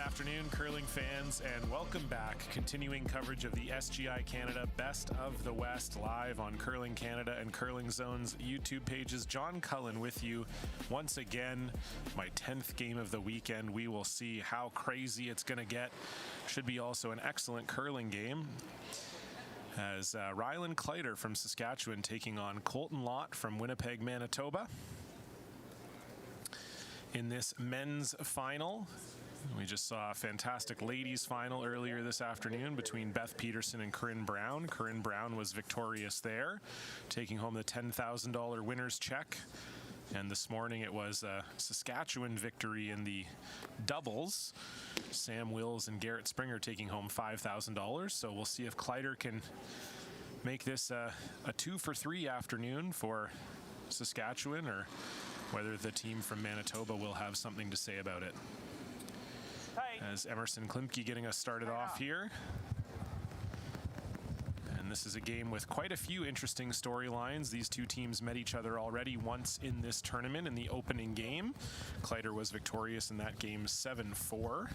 afternoon, curling fans, and welcome back. Continuing coverage of the SGI Canada Best of the West live on Curling Canada and Curling Zone's YouTube pages. John Cullen with you once again. My 10th game of the weekend. We will see how crazy it's going to get. Should be also an excellent curling game, as Rylan Kleiter from Saskatchewan taking on Colton Lot from Winnipeg, Manitoba. In this men's final, we just saw a fantastic ladies final earlier this afternoon between Beth Peterson and Corinne Brown. Corinne Brown was victorious there, taking home the $10,000 winner's check. And this morning it was a Saskatchewan victory in the doubles. Sam Wills and Garrett Springer taking home $5,000. So we'll see if Kleiter can make this a 2-for-3 afternoon for Saskatchewan, or whether the team from Manitoba will have something to say about it. As Emerson Klimke getting us started off here. And this is a game with quite a few interesting storylines. These two teams met each other already once in this tournament in the opening game. Kleiter was victorious in that game 7-4.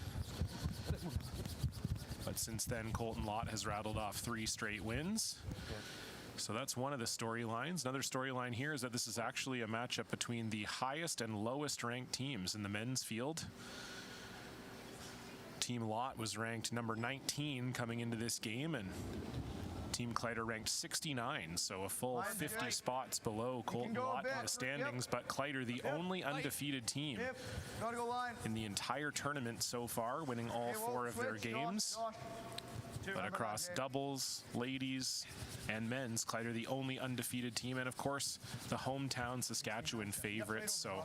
But since then, Colton Lot has rattled off 3 straight wins. So that's one of the storylines. Another storyline here is that this is actually a matchup between the highest and lowest ranked teams in the men's field. Team Lott was ranked number 19 coming into this game, and Team Kleiter ranked 69, so a full 50 spots below Colton Lot in the standings. But Kleiter, the only undefeated team in the entire tournament so far, winning all 4 of their games. But across doubles, ladies, and men's, Kleiter the only undefeated team, and of course the hometown Saskatchewan favorites. So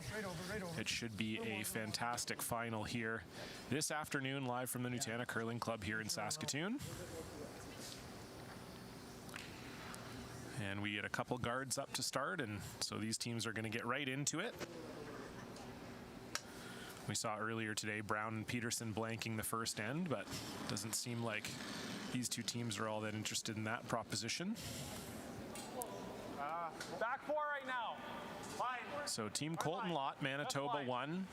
it should be a fantastic final here this afternoon, live from the Nutana Curling Club here in Saskatoon. And we get a couple guards up to start, and so these teams are going to get right into it. We saw earlier today Brown and Peterson blanking the first end, but doesn't seem like these two teams are all that interested in that proposition. Back 4 right now. Fine. So Team Colton Lot, Manitoba won.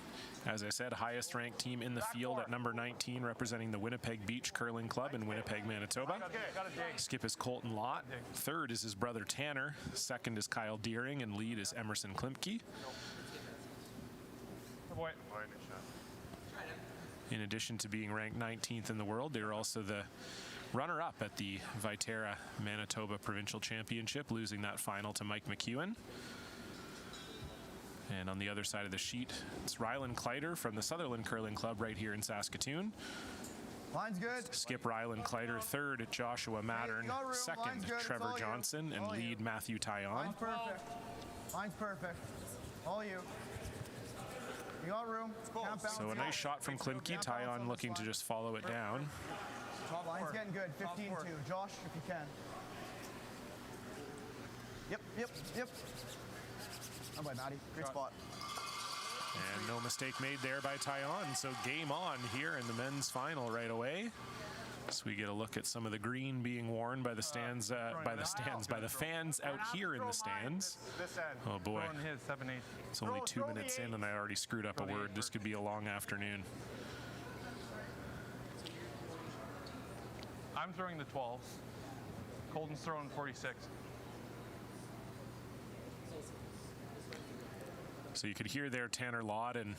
As I said, highest ranked team in the field at number 19, representing the Winnipeg Beach Curling Club in Winnipeg, Manitoba. Skip is Colton Lot. Third is his brother Tanner. Second is Kyle Deering, and lead is Emerson Klimke. In addition to being ranked 19th in the world, they were also the runner-up at the Viterra Manitoba Provincial Championship, losing that final to Mike McEwen. And on the other side of the sheet, it's Rylan Kleiter from the Sutherland Curling Club right here in Saskatoon. Line's good. Skip Rylan Kleiter. Third, Joshua Mattern. Second, Trevor Johnson. And lead, Matthew Tyon. Line's perfect. Line's perfect. All you. You got room. So a nice shot from Klimke. Tyon looking to just follow it down. Line's getting good. 15-2. Josh, if you can. Yep. Oh, by Maddie. Great spot. And no mistake made there by Tyon. So game on here in the men's final right away. So we get a look at some of the green being worn by the stands, by the fans out here in the stands. Oh boy, it's only 2 minutes in and I already screwed up a word. This could be a long afternoon. I'm throwing the 12s. Colton's throwing 46. So you could hear there Tanner Lott and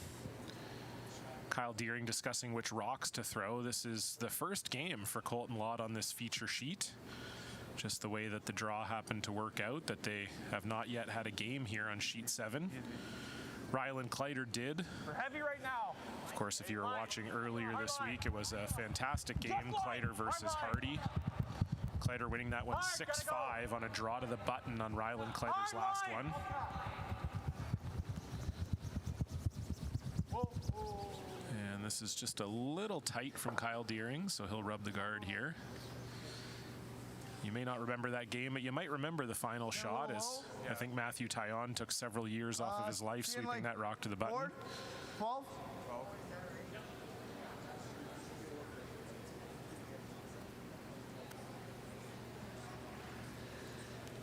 Kyle Deering discussing which rocks to throw. This is the first game for Colton Lot on this feature sheet. Just the way that the draw happened to work out, that they have not yet had a game here on sheet 7. Rylan Kleiter did. We're heavy right now. Of course, if you were watching earlier this week, it was a fantastic game, Kleiter versus Hardy. Kleiter winning that one 6-5 on a draw to the button on Rylan Kleiter's last one. And this is just a little tight from Kyle Deering, so he'll rub the guard here. You may not remember that game, but you might remember the final shot, as I think Matthew Tyon took several years off of his life sweeping that rock to the button. 12?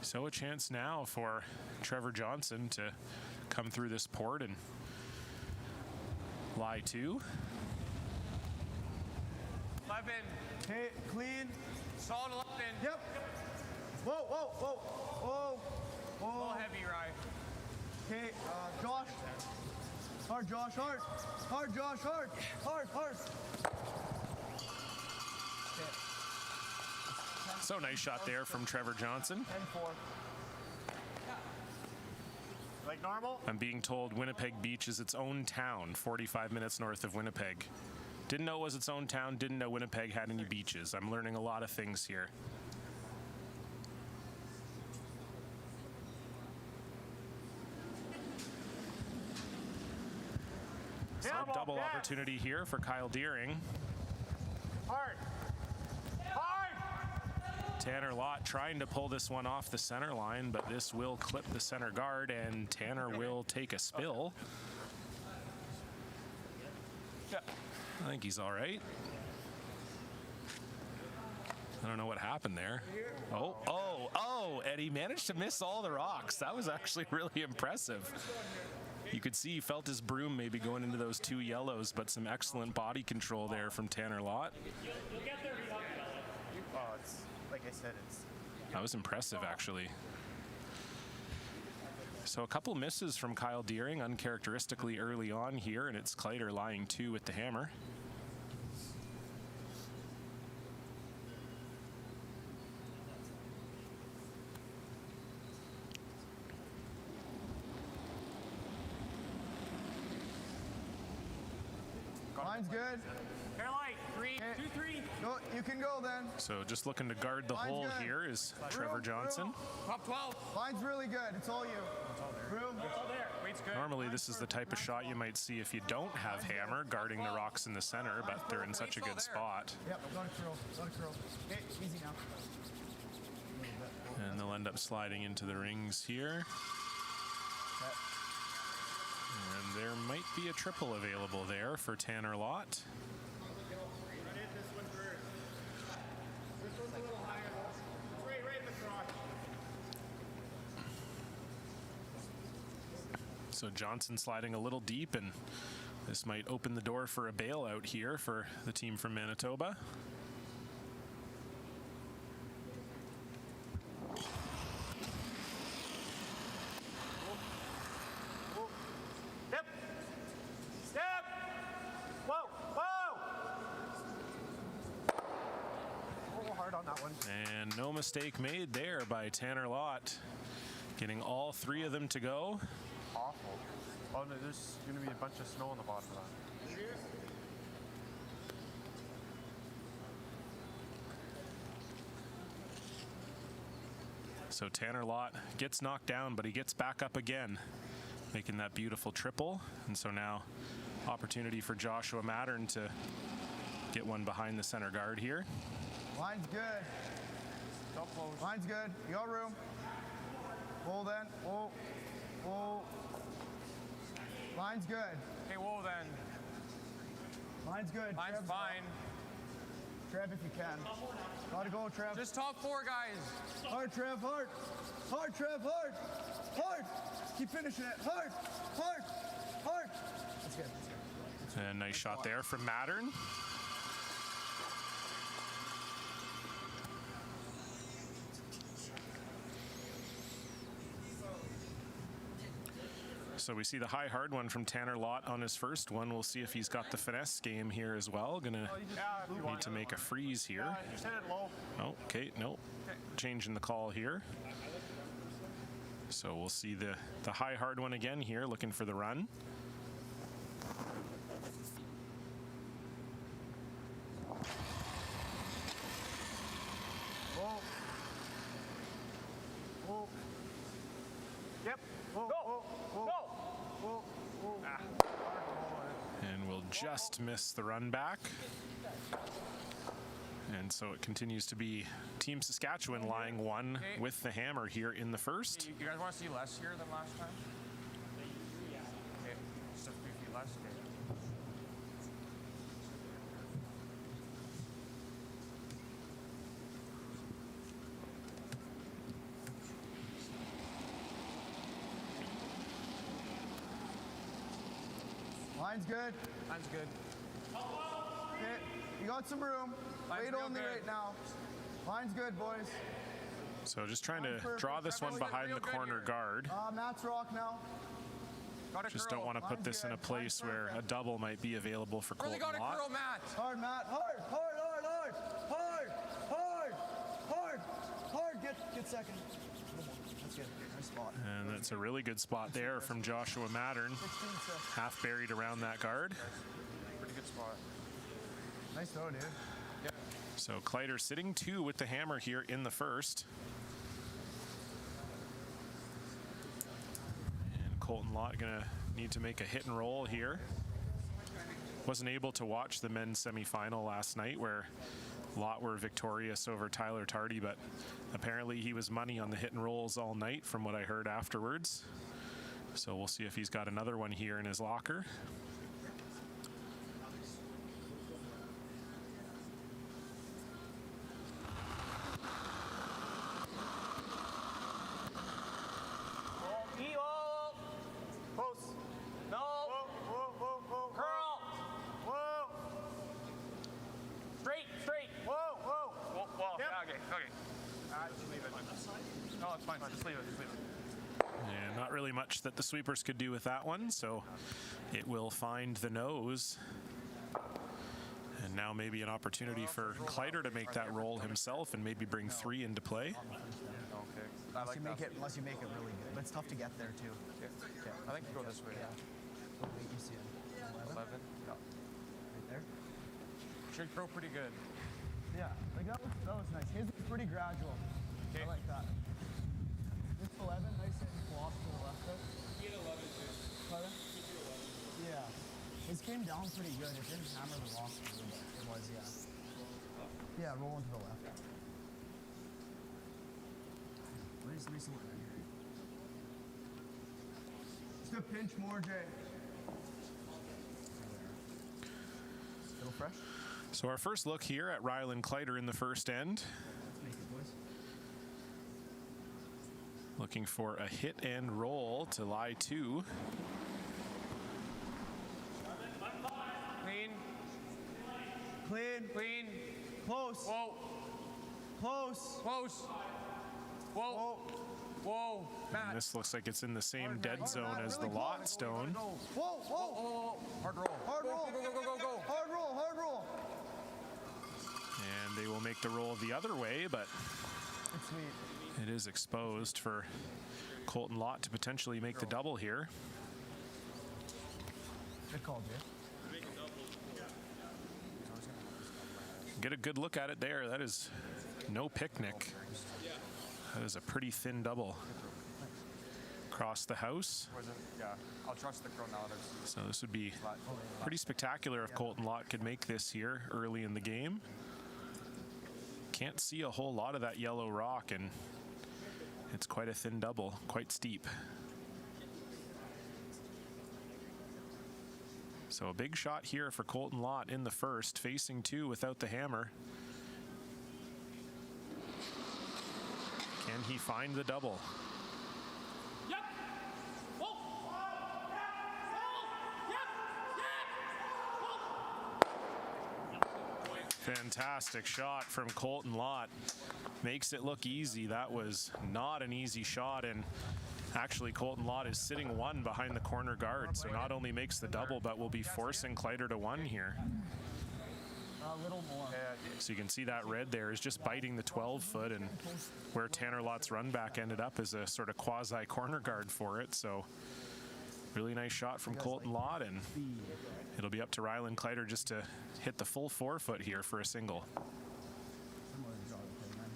So a chance now for Trevor Johnson to come through this port and lie to. 11. Okay, clean. Solid 11. Yep. Whoa, whoa, whoa, whoa, A whoa. little heavy, Rye. Okay, Josh. Hard, Josh, hard. Hard, Josh, hard. Hard, hard. So nice shot there from Trevor Johnson. 10-4. Like normal? I'm being told Winnipeg Beach is its own town, 45 minutes north of Winnipeg. Didn't know it was its own town, didn't know Winnipeg had any beaches. I'm learning a lot of things here. So double opportunity here for Kyle Deering. Hard. Hard! Tanner Lott trying to pull this one off the center line, but this will clip the center guard, and Tanner will take a spill. I think he's all right. I don't know what happened there. Oh, and he managed to miss all the rocks. That was actually really impressive. You could see he felt his broom maybe going into those two yellows, but some excellent body control there from Tanner Lott. Oh, it's like I said, it's. That was impressive, actually. So a couple misses from Kyle Deering, uncharacteristically early on here, and it's Kleiter lying 2 with the hammer. Line's good. Fair light. 3, 2, 3. Go, you can go then. So just looking to guard the Line's hole good. here is Trevor Room, Johnson. room. Top 12. Line's really good. It's all you. Room. All there. Weight's good. Normally this is the type of shot you might see if you don't have hammer guarding the rocks in the center, but they're in such a good spot. Yep, got a curl. Got a curl. Okay, easy now. And they'll end up sliding into the rings here. And there might be a triple available there for Tanner Lott. So Johnson sliding a little deep, and this might open the door for a bailout here for the team from Manitoba. Step! Step! Whoa! Whoa! A little hard on that one. And no mistake made there by Tanner Lott, getting all 3 of them to go. Awful. Oh, no, there's going to be a bunch of snow on the bottom of that. So Tanner Lott gets knocked down, but he gets back up again, making that beautiful triple. And so now opportunity for Joshua Mattern to get one behind the center guard here. Line's good. Don't close. Line's good. You got room. Hold then. Whoa. Whoa. Line's good. Okay, whoa then. Line's good. Line's Trev's fine. Trev, if you can. Gotta go, Trev. Just top 4, guys. Hard, Trev, hard. Hard, Trev, hard. Hard. Keep finishing it. Hard. Hard. Hard. That's good. That's good. And nice shot there from Mattern. So we see the high hard one from Tanner Lott on his first one. We'll see if he's got the finesse game here as well. Gonna need to make a freeze here. Just hit it low. Oh, okay, no. Changing the call here. So we'll see the high hard one again here, looking for the run. Whoa. Whoa. Yep. Whoa. Go. Whoa. Whoa. Go. Whoa. Whoa. Ah. And we'll just miss the run back. And so it continues to be Team Saskatchewan lying 1 with the hammer here in the first. You guys want to see less here than last time? Okay, just a few feet less. Okay. Line's good. Line's good. Okay, you got some room. Line's Weight real only good. right now. Line's good, boys. So just trying to draw this one behind the corner guard. Matt's rock now. Got a Just curl. don't want to put this in a place where a double might be available for Really Colton got a curl, Lot. Matt. Hard, Matt. Hard, hard, hard, hard, hard, hard, hard, hard. Get second. That's good. Nice spot. And that's a really good spot there from Joshua Mattern. 16-6. Half buried around that guard. Pretty good spot. Nice throw, dude. So Kleiter sitting 2 with the hammer here in the first. And Colton Lot gonna need to make a hit and roll here. Wasn't able to watch the men's semifinal last night where Lot were victorious over Tyler Tardy, but apparently he was money on the hit and rolls all night from what I heard afterwards. So we'll see if he's got another one here in his locker. Close. No. Whoa, whoa, whoa, whoa. Curl. Whoa. Straight, straight. Whoa, whoa. Whoa. Yep. Yeah, okay. Just leave it. No, it's fine. Just leave it. And not really much that the sweepers could do with that one, so it will find the nose. And now maybe an opportunity for Kleiter to make that roll himself and maybe bring 3 into play. Okay. I Unless like you that. make it, unless you make it really good, but it's tough to get there too. Okay. I think you go this way. What weight you see? 11? 11. Yeah. Right there. Should throw pretty good. Yeah, like that was nice. His was pretty gradual. Okay. I like that. This 11, nice and floss to the left there. He had 11 too. Pardon? Yeah. His came down pretty good. It didn't hammer the rock a little bit. It was, yeah. Yeah, rolling to the left. Nice little in here. Just a pinch more, Jay. Little fresh. So our first look here at Rylan Kleiter in the first end. Let's make it, boys. Looking for a hit and roll to lie 2. Clean. Clean. Clean. Close. Whoa. Close. Close. Whoa. Whoa. Matt. And this looks like it's in the same dead zone as the Lot stone. Whoa, whoa. Hard roll. Hard roll. Go, go, go, go, go. Hard roll, hard roll. And they will make the roll the other way, but It's sweet. it is exposed for Colton Lot to potentially make the double here. Good call, Jay. Get a good look at it there. That is no picnic. That is a pretty thin double. Across the house. Yeah. I'll trust the curl now. So this would be pretty spectacular if Colton Lot could make this here early in the game. Can't see a whole lot of that yellow rock, and it's quite a thin double, quite steep. So a big shot here for Colton Lot in the first, facing 2 without the hammer. Can he find the double? Yep. Whoa. Fantastic shot from Colton Lot. Makes it look easy. That was not an easy shot, and actually Colton Lot is sitting 1 behind the corner guard, so not only makes the double, but will be forcing Kleiter to 1 here. A little more. So you can see that red there is just biting the 12-foot, and where Tanner Lott's run back ended up is a sort of quasi corner guard for it. So really nice shot from Colton Lot, and it'll be up to Rylan Kleiter just to hit the full 4-foot here for a single. Similar to draw the play, man.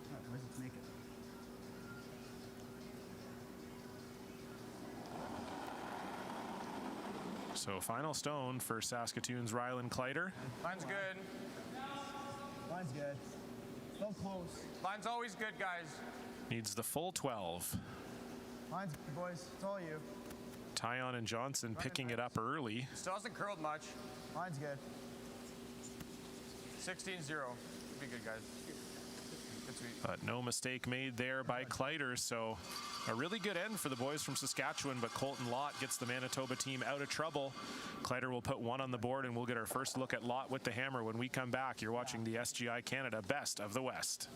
All right, boys, let's make it. So final stone for Saskatoon's Rylan Kleiter. Line's good. Line's good. So close. Line's always good, guys. Needs the full 12. Line's good, boys. It's all you. Tyon and Johnson picking it up early. Still hasn't curled much. Line's good. 16-0. Be good, guys. But no mistake made there by Kleiter, so a really good end for the boys from Saskatchewan, but Colton Lot gets the Manitoba team out of trouble. Kleiter will put one on the board, and we'll get our first look at Lott with the hammer when we come back. You're watching the SGI Canada Best of the West.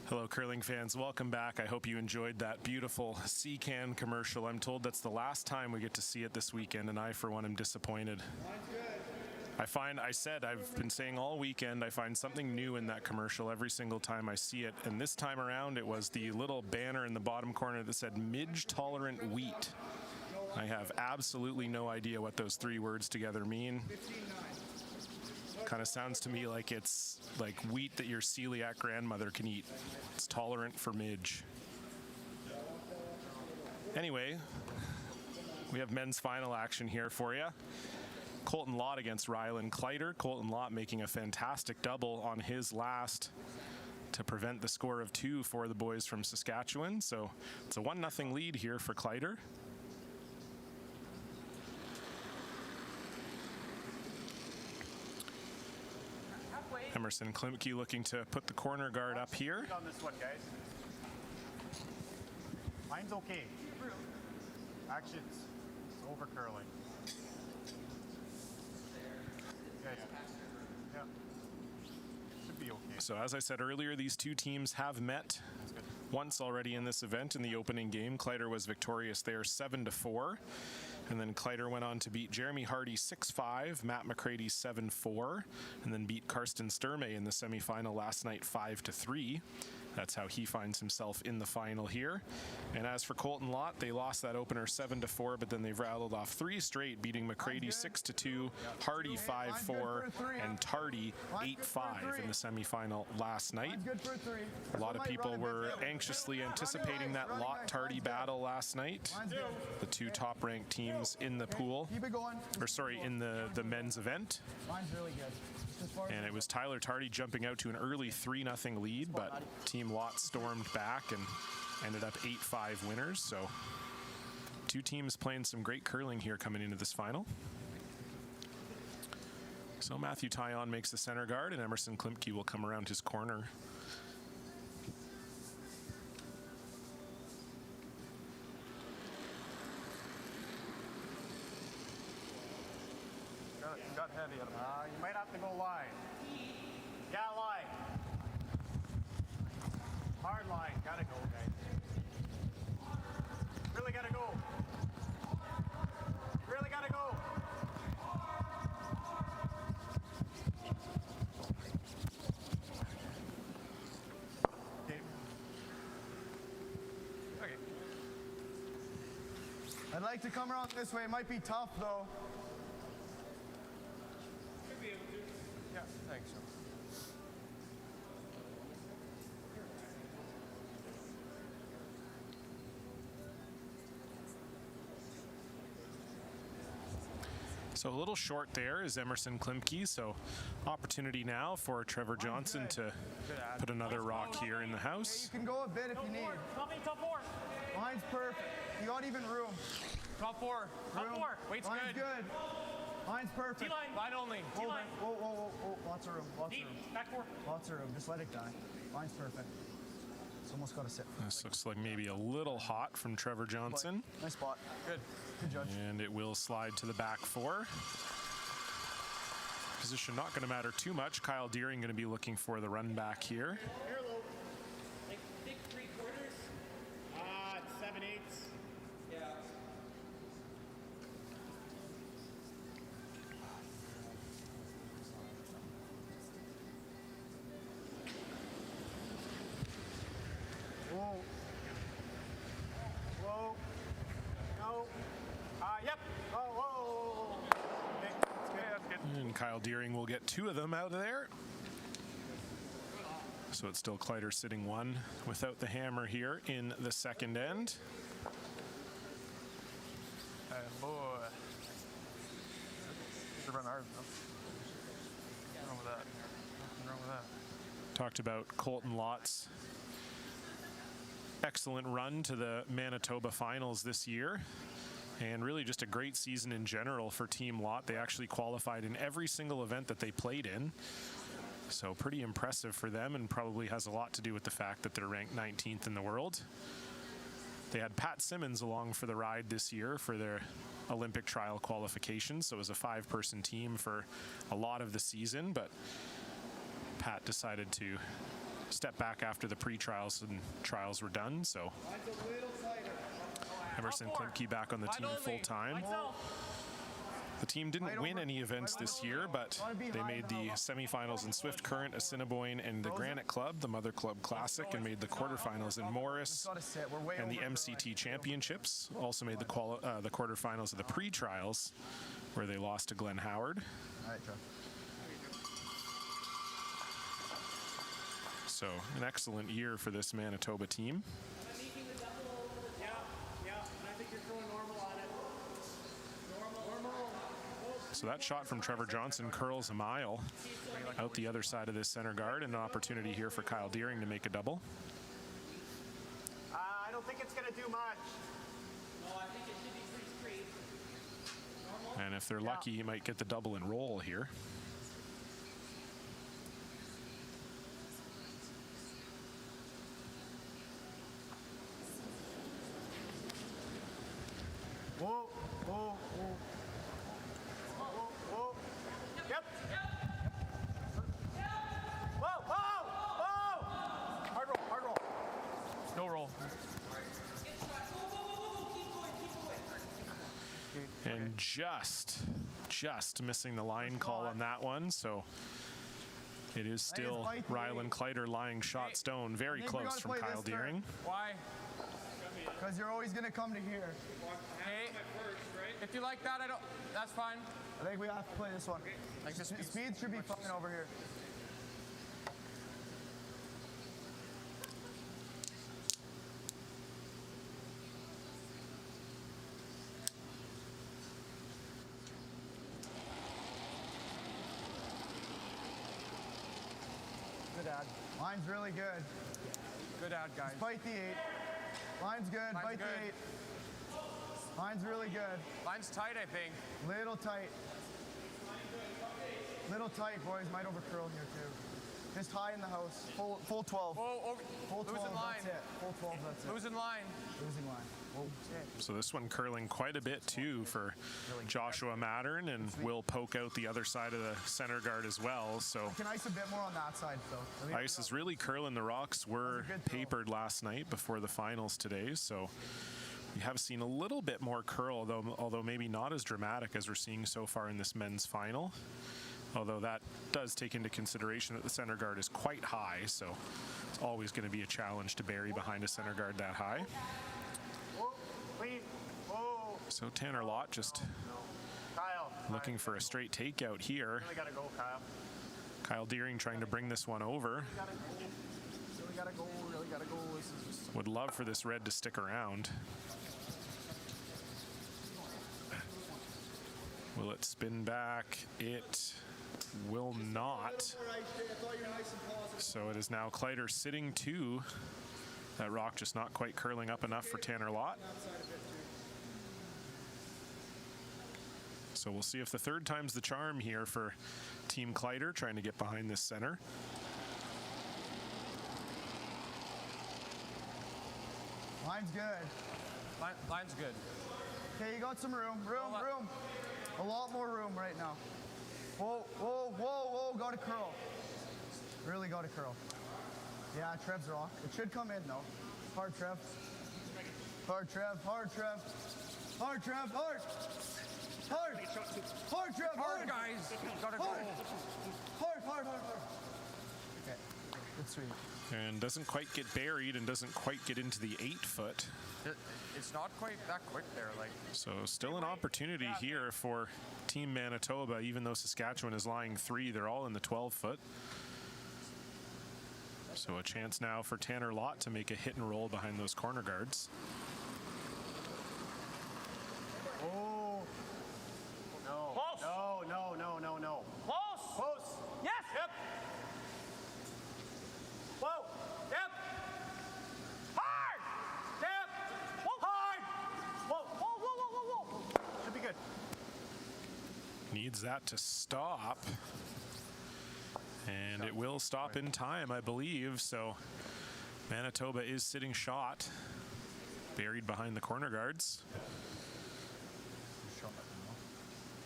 Hello, curling fans. Welcome back. I hope you enjoyed that beautiful C-Can commercial. I'm told that's the last time we get to see it this weekend, and I, for one, am disappointed. I've been saying all weekend, I find something new in that commercial every single time I see it. And this time around, it was the little banner in the bottom corner that said midge-tolerant wheat. I have absolutely no idea what those three words together mean. Kind of sounds to me like it's like wheat that your celiac grandmother can eat. It's tolerant for midge. Anyway, we have men's final action here for you. Colton Lot against Rylan Kleiter. Colton Lot making a fantastic double on his last to prevent the score of 2 for the boys from Saskatchewan. So it's a 1-0 lead here for Kleiter. Emerson Klimke looking to put the corner guard up here. On this one, guys. Mine's okay. Actions. It's over curling. Guys. Yeah. Should be okay. So as I said earlier, these two teams have met once already in this event in the opening game. Kleiter was victorious there 7-4. And then Kleiter went on to beat Jeremy Hardy 6-5, Matt McCready 7-4, and then beat Karsten Sturmey in the semifinal last night 5-3. That's how he finds himself in the final here. And as for Colton Lot, they lost that opener 7-4, but then they've rattled off 3 straight, beating McCready 6-2, Hardy 5-4, and Tardy 8-5 in the semifinal last night. A lot of people were anxiously anticipating that Lot-Tardy battle last night. The two top-ranked teams in the pool, or sorry, in the men's event. Mine's really good. And it was Tyler Tardy jumping out to an early 3-0 lead, but Team Lott stormed back and ended up 8-5 winners. So two teams playing some great curling here coming into this final. So Matthew Tyon makes the center guard, and Emerson Klimke will come around his corner. Got heavy at him. You might have to go line. Yeah, line. Hard line. Gotta go, guys. Really gotta go. Really gotta go. Okay. Okay. I'd like to come around this way. It might be tough, though. Yeah, thanks. So a little short there is Emerson Klimke. So opportunity now for Trevor Johnson to put another rock here in the house. You can go a bit if you need. Top 4. Mine's perfect. You got even room. Top 4. Top 4. Weight's Mine's good. good. Mine's perfect. T-line. Line only. Whoa, T-line. whoa, whoa, whoa, whoa. Lots of room. Lots of Deep. room. Back 4. Lots of room. Just let it die. Mine's perfect. It's almost got to sit. This looks like maybe a little hot from Trevor Johnson. Nice spot. Good. Good judge. And it will slide to the back 4. position not going to matter too much. Kyle Deering going to be looking for the run back here. Like thick 3/4? 7/8. Yeah. Whoa. Whoa. No. Yep. Oh, whoa, whoa, whoa. Okay, that's good. And Kyle Deering will get 2 of them out of there. So it's still Kleiter sitting 1 without the hammer here in the second end. Boy. Should run hard, though. Nothing wrong with that. Nothing wrong with that. Talked about Colton Lott's excellent run to the Manitoba finals this year. And really just a great season in general for Team Lott. They actually qualified in every single event that they played in. So pretty impressive for them, and probably has a lot to do with the fact that they're ranked 19th in the world. They had Pat Simmons along for the ride this year for their Olympic trial qualifications. So it was a 5-person team for a lot of the season, but Pat decided to step back after the pre-trials and trials were done. So Emerson Klimke back on the team full-time. The team didn't win any events this year, but they made the semifinals in Swift Current, Assiniboine, and the Granite Club, the Mother Club Classic, and made the quarterfinals in Morris and the MCT Championships. Also made the quarterfinals of the pre-trials, where they lost to Glenn Howard. All right, Joe. So an excellent year for this Manitoba team. So that shot from Trevor Johnson curls a mile out the other side of this center guard, and an opportunity here for Kyle Deering to make a double. I don't think it's going to do much. No, I think it should be pretty straight. And if they're lucky, he might get the double and roll here. Whoa, whoa, whoa. Whoa, whoa. Yep. Whoa, whoa, whoa. Hard roll, hard roll. No roll. And just missing the line call on that one. So it is still Rylan Kleiter lying shot stone. Very close from Kyle Deering. Why? Because you're always going to come to here. Hey, if you like that, that's fine. I think we have to play this one. Like this Speed should be fine over here. Good ad. Line's really good. Good ad, guys. Bite the 8. Line's good. Line's Bite good. the 8. Line's really good. Line's tight, I think. Little tight. Little tight, boys. Might overcurl here too. Just high in the house. Full 12. Whoa, Full 12. losing line. That's it. Full 12. That's it. Losing line. Losing line. Whoa. So this one curling quite a bit too for Joshua Mattern, and will poke out the other side of the center guard as well. So Can ice a bit more on that side, though. ice is really curling. The rocks were papered last night before the finals today. So we have seen a little bit more curl, although maybe not as dramatic as we're seeing so far in this men's final. Although that does take into consideration that the center guard is quite high, so it's always going to be a challenge to bury behind a center guard that high. Whoa, clean. Whoa. So Tanner Lott just Kyle. looking for a straight takeout here. Really got to go, Kyle. Kyle Deering trying to bring this one over. Really got to go. Really got to go. This is just... Would love for this red to stick around. Will it spin back? It will not. So it is now Kleiter sitting 2. That rock just not quite curling up enough for Tanner Lott. So we'll see if the third time's the charm here for Team Kleiter, trying to get behind this center. Line's good. Line's good. Okay, you got some room. Room. A lot more room right now. Whoa, whoa, whoa. got to curl. Really got to curl. Yeah, Trev's rock. It should come in though. Hard, Trev. Hard, Trev. Hard, Trev. Hard, Trev. Hard. Hard. Hard, Trev. Hard, guys. Gotta go. Hard. Hard, hard, hard, hard. Okay. Good sweep. And doesn't quite get buried and doesn't quite get into the 8-foot. It's not quite that quick there. Like, So still an opportunity here for Team Manitoba, even though Saskatchewan is lying 3, they're all in the 12-foot. So a chance now for Tanner Lott to make a hit and roll behind those corner guards. Oh. No. Close. No, no, no, no, no. close. Close. Yes. Yep. Whoa. Yep. Hard. Yep. Whoa. Hard. Whoa. Whoa, whoa, whoa, whoa, whoa. Should be good. Needs that to stop. And it will stop in time, I believe. So Manitoba is sitting shot, buried behind the corner guards.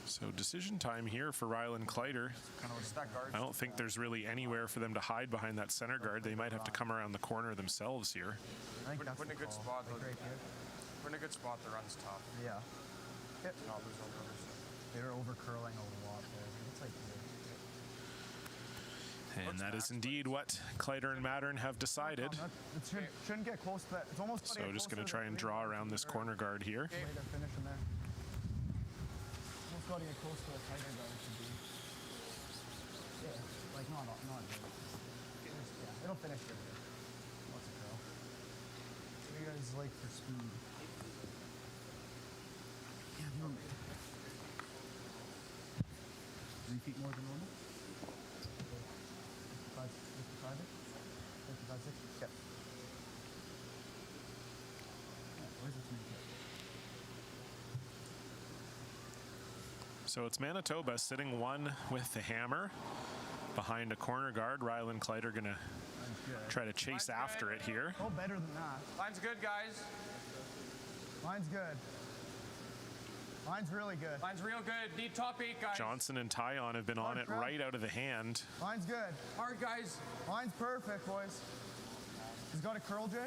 So decision time here for Rylan Kleiter. I don't think there's really anywhere for them to hide behind that center guard. They might have to come around the corner themselves here. I think that's Put in a the good call. spot. Like right here. Put in a good spot. The run's tough. Yeah. Yep. Not lose on the other side. They're over curling a lot there. It's like And that is indeed what Kleiter and Mattern have decided. it shouldn't get close to that. It's almost So just going to try and draw around this corner guard here. Way to finish in there. Almost got to get close to a tighter guard to be. Yeah, like not good. Yeah, it'll finish good. What's it go? What do you guys like for speed? Yeah, no. 3 feet more than normal? 55, 55, 60? Yep. Yeah, where's this new kid? So it's Manitoba sitting 1 with the hammer behind a corner guard. Rylan Kleiter going to try to chase after it here. Oh, better than that. Line's good, guys. Mine's good. Mine's really good. Line's real good. Need top 8, guys. Johnson and Tyon have been on it right out of the hand. Mine's good. Hard, guys. Mine's perfect, boys. He's got a curl, Jay?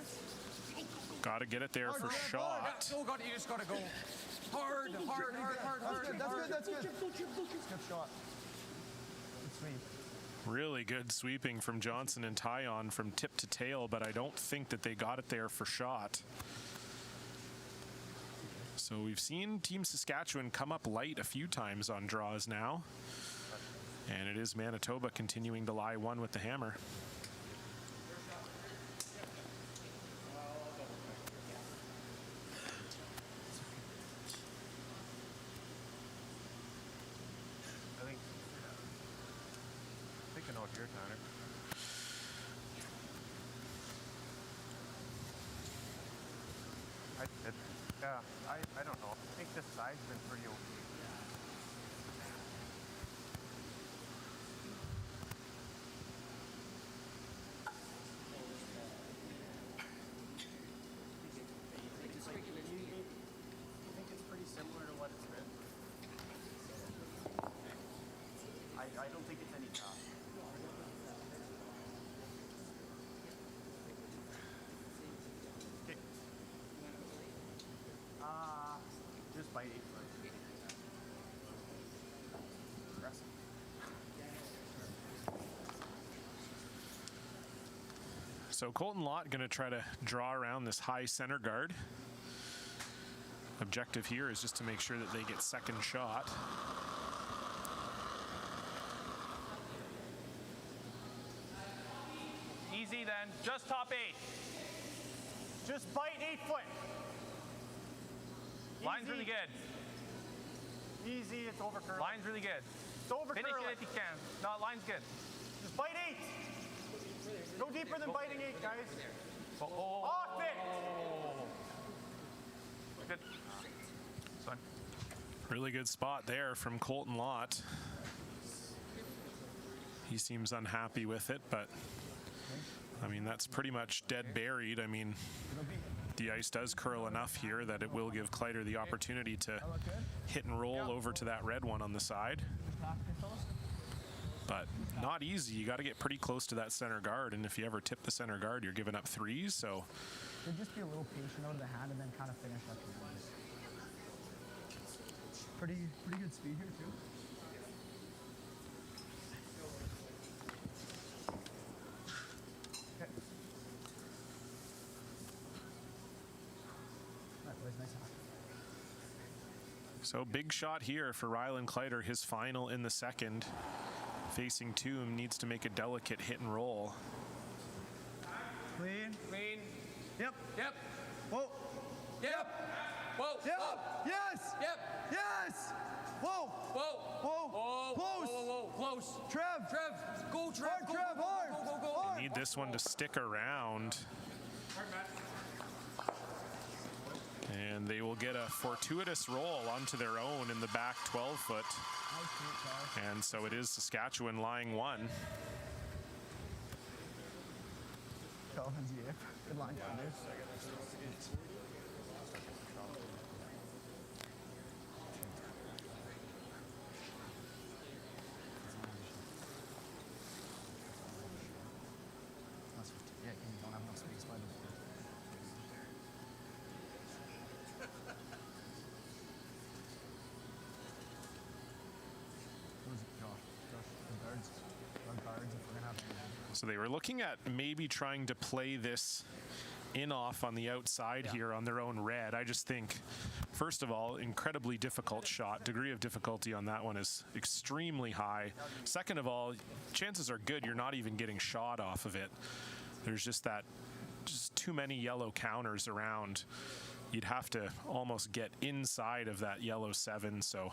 Got to get it there for shot. Oh, God, you just got to go hard, hard, hard, hard, That's hard. good, that's hard. good, that's good. Good shot. Good sweep. Really good sweeping from Johnson and Tyon from tip to tail, but I don't think that they got it there for shot. So we've seen Team Saskatchewan come up light a few times on draws now. And it is Manitoba continuing to lie 1 with the hammer. Take a note here, Tanner. I don't know. I think this side's been pretty okay. I think it's pretty similar to what it's been. I don't think it's any tough. Just bite 8 foot. Aggressive. So Colton Lot going to try to draw around this high center guard. Objective here is just to make sure that they get second shot. Easy then. Just top 8. Just bite 8 foot. Line's really good. Easy, it's over curl. Line's really good. It's over Finish curl. it if you can. No, line's good. Just bite 8. Go deeper than biting 8, guys. Off it. Good. Son. Really good spot there from Colton Lot. He seems unhappy with it, but I mean, that's pretty much dead buried. I mean, the ice does curl enough here that it will give Kleiter the opportunity to hit and roll over to that red one on the side. but not easy. You got to get pretty close to that center guard, and if you ever tip the center guard, you're giving up threes. So Should just be a little patient out of the hand and then kind of finish up your runs. Pretty good speed here too. Okay. Alright, boys, nice hack. So big shot here for Rylan Kleiter, his final in the second. Facing Toom, needs to make a delicate hit and roll. Clean. Clean. Yep. Yep. Whoa. Yep. Whoa. Yep. Up. Yes. Yep. Yes. Whoa. Whoa. Whoa. Whoa. Close. Whoa, whoa, whoa. Close. Trev. Trev. Go, Trev. Hard, Go, Trev. go, Hard. go, go, go, go. Hard. Need this one to stick around. And they will get a fortuitous roll onto their own in the back 12-foot. And so it is Saskatchewan lying one. Calvin's yip. Good line, dude. Yeah, you don't have enough space by the board. So they were looking at maybe trying to play this in off on the outside here on their own red. I just think, first of all, incredibly difficult shot. Degree of difficulty on that one is extremely high. Second of all, chances are good you're not even getting shot off of it. There's just too many yellow counters around. You'd have to almost get inside of that yellow 7. So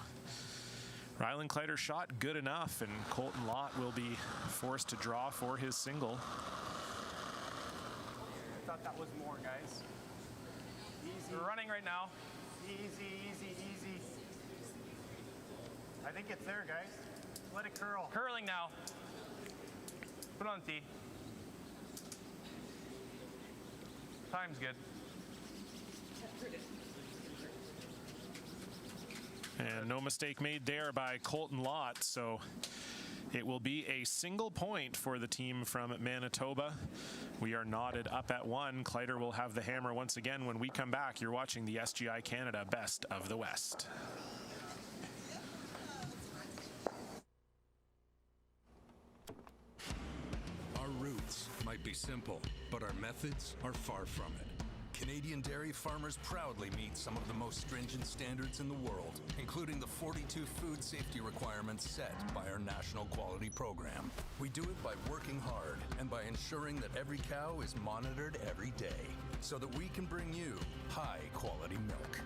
Rylan Kleiter shot good enough, and Colton Lot will be forced to draw for his single. I thought that was more, guys. Easy. We're running right now. Easy, easy, easy. I think it's there, guys. Let it curl. Curling now. Put on the tee. Time's good. And no mistake made there by Colton Lot, so it will be a single point for the team from Manitoba. We are knotted up at 1. Kleiter will have the hammer once again when we come back. You're watching the SGI Canada Best of the West. Our roots might be simple, but our methods are far from it. Canadian dairy farmers proudly meet some of the most stringent standards in the world, including the 42 food safety requirements set by our national quality program. We do it by working hard and by ensuring that every cow is monitored every day so that we can bring you high quality milk.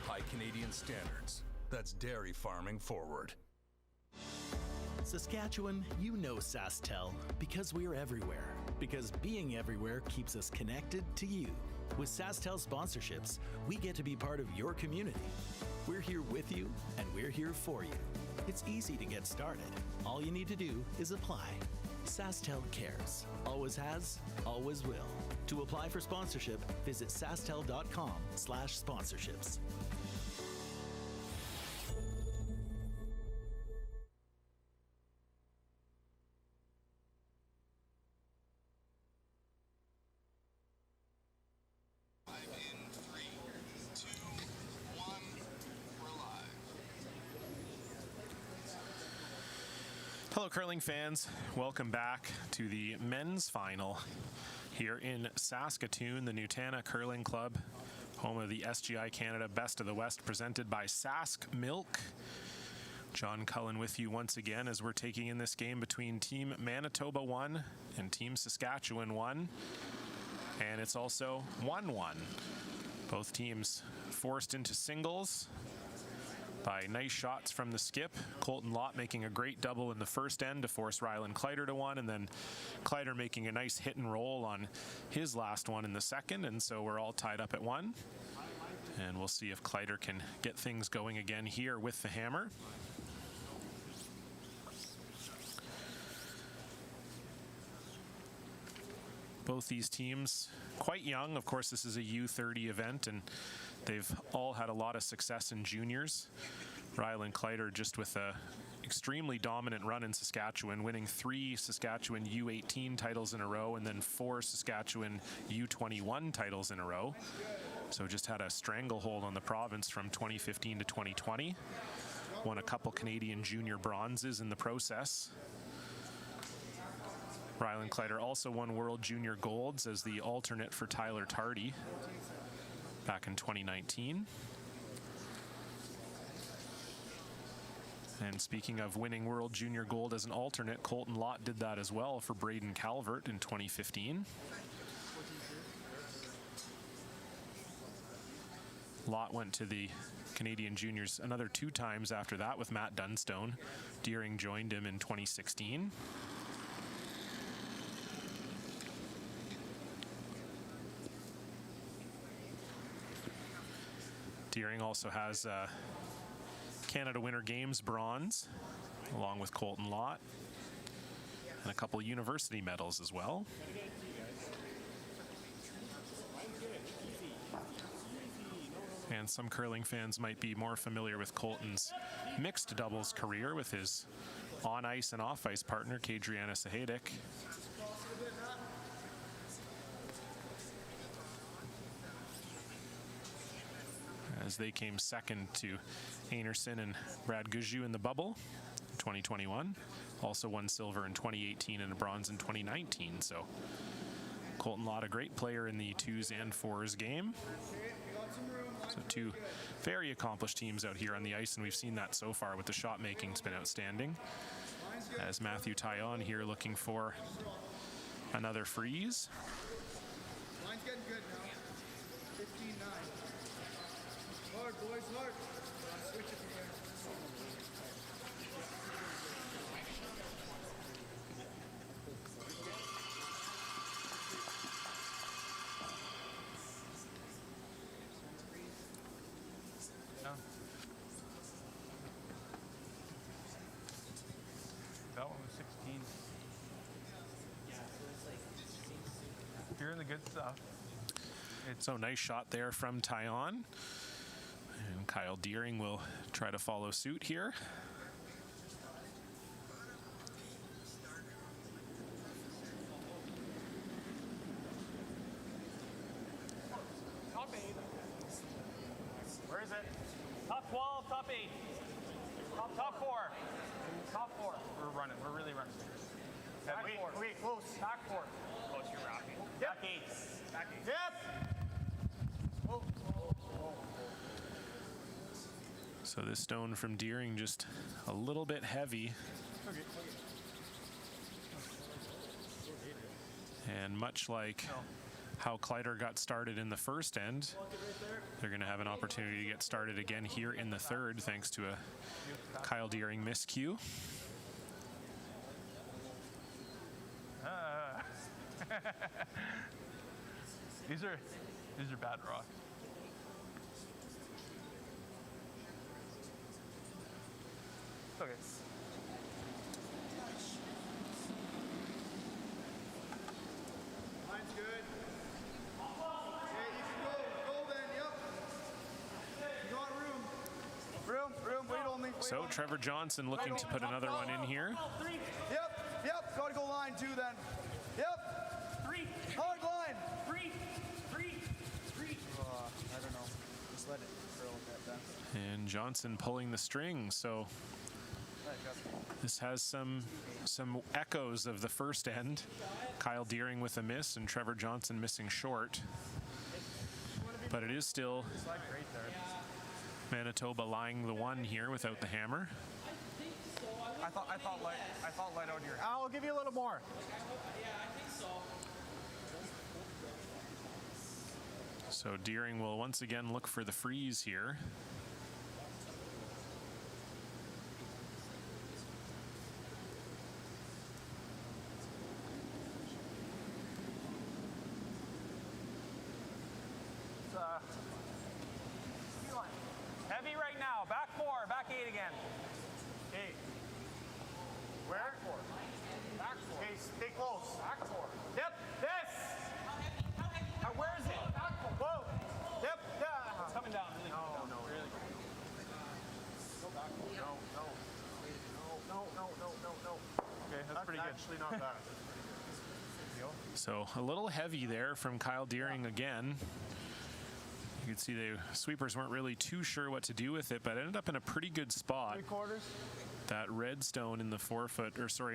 High Canadian standards. That's dairy farming forward. Saskatchewan, you know SaskTel because we're everywhere. Because being everywhere keeps us connected to you. With SaskTel sponsorships, we get to be part of your community. We're here with you, and we're here for you. It's easy to get started. All you need to do is apply. SaskTel cares. Always has, always will. To apply for sponsorship, visit sastel.com/sponsorships. Hello, curling fans. Welcome back to the men's final here in Saskatoon, the Nutana Curling Club, home of the SGI Canada Best of the West, presented by SaskMilk. John Cullen with you once again as we're taking in this game between Team Manitoba 1 and Team Saskatchewan 1. And it's also 1-1. Both teams forced into singles by nice shots from the skip. Colton Lot making a great double in the first end to force Rylan Kleiter to 1, and then Kleiter making a nice hit and roll on his last one in the second, and so we're all tied up at 1. And we'll see if Kleiter can get things going again here with the hammer. Both these teams quite young. Of course, this is a U30 event, and they've all had a lot of success in juniors. Rylan Kleiter just with a extremely dominant run in Saskatchewan, winning 3 Saskatchewan U18 titles in a row and then 4 Saskatchewan U21 titles in a row. So just had a stranglehold on the province from 2015 to 2020. Won a couple Canadian junior bronzes in the process. Rylan Kleiter also won World Junior Golds as the alternate for Tyler Tardy back in 2019. And speaking of winning World Junior Gold as an alternate, Colton Lot did that as well for Braden Calvert in 2015. Lott went to the Canadian Juniors another 2 times after that with Matt Dunstone. Deering joined him in 2016. Deering also has Canada Winter Games bronze, along with Colton Lot, and a couple of university medals as well. And some curling fans might be more familiar with Colton's mixed doubles career with his on-ice and off-ice partner, Kadriana Sahedic. As they came second to Einarson and Brad Gushue in the bubble in 2021. Also won silver in 2018 and a bronze in 2019. So Colton Lot, a great player in the 2s and 4s game. So 2 very accomplished teams out here on the ice, and we've seen that so far with the shot making. It's been outstanding. As Matthew Tyon here looking for another freeze. Line's getting good now. 15-9. Hard, boys, hard. Switch it again. That one was 16. You're in the good stuff. So nice shot there from Tyon. And Kyle Deering will try to follow suit here. Top 8. Where is it? Top 12, top 8. Top 4. Top 4. We're running. We're really running. Back 4. Wait, close. Back 4. Close, you're wrapping. Yep. Back 8. Back 8. Yep. Oh. So this stone from Deering just a little bit heavy. And much like how Kleiter got started in the first end, they're going to have an opportunity to get started again here in the third thanks to a Kyle Deering miscue. These are bad rocks. It's okay. Line's good. Okay, you can go. Go then, yep. You got room. Room, wait only. So Trevor Johnson looking to put another one in here. Yep. Gotta go line 2 then. Yep. 3. Hard line. 3. I don't know. Just let it curl at that. And Johnson pulling the string. So this has some echoes of the first end. Kyle Deering with a miss and Trevor Johnson missing short. But it is still Manitoba lying the one here without the hammer. I thought light out here. I'll give you a little more. So Deering will once again look for the freeze here. Heavy right now. Back 4, back 8 again. 8. Where? Back 4. Back 4. Okay, stay close. Back 4. Yep, this. Where is it? Back 4. Whoa. Yep, yeah. It's coming down really quick. No. Really quick. Go back. pretty good. Actually not bad. So a little heavy there from Kyle Deering again. You can see the sweepers weren't really too sure what to do with it, but ended up in a pretty good spot. 3/4. That red stone in the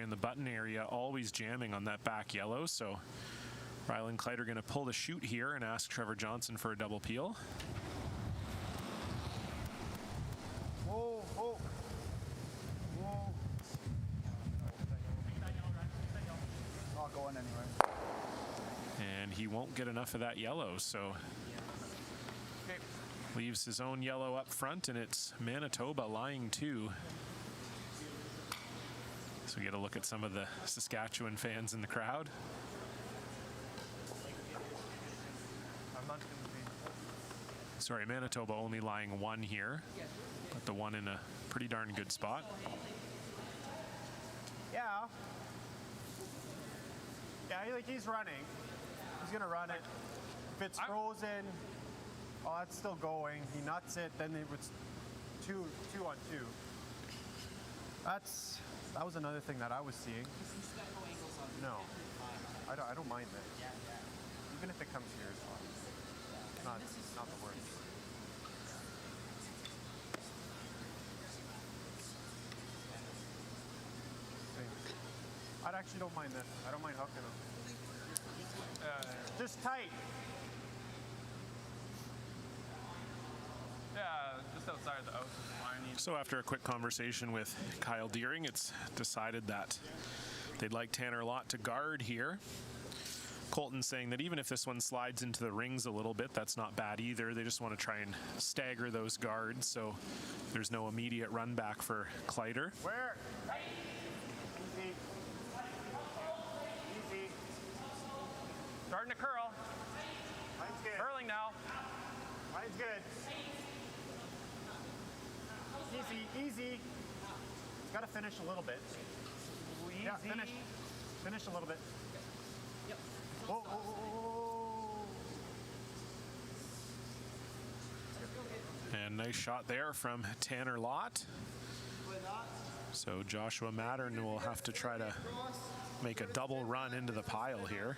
in the button area, always jamming on that back yellow. So Rylan Kleiter going to pull the chute here and ask Trevor Johnson for a double peel. Whoa, whoa. Whoa. Not going anywhere. And he won't get enough of that yellow, so leaves his own yellow up front, and it's Manitoba lying 2. So we get a look at some of the Saskatchewan fans in the crowd. Sorry, Manitoba only lying 1 here, but the one in a pretty darn good spot. Yeah. Yeah, he's running. He's gonna run it. If it's frozen, oh, it's still going. He nuts it, then it was two on 2. That was another thing that I was seeing. No, I don't mind that. Even if it comes here, it's fine. It's not the worst. I actually don't mind this. I don't mind hooking them. Just tight. Yeah, just outside the house is fine. So after a quick conversation with Kyle Deering, it's decided that they'd like Tanner Lott to guard here. Colton saying that even if this one slides into the rings a little bit, that's not bad either. They just want to try and stagger those guards, so there's no immediate run back for Kleiter. Where? Easy. Easy. Starting to curl. Mine's good. Curling now. Mine's good. Easy, easy. Got to finish a little bit. Easy. Yeah, finish. Finish a little bit. Whoa, whoa, whoa, whoa. And nice shot there from Tanner Lott. So Joshua Mattern will have to try to make a double run into the pile here.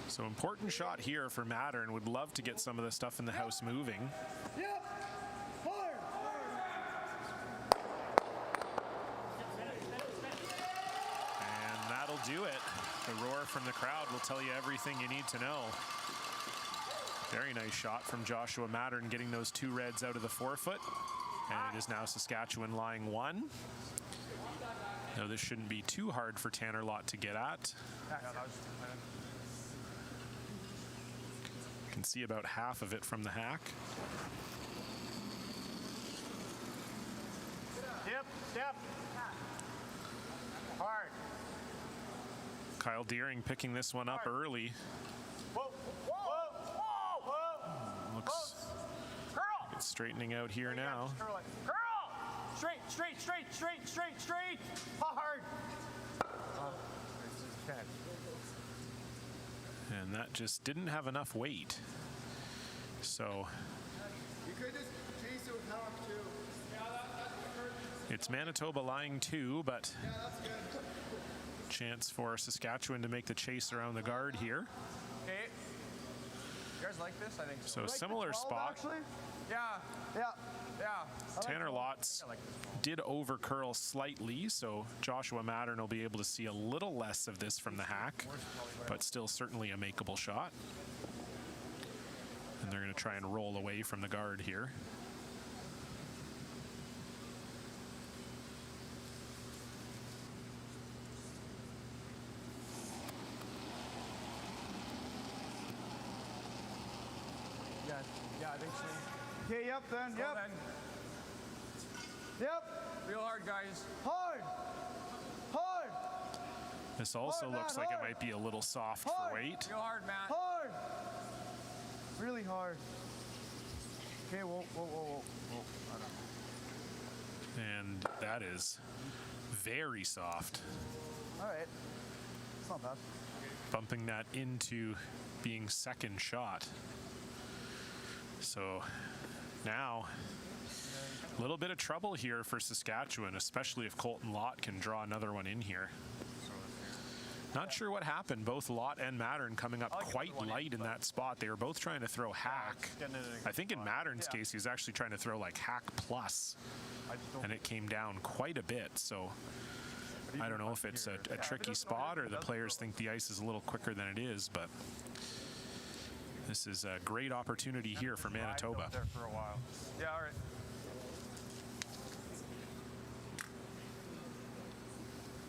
So important shot here for Mattern. Would love to get some of the stuff in the house moving. Yep. Hard. And that'll do it. The roar from the crowd will tell you everything you need to know. Very nice shot from Joshua Mattern, getting those 2 reds out of the 4-foot. And it is now Saskatchewan lying 1. Now this shouldn't be too hard for Tanner Lott to get at. You can see about half of it from the hack. Dip. Hard. Kyle Deering picking this one up early. Whoa, whoa, whoa, whoa. Looks Curl. it's straightening out here now. Curl it. Curl. Straight. Hard. And that just didn't have enough weight. So You could just chase it with knock too. it's Manitoba lying 2, but Yeah, that's good. chance for Saskatchewan to make the chase around the guard here. Okay. You guys like this? I think so. So similar spot. Actually? Yeah. Yeah. Yeah. Tanner Lotts did over curl slightly, so Joshua Mattern will be able to see a little less of this from the hack, but still certainly a makeable shot. And they're going to try and roll away from the guard here. Yeah, I think so. Okay, yep, then. Go Yep. then. Yep. Real hard, guys. Hard. Hard. This also Hard, looks Matt, like it hard. might be a little soft Hard. for weight. Real hard, Matt. Hard. Really hard. Okay, whoa. And that is very soft. All right. It's not bad. Bumping that into being second shot. So now a little bit of trouble here for Saskatchewan, especially if Colton Lot can draw another one in here. Not sure what happened. Both Lott and Mattern coming up quite light in that spot. They were both trying to throw hack. I think in Mattern's case, he was actually trying to throw like hack plus, and it came down quite a bit. So I don't know if it's a tricky spot or the players think the ice is a little quicker than it is, but this is a great opportunity here for Manitoba. There for a while. Yeah, all right.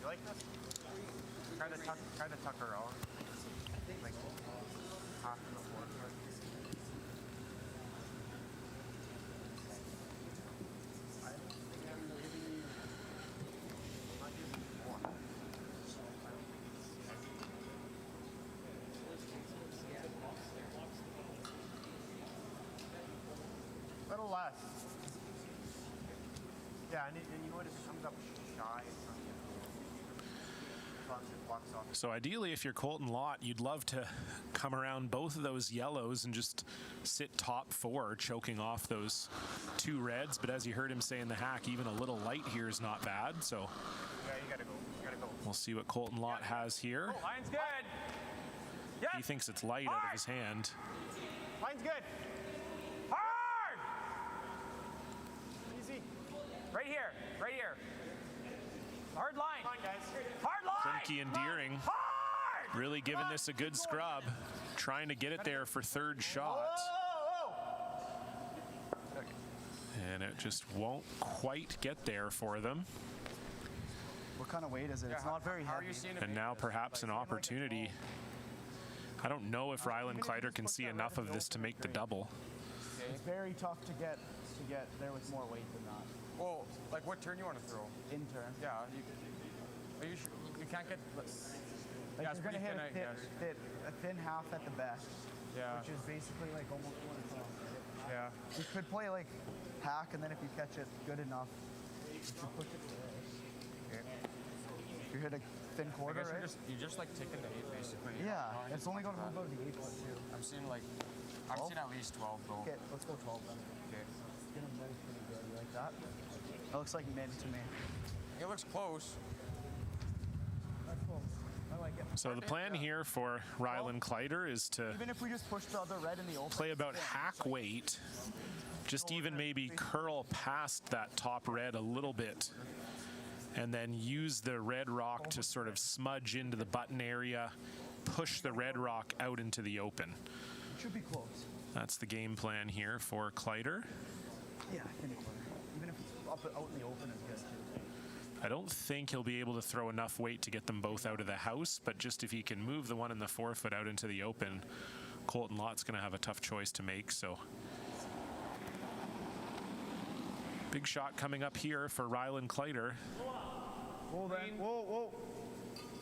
You like this? Kind of tuck around. Like half of the floor. A little less. Yeah, and you notice it comes up shy. So ideally, if you're Colton Lot, you'd love to come around both of those yellows and just sit top four, choking off those two reds. But as you heard him say in the hack, even a little light here is not bad. So Yeah, you gotta go. we'll see what Colton Lot has here. Oh, line's good. Yes. He thinks it's light out of his hand. Line's good. Hard. Easy. Right here. Right here. Hard line. Come on, guys. Hard line. Klimke and Deering Hard. really giving this a good scrub, trying to get it there for third shot. And it just won't quite get there for them. What kind of weight is it? It's not very How are heavy. you seeing it? And now perhaps an opportunity. I don't know if Rylan Kleiter can see enough of this to make the double. It's very tough to get there with more weight than that. Well, like what turn you want to throw? In turn. Yeah, you can't get. Like Yeah, it's you're gonna pretty hit thin, I guess. a thin half at the best, Yeah. which is basically like almost 1 o'clock. Yeah. You could play like hack, and then if you catch it good enough, you should push it to there. You hit a thin I quarter, guess right? you're just like taking the 8 basically. Yeah, it's only going to move out of the 8 foot too. I'm seeing like, I've 12? seen at least 12 though. Okay, let's go 12 then. Okay. Get him very pretty good. You like that? That looks like mid to me. It looks close. That's close. I like it. So the plan here for Rylan Kleiter is to Even if we just push the other red in the open. play about hack weight, just even maybe curl past that top red a little bit, and then use the red rock to sort of smudge into the button area, push the red rock out into the open. It should be close. That's the game plan here for Kleiter. Yeah, in the corner. Even if it's out in the open is good too. I don't think he'll be able to throw enough weight to get them both out of the house, but just if he can move the one in the 4 foot out into the open, Colton Lott's going to have a tough choice to make. So big shot coming up here for Rylan Kleiter. Whoa, then. Whoa, whoa.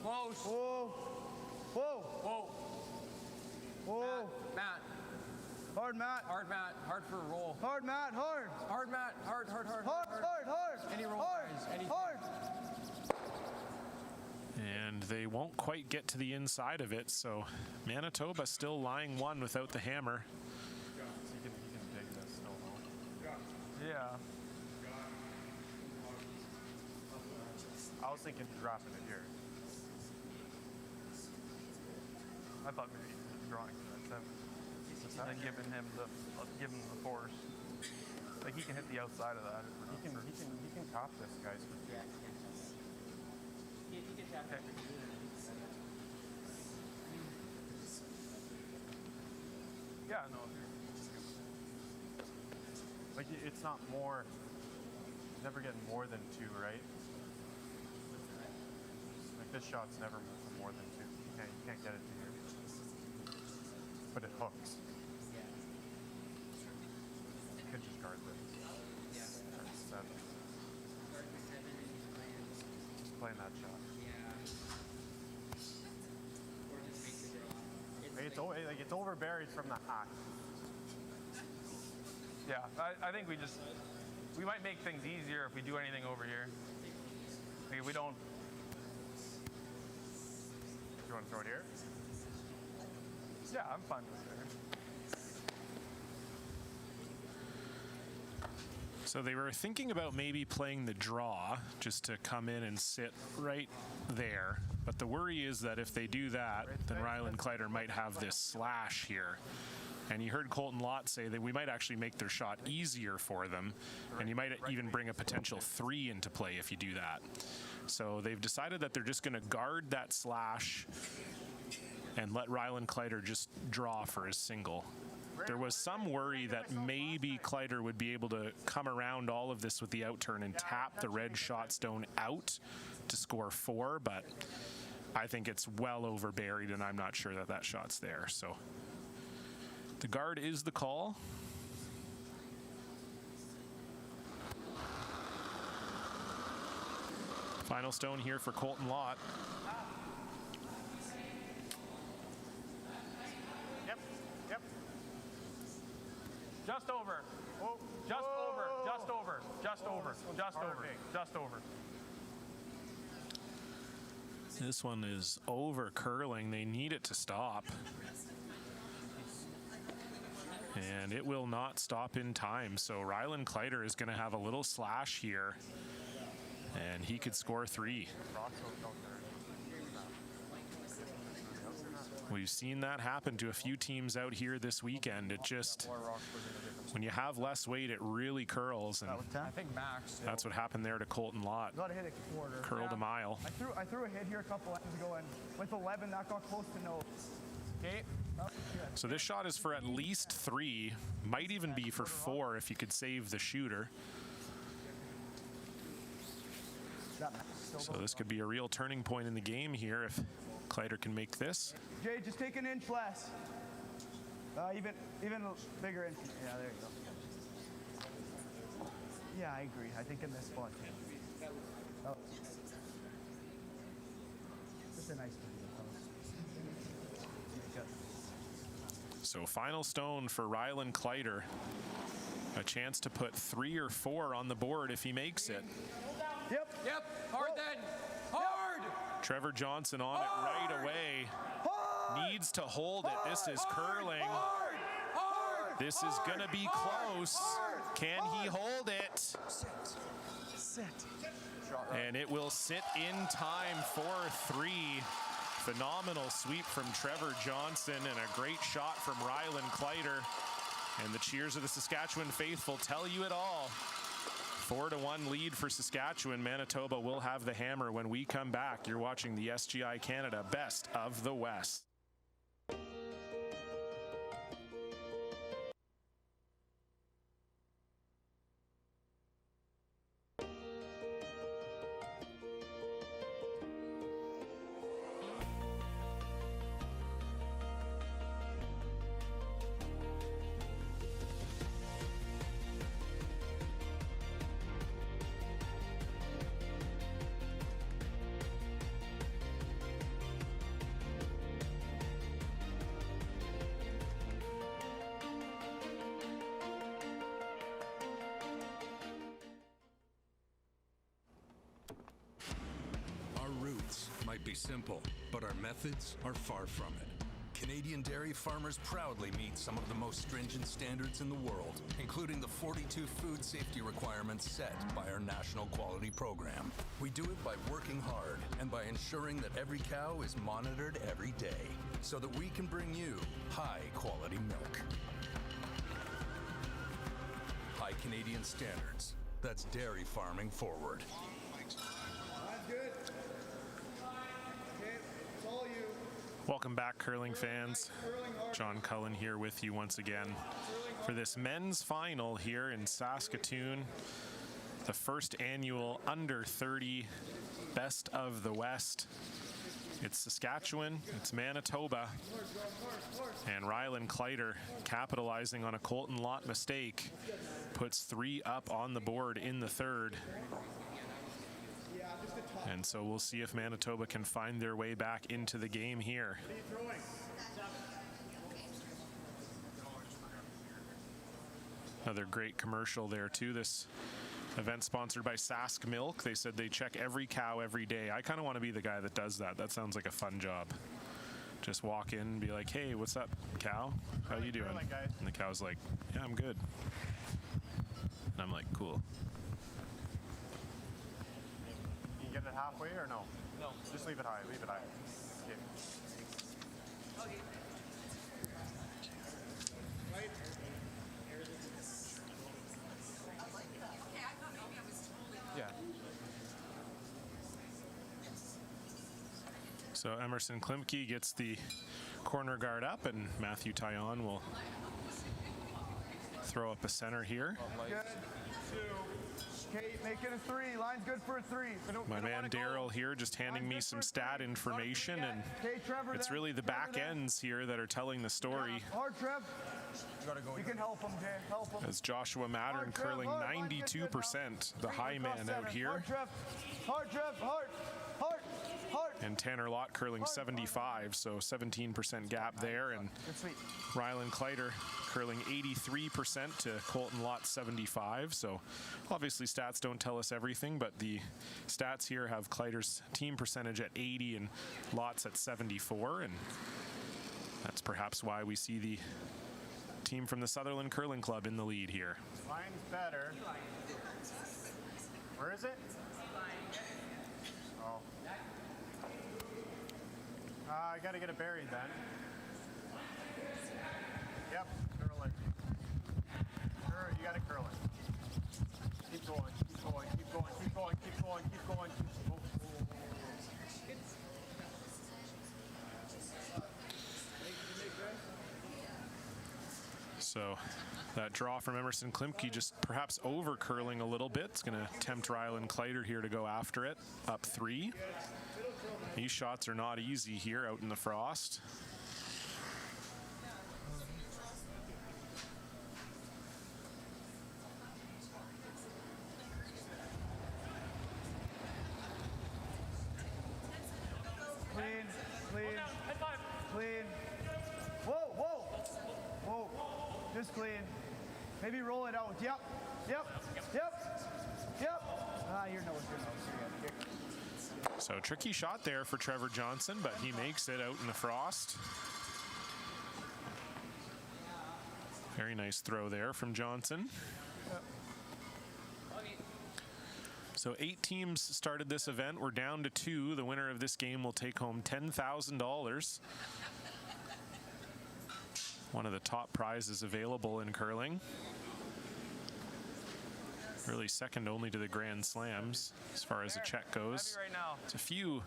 Close. Whoa. Whoa. Whoa. Whoa. Matt. Hard, Matt. Hard Matt. Hard for a roll. Hard, Matt. Hard. Hard Matt. Hard. Hard, hard. Any roll, Hard. guys. Anything. Hard. And they won't quite get to the inside of it, so Manitoba still lying one without the hammer. You can dig this still, though. Yeah. I was thinking dropping it here. I thought maybe drawing that 7. And then giving him the force. Like he can hit the outside of that. He can top this, guys. Okay. Yeah, no. Like it's not more. Never getting more than 2, right? Like this shot's never more than 2. You can't get it to here. But it hooks. You could just guard this. That's 7. Just playing that shot. Like it's overburied from the hack. Yeah, I think we just We might make things easier if we do anything over here. Like we don't. You want to throw it here? Yeah, I'm fine with it. So they were thinking about maybe playing the draw just to come in and sit right there. But the worry is that if they do that, then Rylan Kleiter might have this slash here. And you heard Colton Lot say that we might actually make their shot easier for them. And you might even bring a potential 3 into play if you do that. So they've decided that they're just going to guard that slash and let Rylan Kleiter just draw for his single. There was some worry that maybe Kleiter would be able to come around all of this with the outturn and tap the red shot stone out to score 4, but I think it's well over buried, and I'm not sure that that shot's there. So the guard is the call. Final stone here for Colton Lot. Just over. Oh, just over. Just over. Just over. Just over. Just over. This one is over curling. They need it to stop. And it will not stop in time. So Rylan Kleiter is going to have a little slash here. And he could score 3. We've seen that happen to a few teams out here this weekend. It just, when you have less weight, it really curls. And I think max. that's what happened there to Colton Lot. Got to hit it quarter. Curled a mile. I threw a hit here a couple ends ago, and with 11, that got close to no. Okay. So this shot is for at least 3, might even be for 4 if you could save the shooter. So this could be a real turning point in the game here if Kleiter can make this. Jay, just take an inch less. Even a bigger inch. Yeah, there you go. Yeah, I agree. I think in this spot too. Oh. Just a nice video. So final stone for Rylan Kleiter. A chance to put 3 or 4 on the board if he makes it. Yep. Yep. Hard then. Hard. Trevor Johnson on it right away. Needs to hold it. This is curling. This is going to be close. Can he hold it? Sit. And it will sit in time for 3. Phenomenal sweep from Trevor Johnson and a great shot from Rylan Kleiter. And the cheers of the Saskatchewan faithful tell you it all. 4-1 lead for Saskatchewan. Manitoba will have the hammer when we come back. You're watching the SGI Canada Best of the West. Might be simple, but our methods are far from it. Canadian dairy farmers proudly meet some of the most stringent standards in the world, including the 42 food safety requirements set by our national quality program. We do it by working hard and by ensuring that every cow is monitored every day so that we can bring you high quality milk. High Canadian standards. That's dairy farming forward. Welcome back, curling fans. John Cullen here with you once again for this men's final here in Saskatoon. The first annual under 30 Best of the West. It's Saskatchewan, it's Manitoba, and Rylan Kleiter, capitalizing on a Colton Lot mistake, puts 3 up on the board in the third. And so we'll see if Manitoba can find their way back into the game here. Another great commercial there too. This event sponsored by SaskMilk. They said they check every cow every day. I kind of want to be the guy that does that. That sounds like a fun job. Just walk in and be like, hey, what's up, cow? How you doing? And the cow's like, yeah, I'm good. And I'm like, cool. Can you get it halfway or no? No. Just leave it high. Leave it high. Okay. Yeah. So Emerson Klimke gets the corner guard up, and Matthew Tyon will throw up a center here. Good. 2. Okay, make it a 3. Line's good for a 3. My man Daryl here just handing me some stat information, and Okay, Trevor. it's really the back ends here that are telling the story. Hard, Trev. You can help him, Jay. Help him. As Joshua Mattern curling 92%, the high man out here. Hard, Trev. Hard, Trev. Hard. Hard. Hard. And Tanner Lott curling 75, so 17% gap there. And Good sweep. Rylan Kleiter curling 83% to Colton Lot 75. So obviously stats don't tell us everything, but the stats here have Kleiter's team percentage at 80 and Lott's at 74. And that's perhaps why we see the team from the Sutherland Curling Club in the lead here. Line's better. Where is it? Oh. I gotta get it buried then. Yep, curl it. You gotta curl it. Keep going, keep going, keep going, keep going, keep going, keep going. So that draw from Emerson Klimke just perhaps over curling a little bit. It's going to tempt Rylan Kleiter here to go after it. Up 3. These shots are not easy here out in the frost. Clean. Clean. Clean. Whoa, whoa. Whoa. Just clean. Maybe roll it out. Yep. Yep. Yep. Yep. Your nose. You're good. So tricky shot there for Trevor Johnson, but he makes it out in the frost. Very nice throw there from Johnson. So 8 teams started this event. We're down to 2. The winner of this game will take home $10,000. One of the top prizes available in curling. Really second only to the Grand Slams as far as the check goes. Right now. It's a few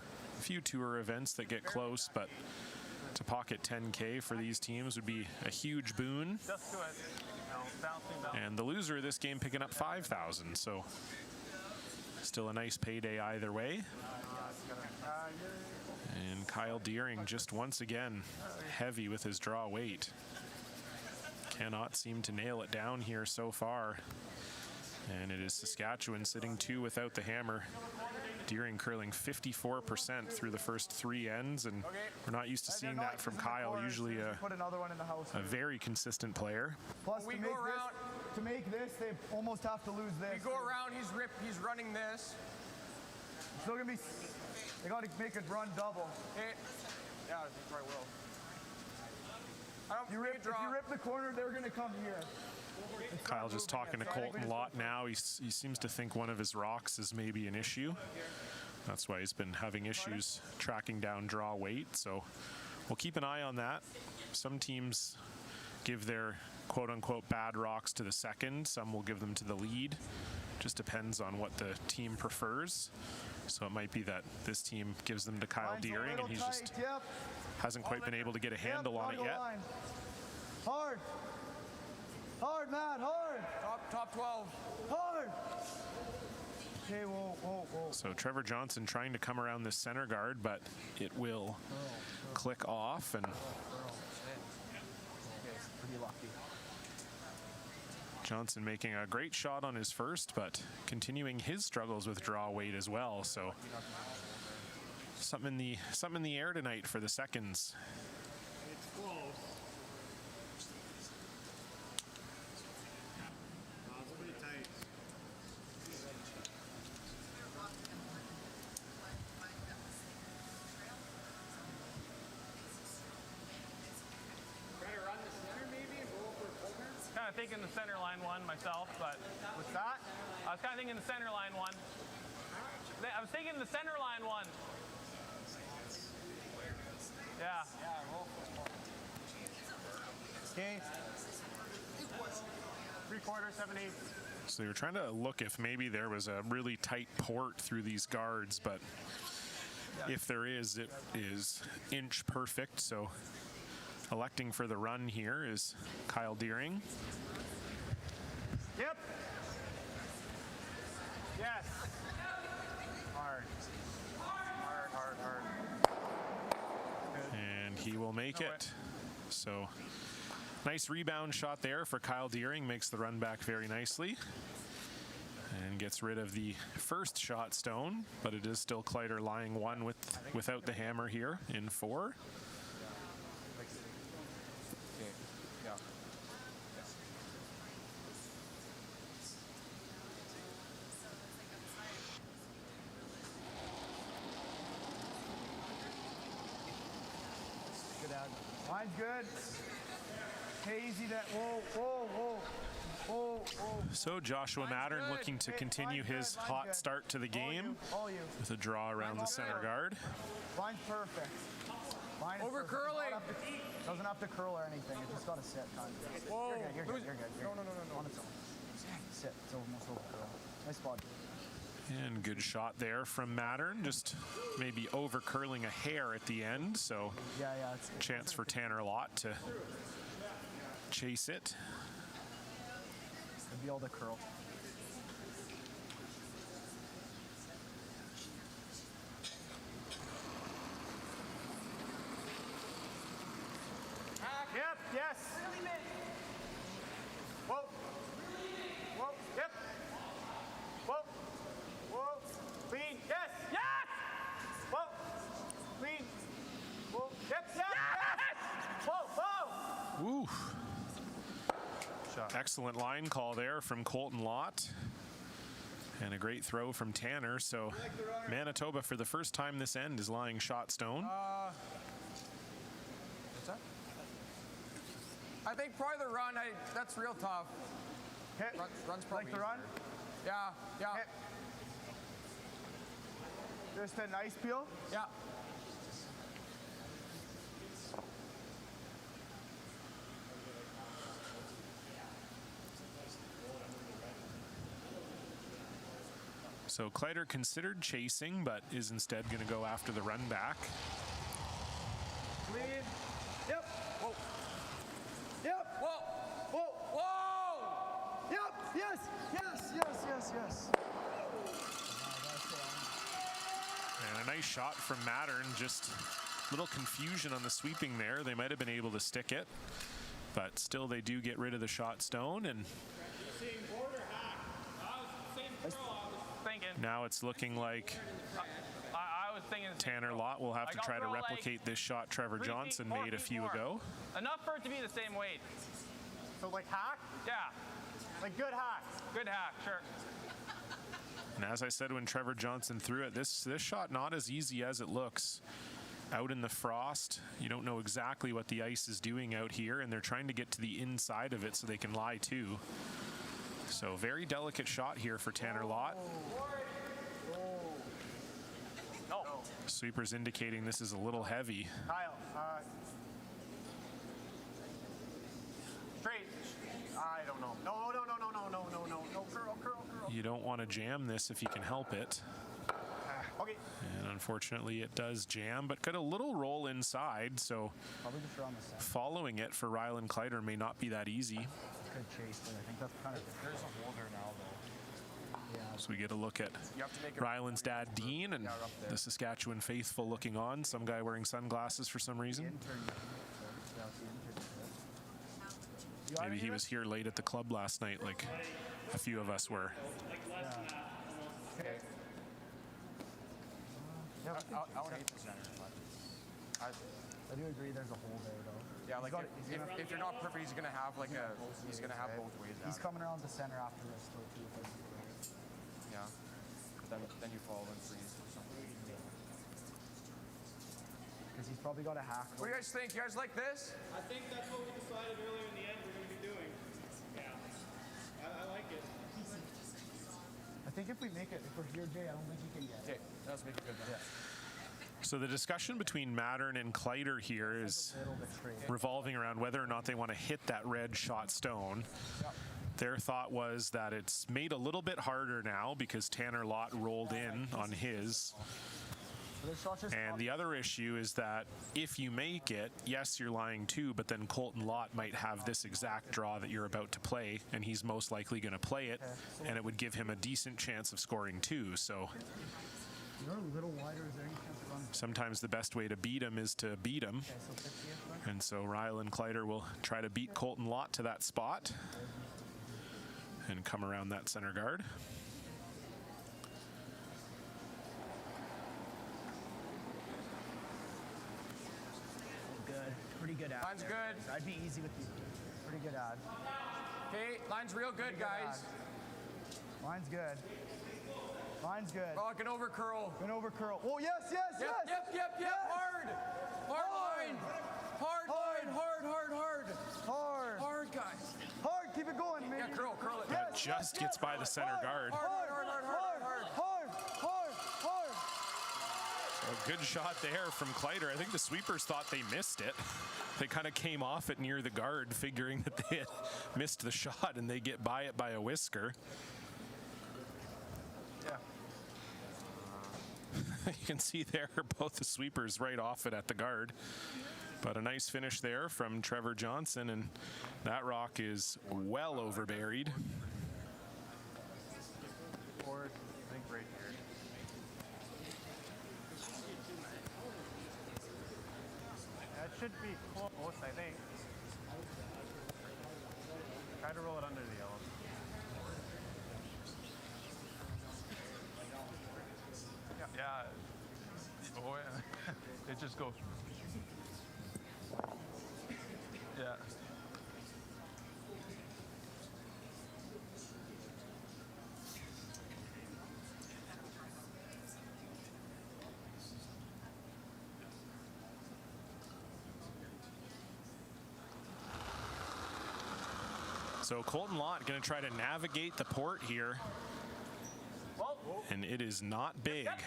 tour events that get close, but to pocket 10K for these teams would be a huge boon. Just do it. No, bouncing. And the loser of this game picking up 5,000, so still a nice payday either way. And Kyle Deering just once again heavy with his draw weight. Cannot seem to nail it down here so far. And it is Saskatchewan sitting 2 without the hammer. Deering curling 54% through the first 3 ends, and we're not used to seeing that from Kyle. Usually a very consistent player. Plus, to make this, they almost have to lose this. We go around, he's running this. Still gonna be, they gotta make it run double. Yeah, I probably will. If you rip the corner, they're gonna come here. Kyle just talking to Colton Lot now. He seems to think one of his rocks is maybe an issue. That's why he's been having issues tracking down draw weight. So we'll keep an eye on that. Some teams give their quote-unquote bad rocks to the second. Some will give them to the lead. Just depends on what the team prefers. So it might be that this team gives them to Kyle Deering, and he's just hasn't quite been able to get a handle on it yet. Hard. Hard, Matt, hard. Top 12. Hard. Okay, whoa. So Trevor Johnson trying to come around this center guard, but it will click off. And Pretty lucky. Johnson making a great shot on his first, but continuing his struggles with draw weight as well. So something in the air tonight for the seconds. It's close. kind of thinking the center line one myself, but What's that? I was kind of thinking the center line one. I was thinking the center line one. Yeah. Okay. 3/4, 7/8. So they were trying to look if maybe there was a really tight port through these guards, but if there is, it is inch perfect. So electing for the run here is Kyle Deering. Yep. Yes. Hard. Hard, hard, hard. And he will make it. So nice rebound shot there for Kyle Deering, makes the run back very nicely and gets rid of the first shot stone, but it is still Kleiter lying one without the hammer here in 4. Good ad. Line's good. Hazy that. Whoa, whoa, whoa. Whoa, whoa. So Joshua Mattern looking to continue his hot start to the game All you. with a draw around the center guard. Line's perfect. Line is Over perfect. curling. Doesn't have to curl or anything. It just got to sit. Kind of. Whoa. You're good. You're good. No. On its own. Sit. It's almost over curl. Nice spot. And good shot there from Mattern, just maybe over curling a hair at the end. So Yeah. It's chance for Tanner Lott to chase it. It'd be all the curl. Yep, yes. Whoa. Whoa, yep. Whoa. Whoa. Clean. Yes. Yes. Whoa. Clean. Whoa. Yep. Yes. Yes. Whoa. Whoa. Woo. Excellent line call there from Colton Lot. And a great throw from Tanner. So Manitoba, for the first time this end, is lying shot stone. What's that? I think probably the run. That's real tough. Hit. Run's probably Like the run? easier. Yeah. Hit. Just a nice peel. Yeah. So Kleiter considered chasing, but is instead going to go after the run back. Clean. Yep. Whoa. Yep. Whoa. Whoa. Whoa. Yep. Yes. And a nice shot from Mattern. Just a little confusion on the sweeping there. They might have been able to stick it, but still they do get rid of the shot stone. And now it's looking like I was thinking Tanner Lott will have to try to replicate this shot Trevor 3 feet, Johnson 4 made a feet few more. ago. Enough for it to be the same weight. So like hack? Yeah. Like good hack. Good hack, sure. And as I said when Trevor Johnson threw it, this shot not as easy as it looks. Out in the frost, you don't know exactly what the ice is doing out here, and they're trying to get to the inside of it so they can lie too. So very delicate shot here for Tanner Lott. No. Sweeper's indicating this is a little heavy. Kyle. Straight. I don't know. No. Curl. You don't want to jam this if you can help it. Okay. And unfortunately it does jam, but got a little roll inside, so Probably just around the center. following it for Rylan Kleiter may not be that easy. Good chase, but I think that's kind of. There's a holder now, though. Yeah. So we get a look at You have to make it. Rylan's dad, Dean, and Yeah, up there. the Saskatchewan faithful looking on. Some guy wearing sunglasses for some reason. Maybe he was here late at the club last night, like a few of us were. I would hate the center. I do agree there's a hole there, though. Yeah, like He's gonna- if you're not perfect, he's gonna have like a. He's gonna have both ways. He's out. coming around the center after this, though, too. Yeah. But then you fall and freeze or something. Because he's probably got a hack. What do you guys think? You guys like this? I think that's what we decided earlier in the end we're going to be doing. I think if we make it, if we're here, Jay, I don't think you can get it. Okay, let's make it good then. So the discussion between Mattern and Kleiter here is A little bit straight. revolving around whether or not they want to hit that red shot stone. Their thought was that it's made a little bit harder now because Tanner Lott rolled in on his. And the other issue is that if you make it, yes, you're lying too, but then Colton Lot might have this exact draw that you're about to play, and he's most likely going to play it, and it would give him a decent chance of scoring two. So You're a little wider. Is there any chance of running? sometimes the best way to beat him is to beat him. Okay, so 50th one? And so Rylan Kleiter will try to beat Colton Lot to that spot and come around that center guard. Good. Pretty good ad. Line's there, good. guys. I'd be easy with you. Pretty good ad. Okay, line's real good, guys. Mine's good. Mine's good. Oh, get over curl. Went over curl. Oh, yes, yes, yes. Yep. Hard. Hard line. Hard line. Hard. Hard. Hard, guys. Hard. Keep it going, man. Yeah, curl it. That just gets by the center guard. Hard. A good shot there from Kleiter. I think the sweepers thought they missed it. They kind of came off it near the guard, figuring that they had missed the shot, and they get by it by a whisker. Yeah. You can see there both the sweepers right off it at the guard. But a nice finish there from Trevor Johnson, and that rock is well overburied. Forward, I think right here. That should be close, I think. Try to roll it under the yellow. Yeah. Oh, yeah. It just goes. Yeah. So Colton Lot going to try to navigate the port here. And it is not big. Yep.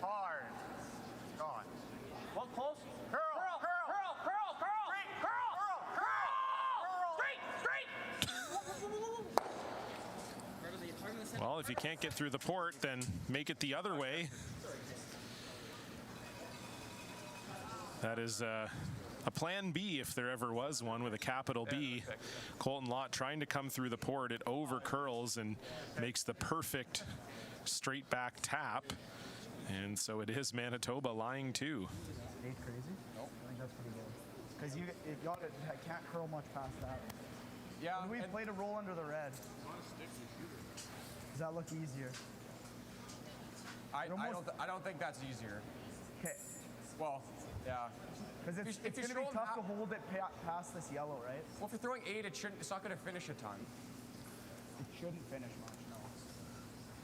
Hard. Gone. Well, close. Curl. Straight. Well, if you can't get through the port, then make it the other way. That is a plan B, if there ever was one, with a capital B. Colton Lot trying to come through the port. It over curls and makes the perfect straight back tap. And so it is Manitoba lying too. 8 crazy? Nope. I think that's pretty good. Because you can't curl much past that. Yeah. When we played a roll under the red. Does that look easier? I don't think that's easier. Okay. Well, yeah. Because it's If going you to be show 'em tough how- to hold it past this yellow, right? Well, if you're throwing 8, it's not going to finish a ton. It shouldn't finish much, no.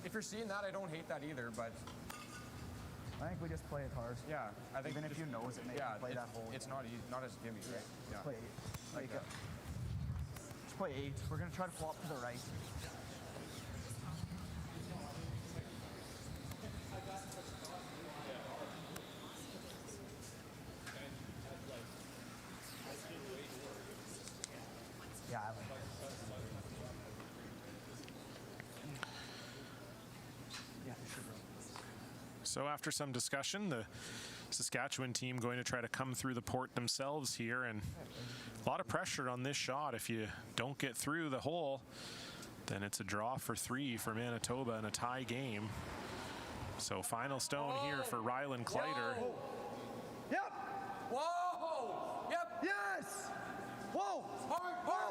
If you're seeing that, I don't hate that either, but I think we just play it hard. yeah, I think Even if just- you nose it, maybe yeah, play that hole. It's not easy, not as gimme, right? Yeah. Play 8. Make it. Just play 8. We're going to try to flop to the right. Yeah, I like it. Yeah, it should roll. So after some discussion, the Saskatchewan team going to try to come through the port themselves here, and a lot of pressure on this shot. If you don't get through the hole, then it's a draw for 3 for Manitoba and a tie game. So final stone here for Rylan Kleiter. Yep! Whoa! Yep! Yes! Whoa! Hard! Whoa!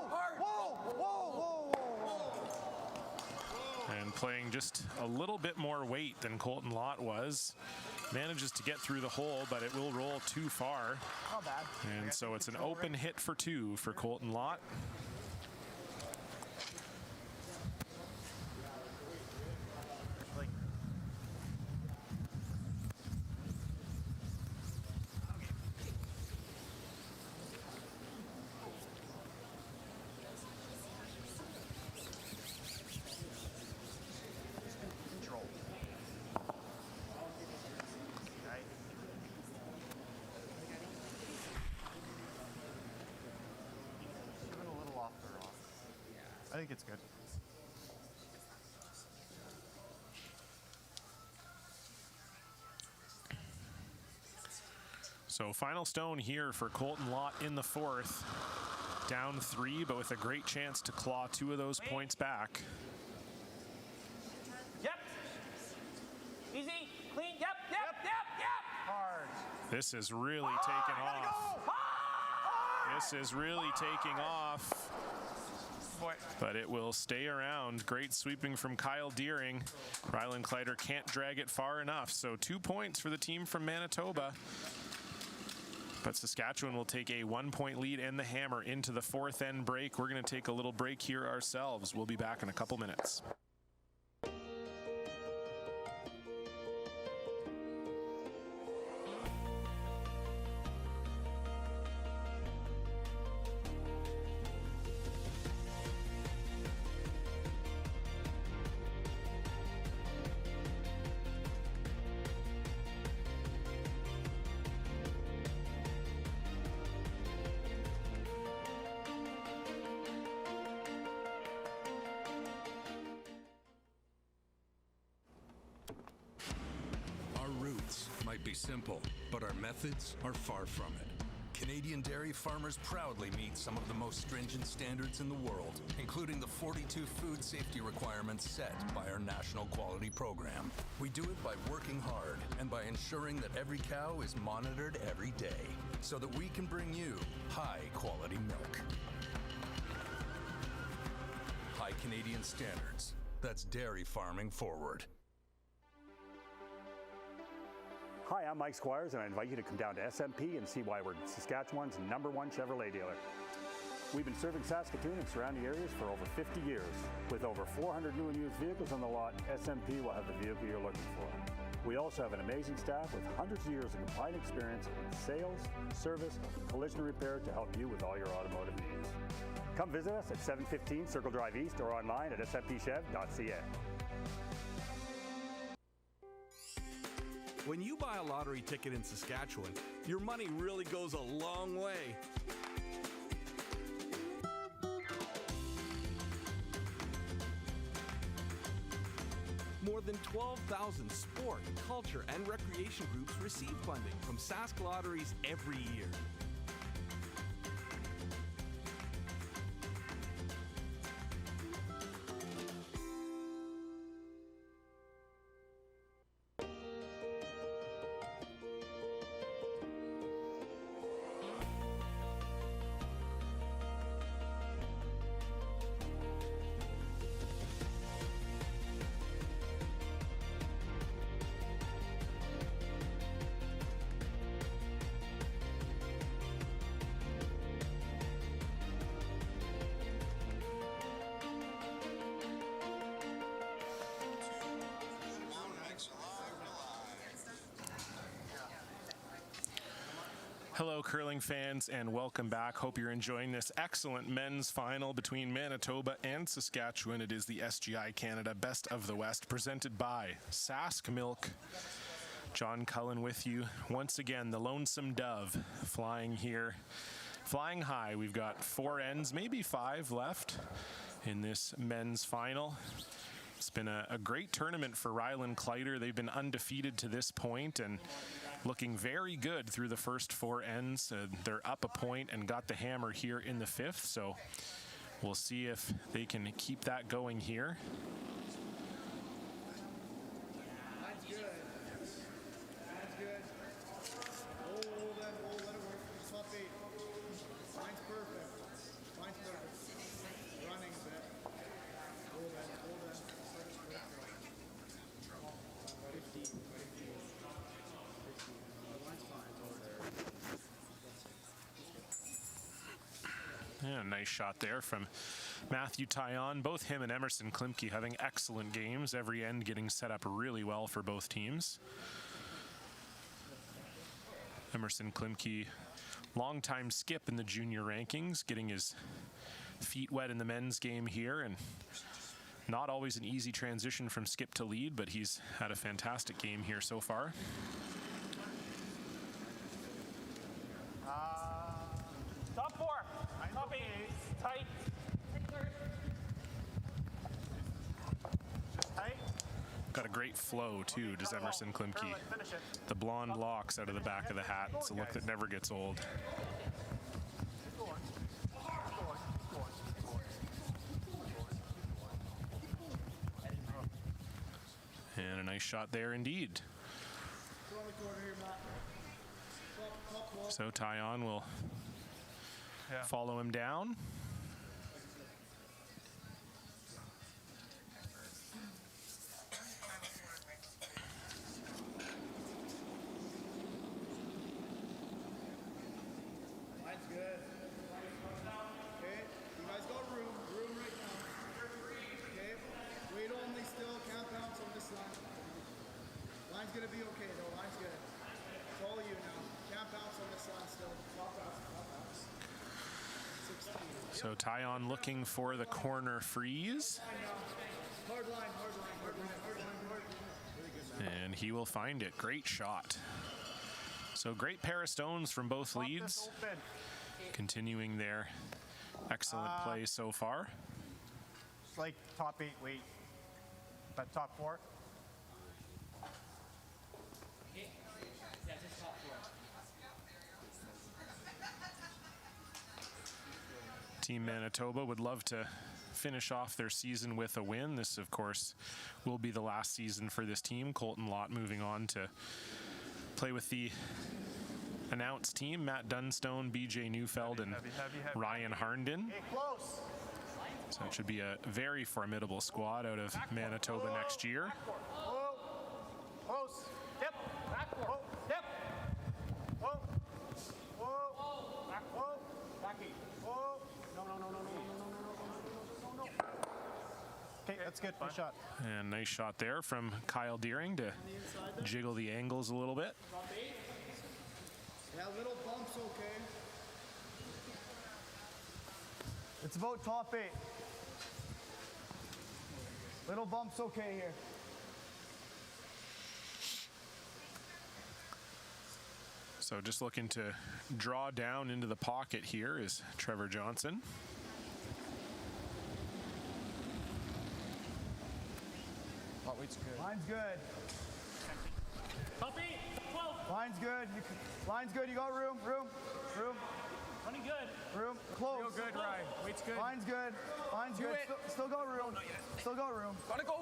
And playing just a little bit more weight than Colton Lot was. Manages to get through the hole, but it will roll too far. Not bad. And so it's an open hit for 2 for Colton Lot. I think it's good. So final stone here for Colton Lot in the fourth. Down 3, but with a great chance to claw 2 of those points back. Yep. Easy. Clean. Yep. Hard. This is really taking off. This is really taking off. Boy. But it will stay around. Great sweeping from Kyle Deering. Rylan Kleiter can't drag it far enough. So 2 points for the team from Manitoba. But Saskatchewan will take a 1-point lead and the hammer into the fourth end break. We're going to take a little break here ourselves. We'll be back in a couple minutes. Be simple, but our methods are far from it. Canadian dairy farmers proudly meet some of the most stringent standards in the world, including the 42 food safety requirements set by our national quality program. We do it by working hard and by ensuring that every cow is monitored every day so that we can bring you high quality milk. High Canadian standards. That's dairy farming forward. Hi, I'm Mike Squires, and I invite you to come down to SMP and see why we're Saskatchewan's #1 Chevrolet dealer. We've been serving Saskatoon and surrounding areas for over 50 years. With over 400 new and used vehicles on the lot, SMP will have the vehicle you're looking for. We also have an amazing staff with hundreds of years of combined experience in sales, service, collision repair to help you with all your automotive needs. Come visit us at 715 Circle Drive East or online at smpchev.ca. When you buy a lottery ticket in Saskatchewan, your money really goes a long way. More than 12,000 sport, culture, and recreation groups receive funding from Sask Lotteries every year. Hello, curling fans, and welcome back. Hope you're enjoying this excellent men's final between Manitoba and Saskatchewan. It is the SGI Canada Best of the West, presented by SaskMilk. John Cullen with you. Once again, the Lonesome Dove flying here, flying high. We've got 4 ends, maybe 5 left in this men's final. It's been a great tournament for Rylan Kleiter. They've been undefeated to this point and looking very good through the first 4 ends. They're up a point and got the hammer here in the 5th, so we'll see if they can keep that going here. That's good. That's good. Hold that, let it work. Top 8. Mine's perfect. Mine's perfect. Running a bit. Hold that. 50. Yeah, nice shot there from Matthew Tyon. Both him and Emerson Klimke having excellent games. Every end getting set up really well for both teams. Emerson Klimke, longtime skip in the junior rankings, getting his feet wet in the men's game here, and not always an easy transition from skip to lead, but he's had a fantastic game here so far. Top 4. Top 8. Tight. Got a great flow too, does Emerson Klimke. Finish it. The blonde locks out of the back of the hat. It's a look that never gets old. Keep going. Keep going. Keep going. Keep going. Keep going. And a nice shot there indeed. So Tyon will follow him down. Gonna be okay though, line's good. It's all you now. Can't bounce on this line still. Top bounce. 16. So Tyon looking for the corner freeze. Hard line. Really good, man. And he will find it. Great shot. So great pair of stones from both leads. Continuing their excellent play so far. It's like top 8 weight, but top 4. Team Manitoba would love to finish off their season with a win. This, of course, will be the last season for this team. Colton Lot moving on to play with the announced team, Matt Dunstone, BJ Neufeld, and Ryan Harnden. Hey, close. So it should be a very formidable squad out of Manitoba next year. Whoa. Close. Dip. Backboard. Dip. Whoa. Whoa. Back. Whoa. Backy. Whoa. No. Okay, that's good. Good shot. And nice shot there from Kyle Deering to jiggle the angles a little bit. Yeah, little bumps okay. It's about top 8. Little bumps okay here. So just looking to draw down into the pocket here is Trevor Johnson. Hot weight's good. Line's good. Top 8, 12. Line's good. Line's good. You got room. Running good. Room. Close. Real good, Ryan. Weight's good. Line's good. Still got room. Still got room. Gotta go.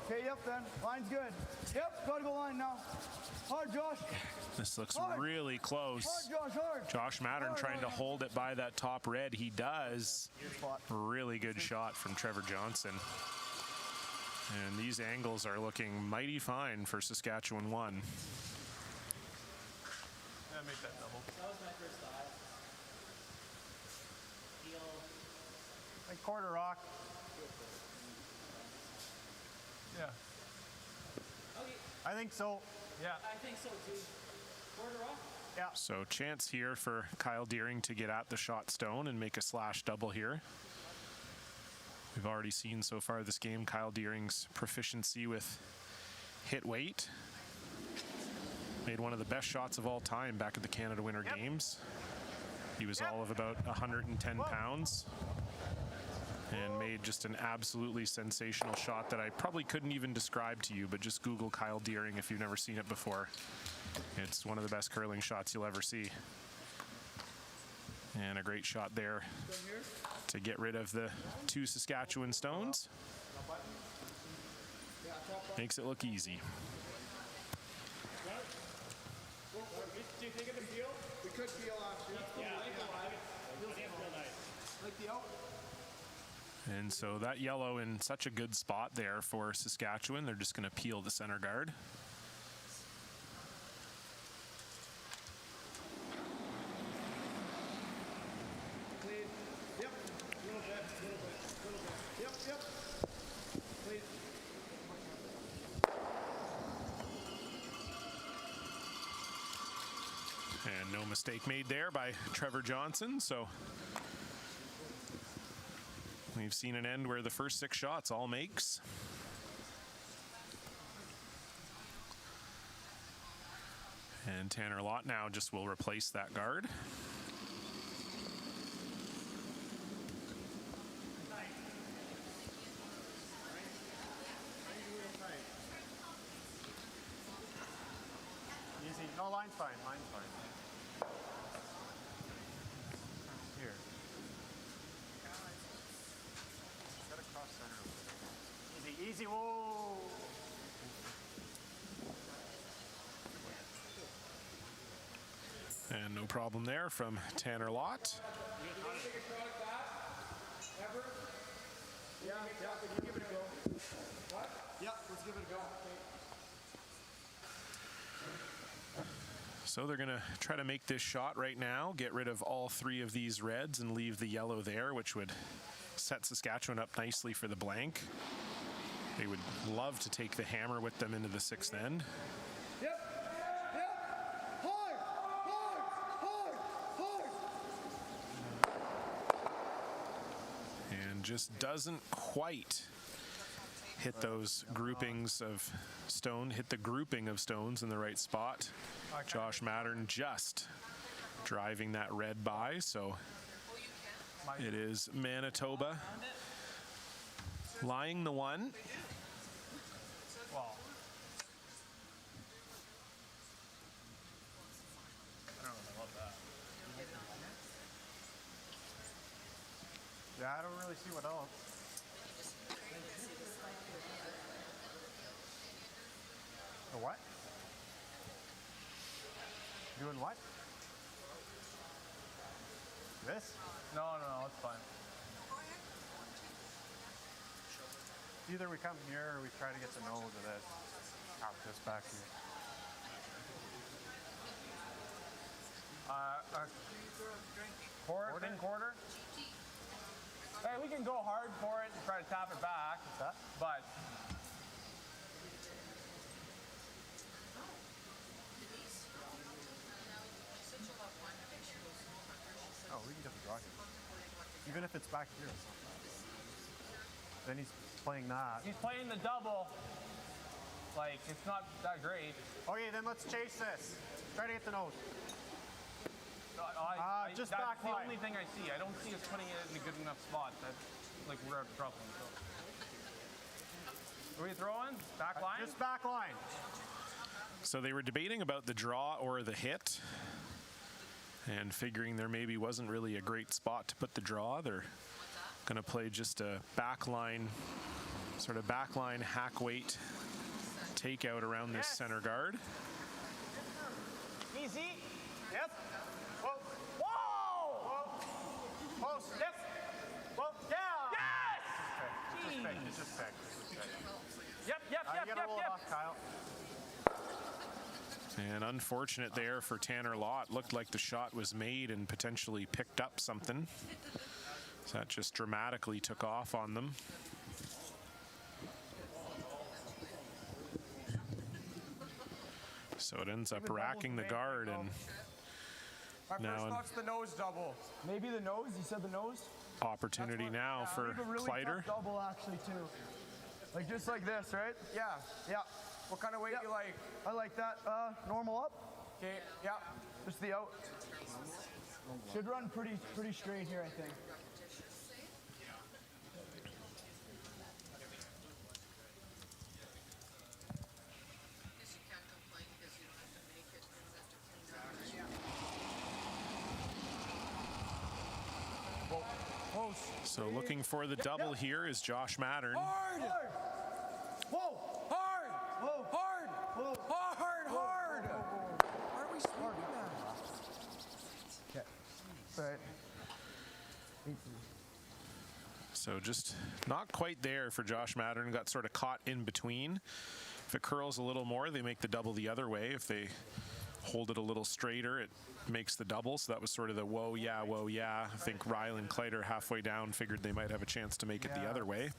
Okay, yep then. Line's good. Yep, gotta go line now. Hard, Josh. This looks really close. Hard, Josh, hard. Josh Mattern trying to hold it by that top red. He does. Really good shot from Trevor Johnson. And these angles are looking mighty fine for Saskatchewan 1. Yeah, make that double. That was my first thought. Like quarter rock. Yeah. Okay. I think so. Yeah. I think so too. Quarter rock? Yeah. So chance here for Kyle Deering to get at the shot stone and make a slash double here. We've already seen so far this game Kyle Deering's proficiency with hit weight. Made one of the best shots of all time back at the Canada Winter Games. He was all of about 110 pounds and made just an absolutely sensational shot that I probably couldn't even describe to you, but just Google Kyle Deering if you've never seen it before. It's one of the best curling shots you'll ever see. And a great shot there to get rid of the 2 Saskatchewan stones. Makes it look easy. Do you think it can peel? We could peel actually. Yeah, I like the out. And so that yellow in such a good spot there for Saskatchewan. They're just going to peel the center guard. Clean. Yep. A little bit. Yep. Clean. And no mistake made there by Trevor Johnson. So we've seen an end where the first 6 shots all makes. And Tanner Lott now just will replace that guard. No, line's fine. Line's fine. Here. Set across center. Easy, easy. Whoa. And no problem there from Tanner Lott. Yeah, give it a go. What? Yeah, let's give it a go. So they're going to try to make this shot right now, get rid of all three of these reds and leave the yellow there, which would set Saskatchewan up nicely for the blank. They would love to take the hammer with them into the sixth end. And just doesn't quite hit those groupings of stone, hit the grouping of stones in the right spot. Josh Mattern just driving that red by, so it is Manitoba lying the one. Well, I don't know about that. Yeah, I don't really see what else. The what? Doing what? This? No, it's fine. Either we come here or we try to get the nose of it. Out this back here. Thin quarter? Hey, we can go hard for it and try to tap it back. What's that? But oh, we can just draw here. Even if it's back here. Then he's playing that. He's playing the double. Like, it's not that great. Okay, then let's chase this. Try to get the nose. Just that's back the line. only thing I see. I don't see us putting it in a good enough spot. That's like we're out of trouble. So. Are we throwing? Back line? Just back line. So they were debating about the draw or the hit, and figuring there maybe wasn't really a great spot to put the draw. They're going to play just a backline, sort of backline hack weight takeout around this center guard. Easy. Yep. Whoa. Whoa. Whoa. Post. Yep. Whoa. Down. Yes! It's just fake. Yep. You gotta roll it off, Kyle. And unfortunate there for Tanner Lott. Looked like the shot was made and potentially picked up something. So that just dramatically took off on them. So it ends up racking the guard, and My now first thought's the nose double. Maybe the nose? You said the nose? opportunity now for We have a really Kleiter. tough double actually too. Like just like this, right? Yeah. Yeah. What kind of weight you like? I like that. Normal up. Okay. Yeah. Just the out. Should run pretty straight here, I think. So looking for the double here is Josh Mattern. Hard. Whoa! Hard. Whoa! Hard. Whoa! Hard. Why are we sweeping that? Okay. Right. So just not quite there for Josh Mattern. Got sort of caught in between. If it curls a little more, they make the double the other way. If they hold it a little straighter, it makes the double. So that was sort of the whoa, yeah. I think Rylan Kleiter halfway down figured they might have a chance to make it the other way.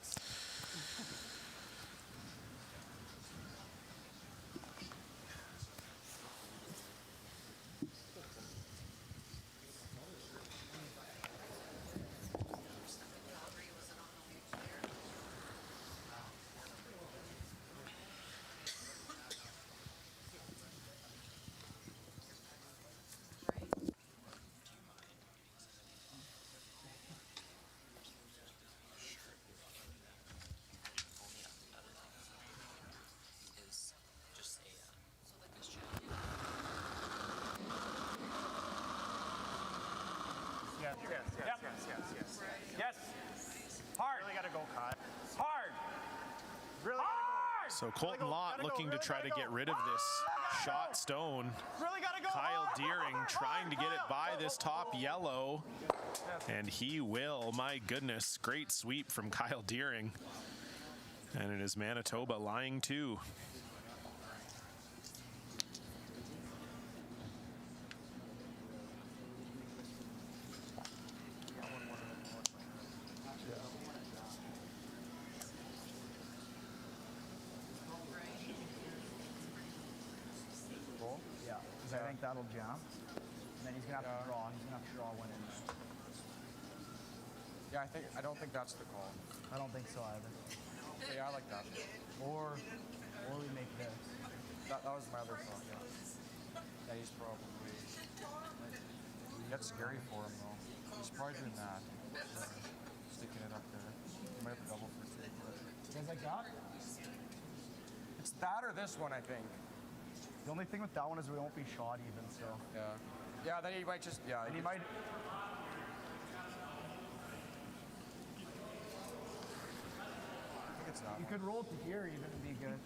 So Colton Lot looking to try to get rid of this shot stone. Really gotta go. Kyle Deering trying to get it by this top yellow, and he will. My goodness, great sweep from Kyle Deering. And it is Manitoba lying 2. Yeah, because I think that'll jump. And then he's going to have to draw. He's going to have to draw one in there. Yeah, I don't think that's the call. I don't think so either. Okay, yeah, I like that. Or we make this. That was my other thought, yeah. Yeah, he's probably... That's scary for him, though. He's probably doing that. Sticking it up there. He might have a double for 2. You guys like that? It's that or this one, I think. The only thing with that one is we won't be shot even, so. Yeah. Yeah, then he might just... Yeah, And he might... I think it's not. You could roll to here even and be good.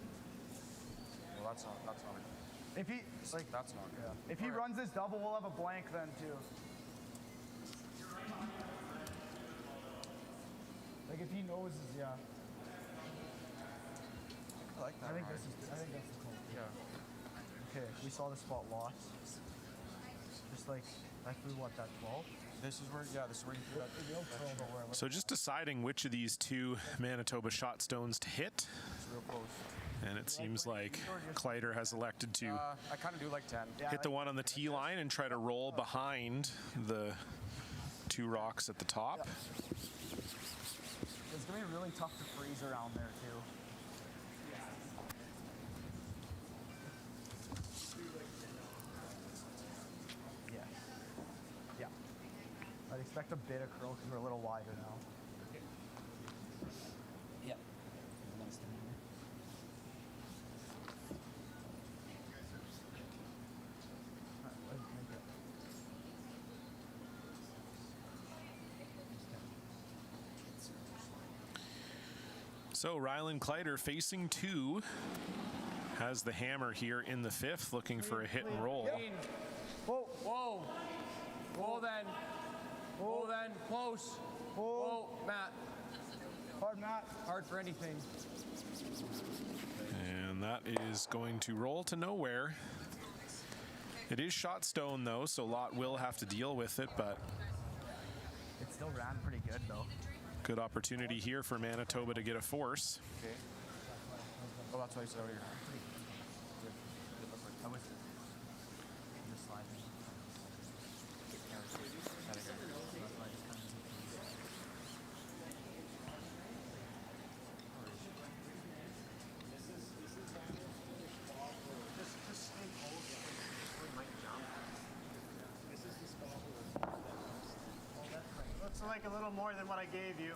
Well, that's not a... If he... Like, That's not good. yeah. If he runs this double, we'll have a blank then, too. Like, if he knows, yeah. I like that. I think Ryan. that's the call. Yeah. Okay, we saw the spot lost. Just like we what, that 12? This is where you do that. So just deciding which of these 2 Manitoba shot stones to hit. It's real close. And it seems like Kleiter has elected to I kind of do like 10. hit the one on the tee line and try to roll behind the 2 rocks at the top. It's going to be really tough to freeze around there, too. Yeah. Yeah. I'd expect a bit of curl because we're a little wider now. Yeah. So Rylan Kleiter facing 2 has the hammer here in the 5th, looking for a hit and roll. Whoa. Whoa. Whoa then. Whoa then. Close. Whoa, Matt. Hard, Matt. Hard for anything. And that is going to roll to nowhere. It is shot stone though, so Lott will have to deal with it, but It still ran pretty good, though. good opportunity here for Manitoba to get a force. Okay. Oh, that's why he's out here. I was just sliding. Looks like a little more than what I gave you.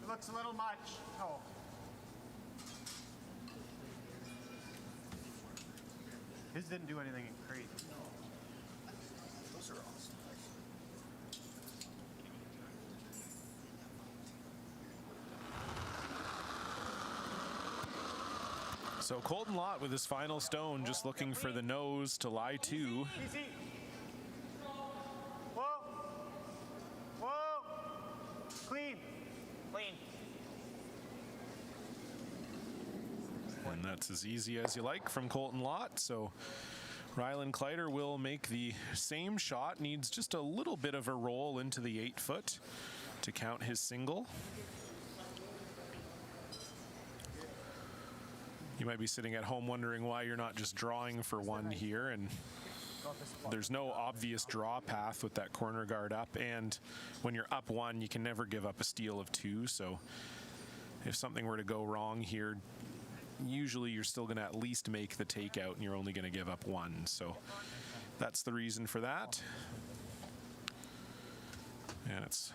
It looks a little much. Oh. His didn't do anything crazy. Those are awesome. So Colton Lot with his final stone, just looking for the nose to lie 2. Easy. Whoa. Whoa. Clean. Clean. And that's as easy as you like from Colton Lot. So Rylan Kleiter will make the same shot, needs just a little bit of a roll into the 8-foot to count his single. You might be sitting at home wondering why you're not just drawing for 1 here, and there's no obvious draw path with that corner guard up, and when you're up 1, you can never give up a steal of 2, so if something were to go wrong here, usually you're still going to at least make the takeout and you're only going to give up 1, so that's the reason for that. And it's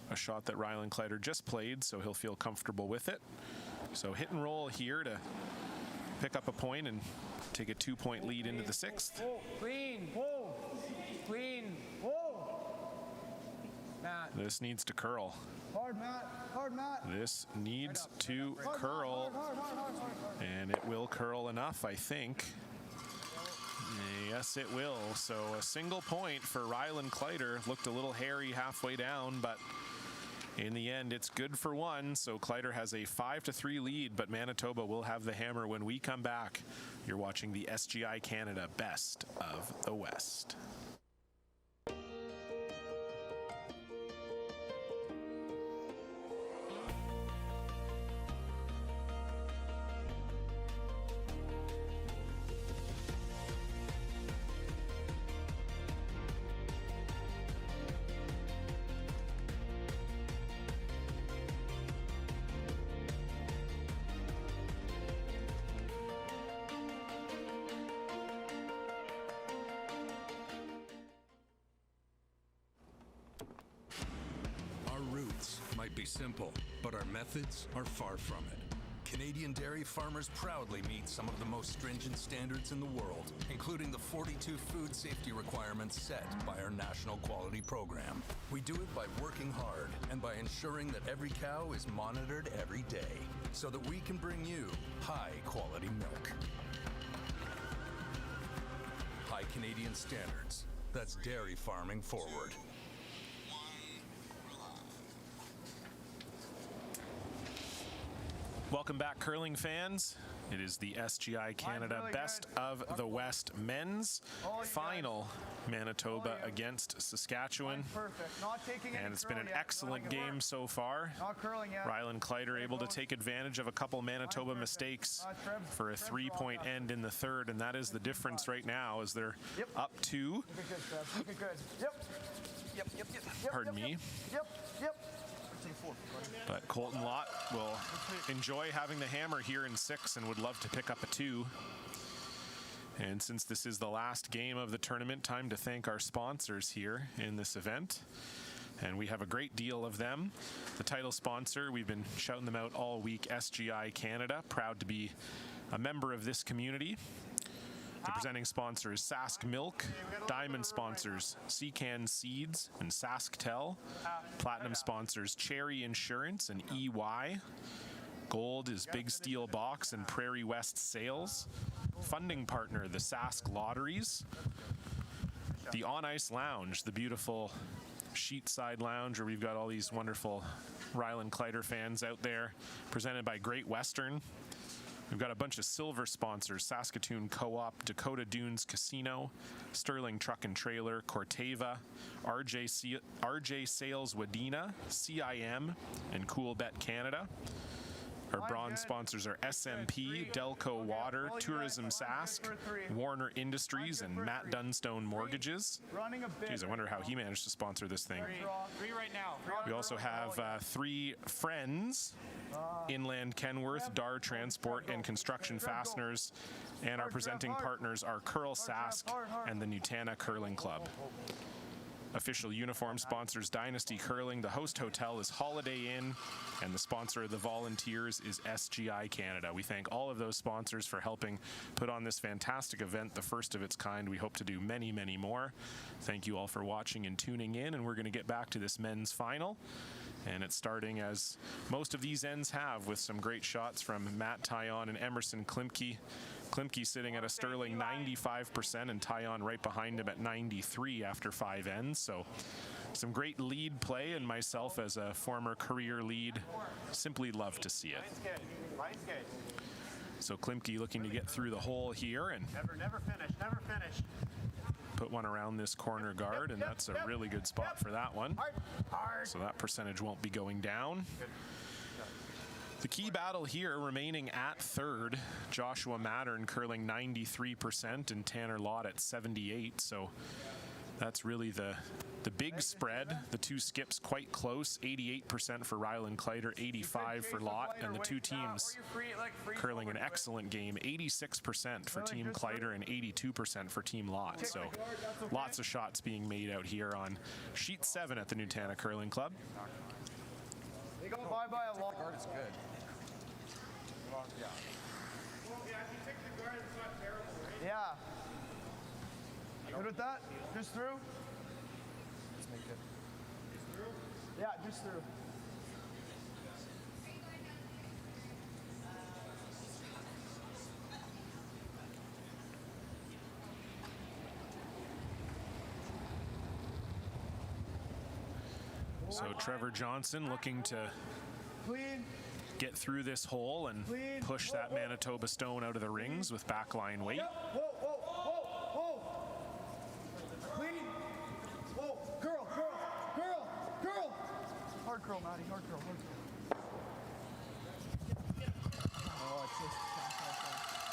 a shot that Rylan Kleiter just played, so he'll feel comfortable with it. So hit and roll here to pick up a point and take a 2-point lead into the 6th. Whoa, clean. Whoa. Clean. Whoa! Matt. This needs to curl. Hard, Matt. Hard, Matt. This needs to curl, and it will curl enough, I think. Yes, it will. So a single point for Rylan Kleiter. Looked a little hairy halfway down, but in the end, it's good for one. So Kleiter has a 5-3 lead, but Manitoba will have the hammer when we come back. You're watching the SGI Canada Best of the West. Might be simple, but our methods are far from it. Canadian dairy farmers proudly meet some of the most stringent standards in the world, including the 42 food safety requirements set by our national quality program. We do it by working hard and by ensuring that every cow is monitored every day so that we can bring you high quality milk. High Canadian standards. That's dairy farming forward. Welcome back, curling fans. It is the SGI Canada Best of the West men's final. Manitoba against Saskatchewan. And it's been an excellent game so far. Rylan Kleiter able to take advantage of a couple Manitoba mistakes for a 3-point end in the third, and that is the difference right now as they're up 2. Pardon me. But Colton Lot will enjoy having the hammer here in 6 and would love to pick up a 2. And since this is the last game of the tournament, time to thank our sponsors here in this event. And we have a great deal of them. The title sponsor, we've been shouting them out all week, SGI Canada, proud to be a member of this community. The presenting sponsors, SaskMilk. Diamond sponsors, Seacan Seeds and SaskTel. Platinum sponsors, Cherry Insurance and EY. Gold is Big Steel Box and Prairie West Sales. Funding partner, the Sask Lotteries. The On Ice Lounge, the beautiful sheet side lounge where we've got all these wonderful Rylan Kleiter fans out there. Presented by Great Western. We've got a bunch of silver sponsors, Saskatoon Co-op, Dakota Dunes Casino, Sterling Truck and Trailer, Corteva, RJ Sales Wadena, CIM, and Cool Bet Canada. Our bronze sponsors are SMP, Delco Water, Tourism Sask, Warner Industries, and Matt Dunstone Mortgages. Geez, I wonder how he managed to sponsor this thing. Three right now. We also have 3 friends, Inland Kenworth, Dar Transport, and Construction Fasteners. And our presenting partners are Curl Sask and the Nutana Curling Club. Official uniform sponsors Dynasty Curling. The host hotel is Holiday Inn, and the sponsor of the Volunteers is SGI Canada. We thank all of those sponsors for helping put on this fantastic event, the first of its kind. We hope to do many, many more. Thank you all for watching and tuning in, and we're going to get back to this men's final. And it's starting as most of these ends have, with some great shots from Matt Tyon and Emerson Klimke. Klimke sitting at a sterling 95% and Tyon right behind him at 93 after 5 ends. So some great lead play, and myself as a former career lead simply love to see it. So Klimke looking to get through the hole here and Never finish. put one around this corner guard, and that's a really good spot for that one. So that percentage won't be going down. The key battle here remaining at third, Joshua Mattern curling 93% and Tanner Lott at 78. So that's really the big spread. The 2 skips quite close, 88% for Rylan Kleiter, 85 for Lott, and the 2 teams curling an excellent game, 86% for Team Kleiter and 82% for Team Lott. So lots of shots being made out here on sheet 7 at the Nutana Curling Club. They go by a lot. The guard is good. Yeah. Well, yeah, if you take the guard, it's not terrible, right? Yeah. Good with that? Just through? Just make it. Yeah, just through. So Trevor Johnson looking to Clean. get through this hole and push that Manitoba stone out of the rings with backline weight. Whoa, whoa, whoa, whoa. Clean. Whoa, curl, curl, curl, curl. Hard curl, Maddie, hard curl, hard curl. Oh, it's just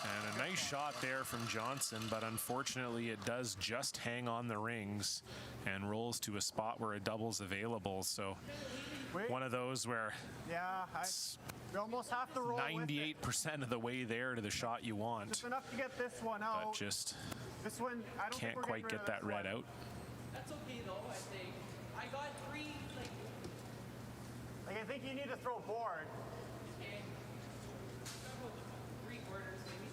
And a nice shot there from Johnson, but unfortunately it does just hang on the rings and rolls to a spot where a double's available. So one of those where Yeah, we almost have to roll with it. 98% of the way there to the shot you want, Just enough to get this one out. but just This one, I don't think can't we're quite getting get that red rid of out. That's okay though, I think. I got 3, like, Like, I think you need to throw board. okay. 3 quarters maybe.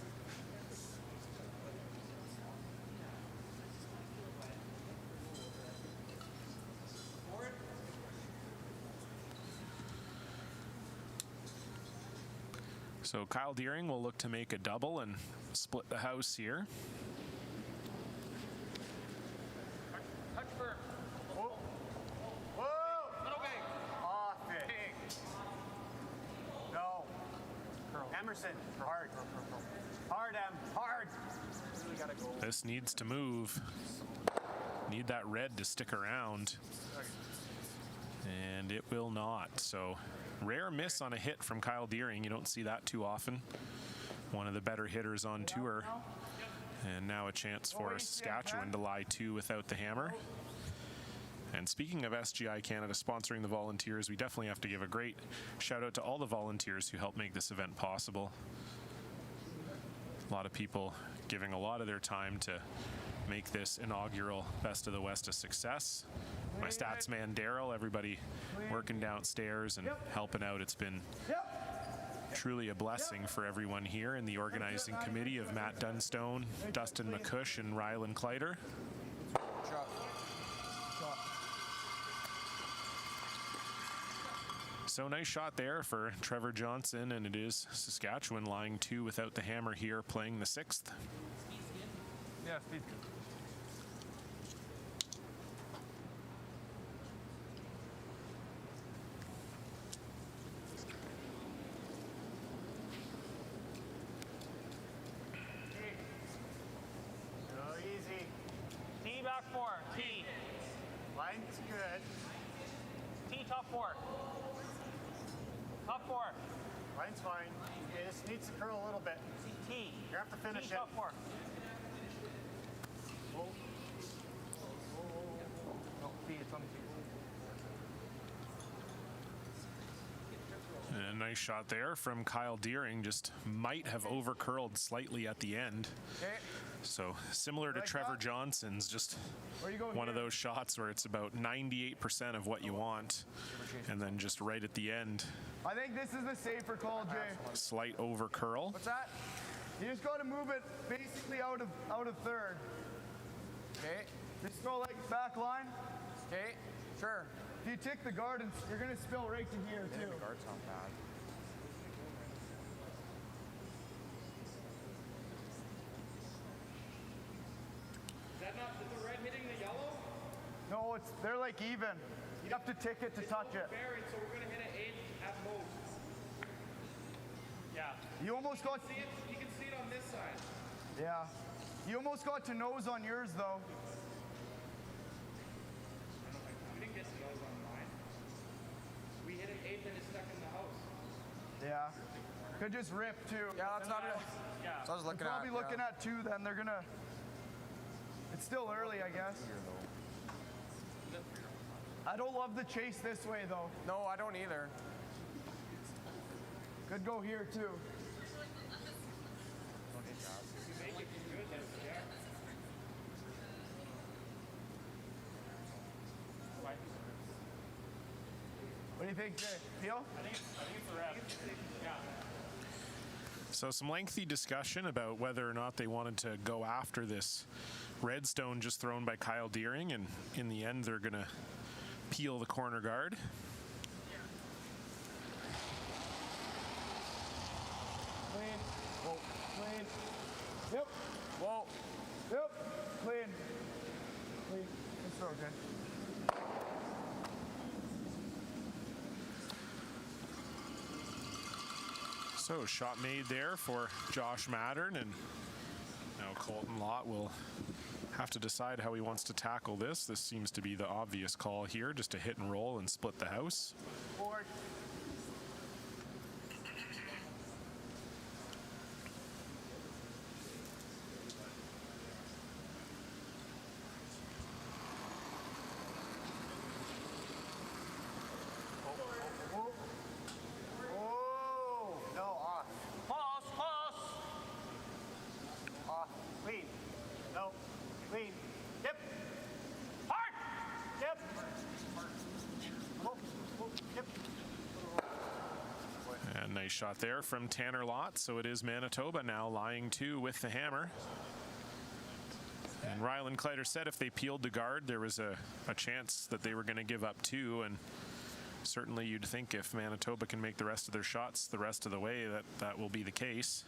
Forward. So Kyle Deering will look to make a double and split the house here. Touch first. Whoa. Whoa. Little big. Off it. No. Emerson. Hard. Hard, Em. Hard. Really gotta go. This needs to move. Need that red to stick around. And it will not. So rare miss on a hit from Kyle Deering. You don't see that too often. One of the better hitters on tour. And now a chance for Saskatchewan to lie 2 without the hammer. And speaking of SGI Canada sponsoring the Volunteers, we definitely have to give a great shout out to all the volunteers who helped make this event possible. A lot of people giving a lot of their time to make this inaugural Best of the West a success. My stats man Daryl, everybody working downstairs and helping out. It's been truly a blessing for everyone here in the organizing committee of Matt Dunstone, Dustin McCush, and Rylan Kleiter. Shot. So nice shot there for Trevor Johnson, and it is Saskatchewan lying 2 without the hammer here, playing the 6th. Yeah, speed's good. Go easy. T back 4. T. Line's good. T top 4. Top 4. Line's fine. It just needs to curl a little bit. T. You have to finish it. Top 4. Oh, feet, it's on the feet. And a nice shot there from Kyle Deering, just might have over-curled slightly at the end. Okay. So similar to Like Trevor that? Johnson's, just Where you going one of here? those shots where it's about 98% of what you want, and then just right at the end, I think this is the safer call, Jay. slight over-curl. What's that? You just got to move it basically out of third. Okay. Just go like back line. Okay. Sure. If you tick the guard, you're gonna spill right to here too. The guard's not bad. Is that not the red hitting the yellow? No, they're like even. You have to tick it to touch it. Bearing, so we're gonna hit an 8 at most. Yeah. You almost got. See it? You can see it on this side. Yeah. You almost got to nose on yours though. We didn't get to those on mine. We hit an 8 and it's stuck in the house. Yeah. Could just rip too. Yeah, that's not it. Yeah. So I was looking Probably at. looking at 2 then. They're gonna. It's still early, I guess. I don't love the chase this way though. No, I don't either. Could go here too. What do you think, Jay? Feel? So some lengthy discussion about whether or not they wanted to go after this redstone just thrown by Kyle Deering, and in the end they're going to peel the corner guard. Clean. Whoa. Clean. Yep. Whoa. Yep. Clean. Clean. It's okay. So shot made there for Josh Mattern, and now Colton Lot will have to decide how he wants to tackle this. This seems to be the obvious call here, just to hit and roll and split the house. Forward. Oh, no, off. Pause, pause. Off, clean. No, clean. Dip. Hard. Dip. Dip. And nice shot there from Tanner Lott. So it is Manitoba now lying 2 with the hammer. And Rylan Kleiter said if they peeled the guard, there was a chance that they were going to give up 2. And certainly you'd think if Manitoba can make the rest of their shots the rest of the way, that will be the case.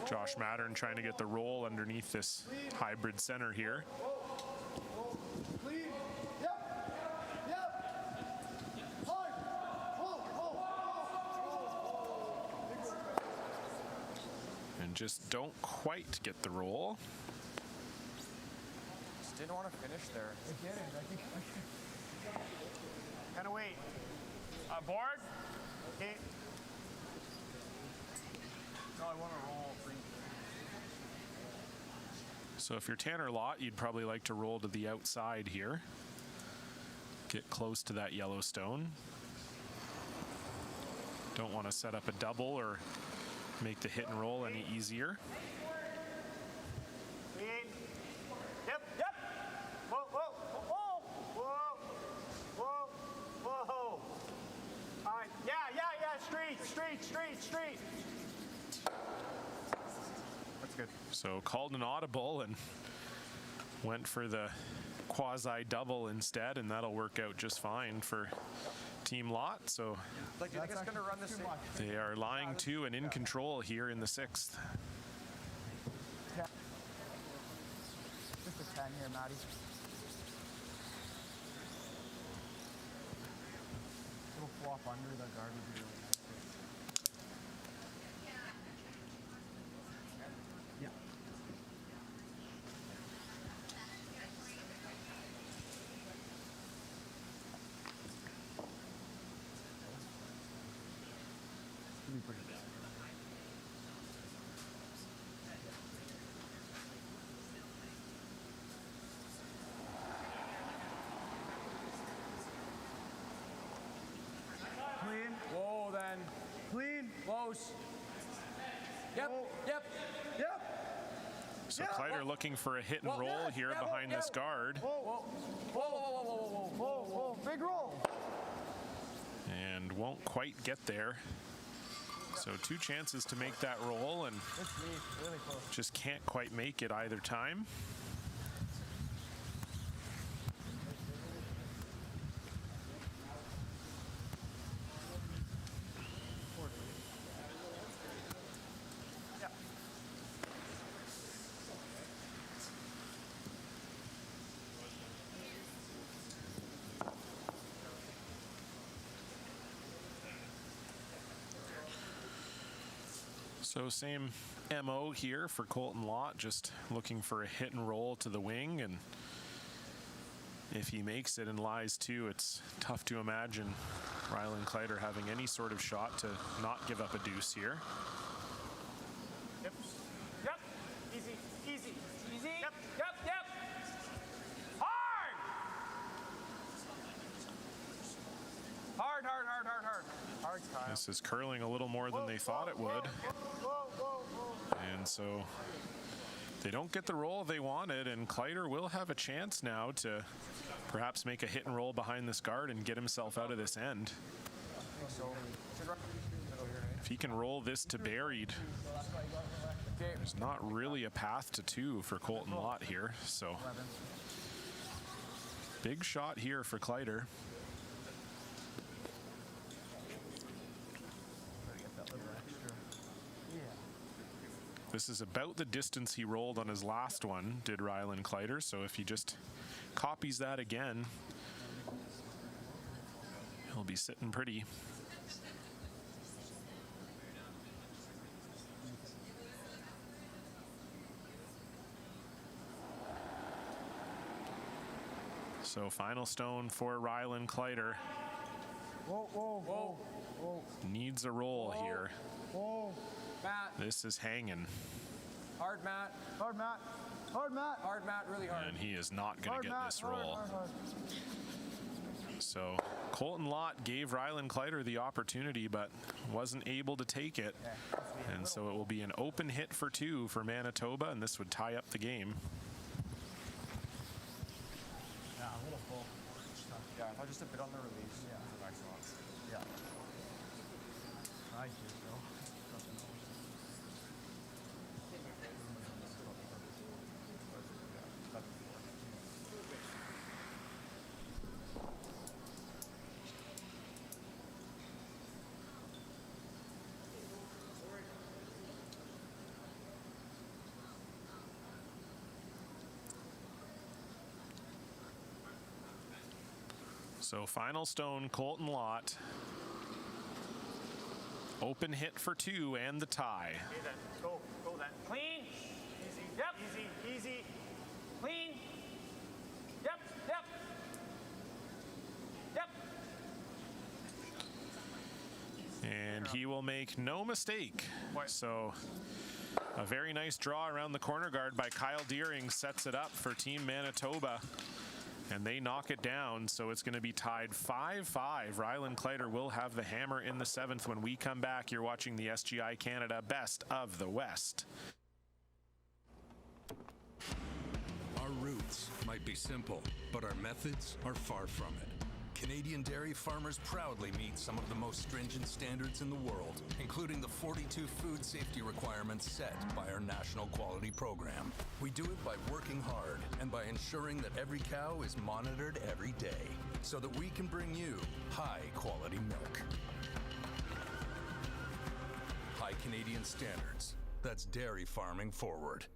Josh Mattern trying to get the roll underneath this hybrid center here. Clean. Yep. Yep. Hard. And just don't quite get the roll. Just didn't want to finish there. I get it. I think. Kind of wait. Board. Okay. No, I want to roll free. So if you're Tanner Lott, you'd probably like to roll to the outside here. Get close to that yellow stone. Don't want to set up a double or make the hit and roll any easier. Clean. Yep, yep. Whoa, whoa, whoa, whoa, whoa, whoa. All right, yeah. Street. That's good. So called an audible and went for the quasi double instead, and that'll work out just fine for Team Lott. So Like, do you think it's going to run the same? they are lying 2 and in control here in the 6th. Just a 10 here, Matty. Little flop under the guard would be really nice. Yeah. Should be pretty good. Clean. Whoa, then. Clean. Close. Yep. Yep. So Kleiter looking for a hit and roll here behind this guard. Whoa. Big roll. And won't quite get there. So 2 chances to make that roll and It's really close. just can't quite make it either time. So same MO here for Colton Lot, just looking for a hit and roll to the wing, and if he makes it and lies 2, it's tough to imagine Rylan Kleiter having any sort of shot to not give up a deuce here. Yep. Easy. Yep. Hard, Kyle. This is curling a little more than they thought it would. Whoa. And so they don't get the roll they wanted, and Kleiter will have a chance now to perhaps make a hit and roll behind this guard and get himself out of this end. So, should run middle here, right? If he can roll this to buried, there's not really a path to 2 for Colton Lot here. So big shot here for Kleiter. This is about the distance he rolled on his last one, did Rylan Kleiter. So if he just copies that again, he'll be sitting pretty. So final stone for Rylan Kleiter. Whoa, whoa, whoa, whoa. Needs a roll here. Whoa. Matt, This is hanging. hard Matt, Hard, Matt. Hard, Matt. hard Matt, really hard. And he is not going Hard, to get Matt. this Hard, roll. hard, hard. So Colton Lot gave Rylan Kleiter the opportunity, but wasn't able to take it. And so it will be an open hit for 2 for Manitoba, and this would tie up the game. Yeah, a little full. Yeah, I thought just a bit on the release. Yeah. For back shots. Yeah. Right, here, bro. So final stone, Colton Lot. Open hit for 2 and the tie. Okay, then. Go then. Clean. Easy. Yep. Easy, easy. Clean. Yep, yep. Yep. And he will make no mistake. So a very nice draw around the corner guard by Kyle Deering sets it up for Team Manitoba. And they knock it down, so it's going to be tied 5-5. Rylan Kleiter will have the hammer in the 7th. When we come back, you're watching the SGI Canada Best of the West. Our roots might be simple, but our methods are far from it. Canadian dairy farmers proudly meet some of the most stringent standards in the world, including the 42 food safety requirements set by our national quality program. We do it by working hard and by ensuring that every cow is monitored every day so that we can bring you high quality milk. High Canadian standards. That's dairy farming forward.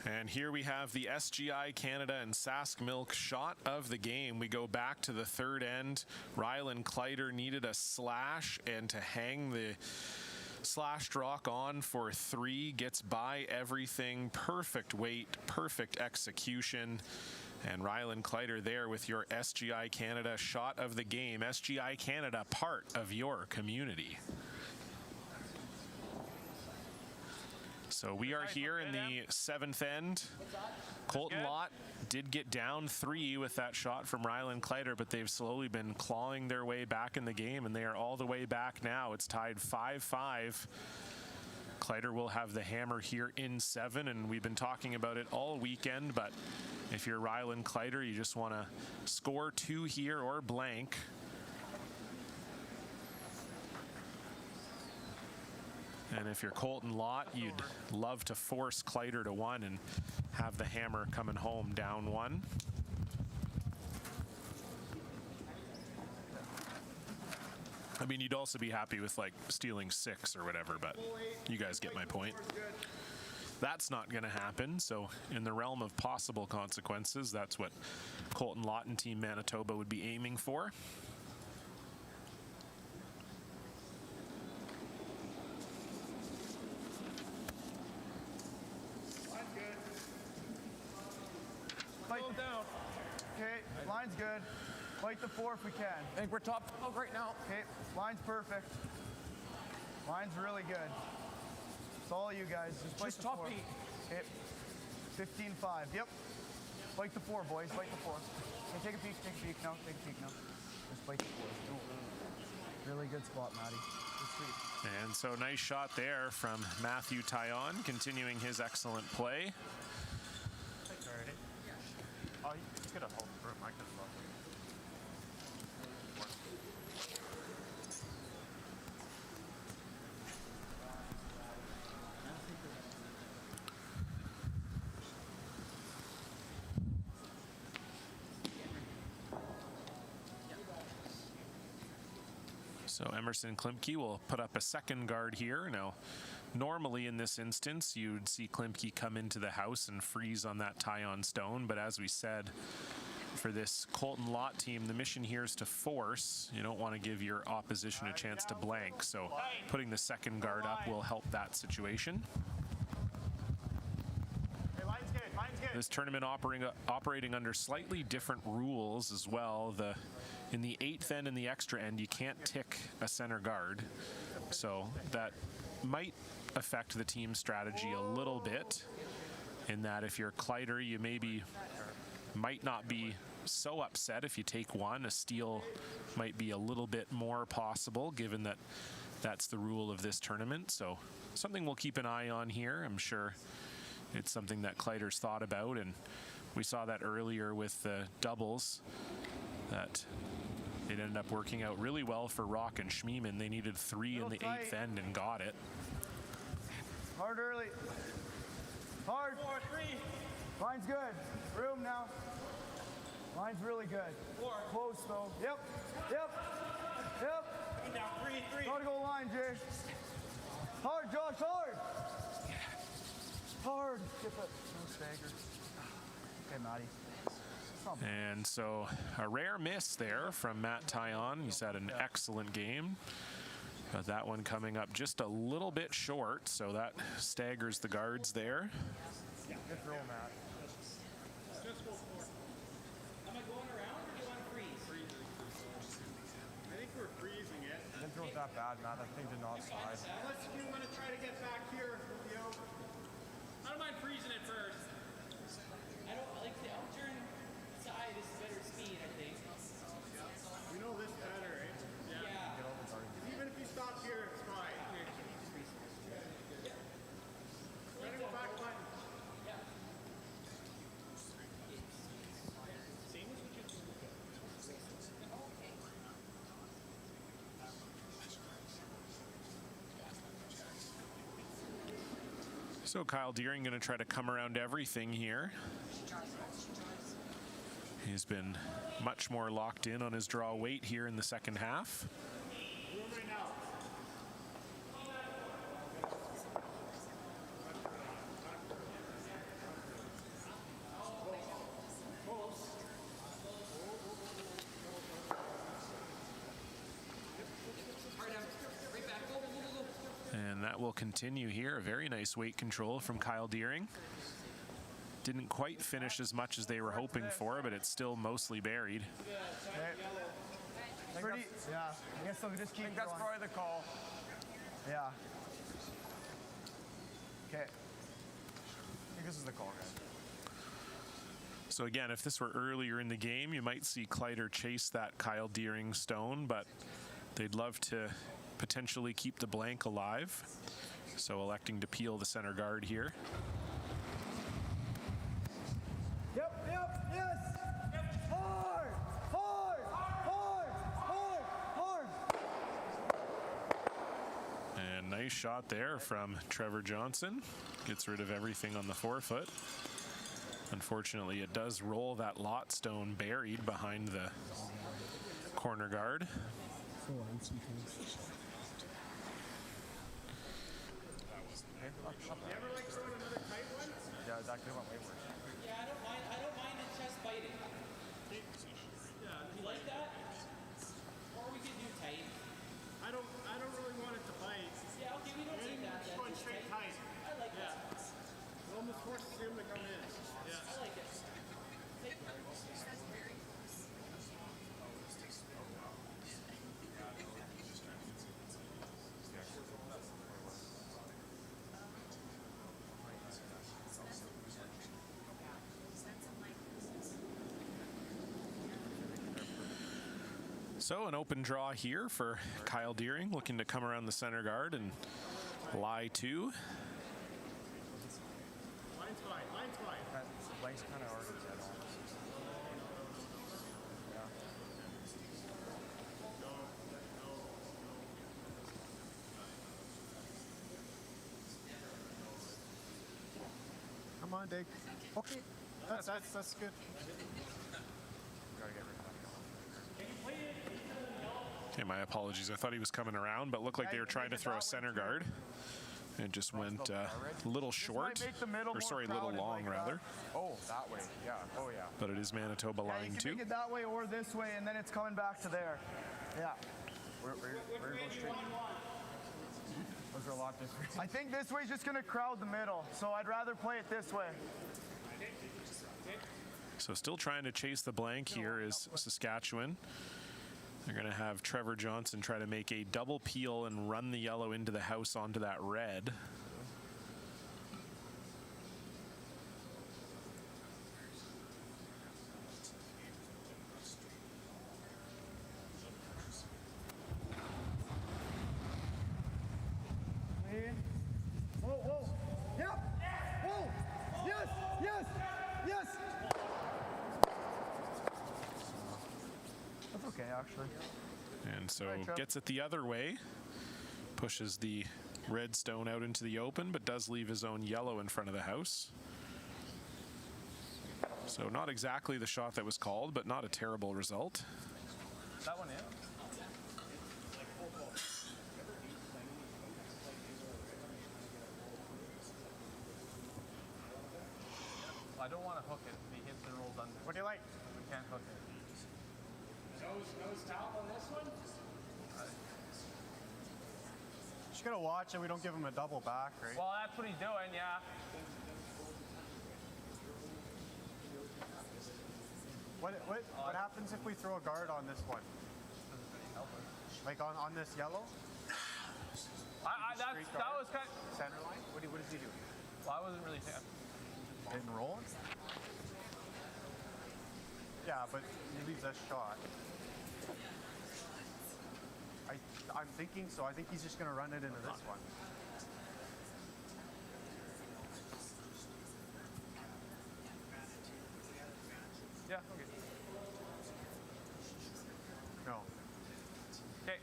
And here we have the SGI Canada and SaskMilk shot of the game. We go back to the 3rd end. Rylan Kleiter needed a slash, and to hang the slashed rock on for 3, gets by everything. Perfect weight, perfect execution. And Rylan Kleiter there with your SGI Canada shot of the game. SGI Canada, part of your community. So we are here in the 7th end. Colton Lot did get down 3 with that shot from Rylan Kleiter, but they've slowly been clawing their way back in the game, and they are all the way back now. It's tied 5-5. Kleiter will have the hammer here in 7, and we've been talking about it all weekend, but if you're Rylan Kleiter, you just want to score 2 here or blank. And if you're Colton Lot, you'd love to force Kleiter to 1 and have the hammer coming home down 1. I mean, you'd also be happy with like stealing 6 or whatever, but you guys get my point. That's not going to happen. So in the realm of possible consequences, that's what Colton Lot and Team Manitoba would be aiming for. Down. Okay, line's good. Fight the 4 if we can. I think we're top 12 right now. Okay, line's perfect. Line's really good. It's all you guys. Just bite Just the top 4. 8. Okay. 15-5. Yep. Bite the 4, boys. Bite the 4. Okay, take a peek. Take a peek now. Take a peek now. Just bite the 4. Really good spot, Matty. Good sweep. And so nice shot there from Matthew Tyon, continuing his excellent play. Oh, you could have held the room. I could have loved it. So Emerson Klimke will put up a second guard here. Now, normally in this instance, you'd see Klimke come into the house and freeze on that tie-on stone. But as we said, for this Colton Lot team, the mission here is to force. You don't want to give your opposition a chance to blank. So putting the second guard up will help that situation. Hey, line's good. Line's good. This tournament operating under slightly different rules as well. In the 8th end and the extra end, you can't tick a center guard. So that might affect the team strategy a little bit, in that if you're Kleiter, you might not be so upset if you take one. A steal might be a little bit more possible, given that that's the rule of this tournament. So something we'll keep an eye on here. I'm sure it's something that Kleiter's thought about, and we saw that earlier with the doubles, that it ended up working out really well for Rock and Schmiemann. They needed 3 in the 8th end and got it. Hard early. Hard. 4, 3. Line's good. Room now. Line's really good. 4. Close though. Yep. Now 3. Gotta go line, Jay. Hard, Josh, hard. Hard. Get that. No stagger. Okay, Matty. And so a rare miss there from Matt Tyon. He's had an excellent game. Got that one coming up just a little bit short, so that staggers the guards there. Good throw, Matt. Am I going around or do you want to freeze? I think we're freezing it. Didn't throw it that bad, Matt. That thing did not slide. Unless you want to try to get back here with the out. I don't mind freezing it first. I don't like the outer side is better speed, I think. You know this better, right? Yeah. Even if you stop here, it's fine. Try to go back button. So Kyle Deering going to try to come around everything here. He's been much more locked in on his draw weight here in the second half. And that will continue here. A very nice weight control from Kyle Deering. Didn't quite finish as much as they were hoping for, but it's still mostly buried. Pretty, yeah. I guess they'll just keep I think that's going. probably the call. Yeah. Okay. I think this is the call, guys. So again, if this were earlier in the game, you might see Kleiter chase that Kyle Deering stone, but they'd love to potentially keep the blank alive. So electing to peel the center guard here. Yep, yes. Hard. And nice shot there from Trevor Johnson. Gets rid of everything on the forefoot. Unfortunately, it does roll that Lot stone buried behind the corner guard. Yeah, that could have went way worse. Yeah, I don't mind the chest biting. You like that? Or we could do tight. I don't really want it to bite. Yeah, okay, we don't need that. It's going straight tight. I like that. It almost forces him to come in. Yeah. I like it. So an open draw here for Kyle Deering, looking to come around the center guard and lie to. Line's fine. Line's fine. Blank's kind of already dead on. Come on, Dick. Okay. That's good. Gotta get rid of that. Okay, my apologies. I thought he was coming around, but looked like they were trying to throw a center guard. It just went a little short, or sorry, a little long rather. Oh, that way. Yeah. Oh, yeah. But it is Manitoba You lying can to. make it that way or this way, and then it's coming back to there. Yeah. We're going straight. Those are a lot different. I think this way's just going to crowd the middle, so I'd rather play it this way. So still trying to chase the blank here is Saskatchewan. They're going to have Trevor Johnson try to make a double peel and run the yellow into the house onto that red. Whoa, whoa. Yep. Whoa. Yes, yes, yes. That's okay, actually. And so gets it the other way, pushes the red stone out into the open, but does leave his own yellow in front of the house. So not exactly the shot that was called, but not a terrible result. That one in? I don't want to hook it. If he hits and rolls under. What do you like? We can't hook it. Nose top on this one? Just gotta watch it. We don't give him a double back, right? Well, that's what he's doing, yeah. What happens if we throw a guard on this one? Like on this yellow? That was kind of center line. What does he do? Well, I wasn't really saying. Didn't roll? Yeah, but he leaves us shot. I'm thinking so. I think he's just going to run it into this one. Yeah, okay. No. Okay.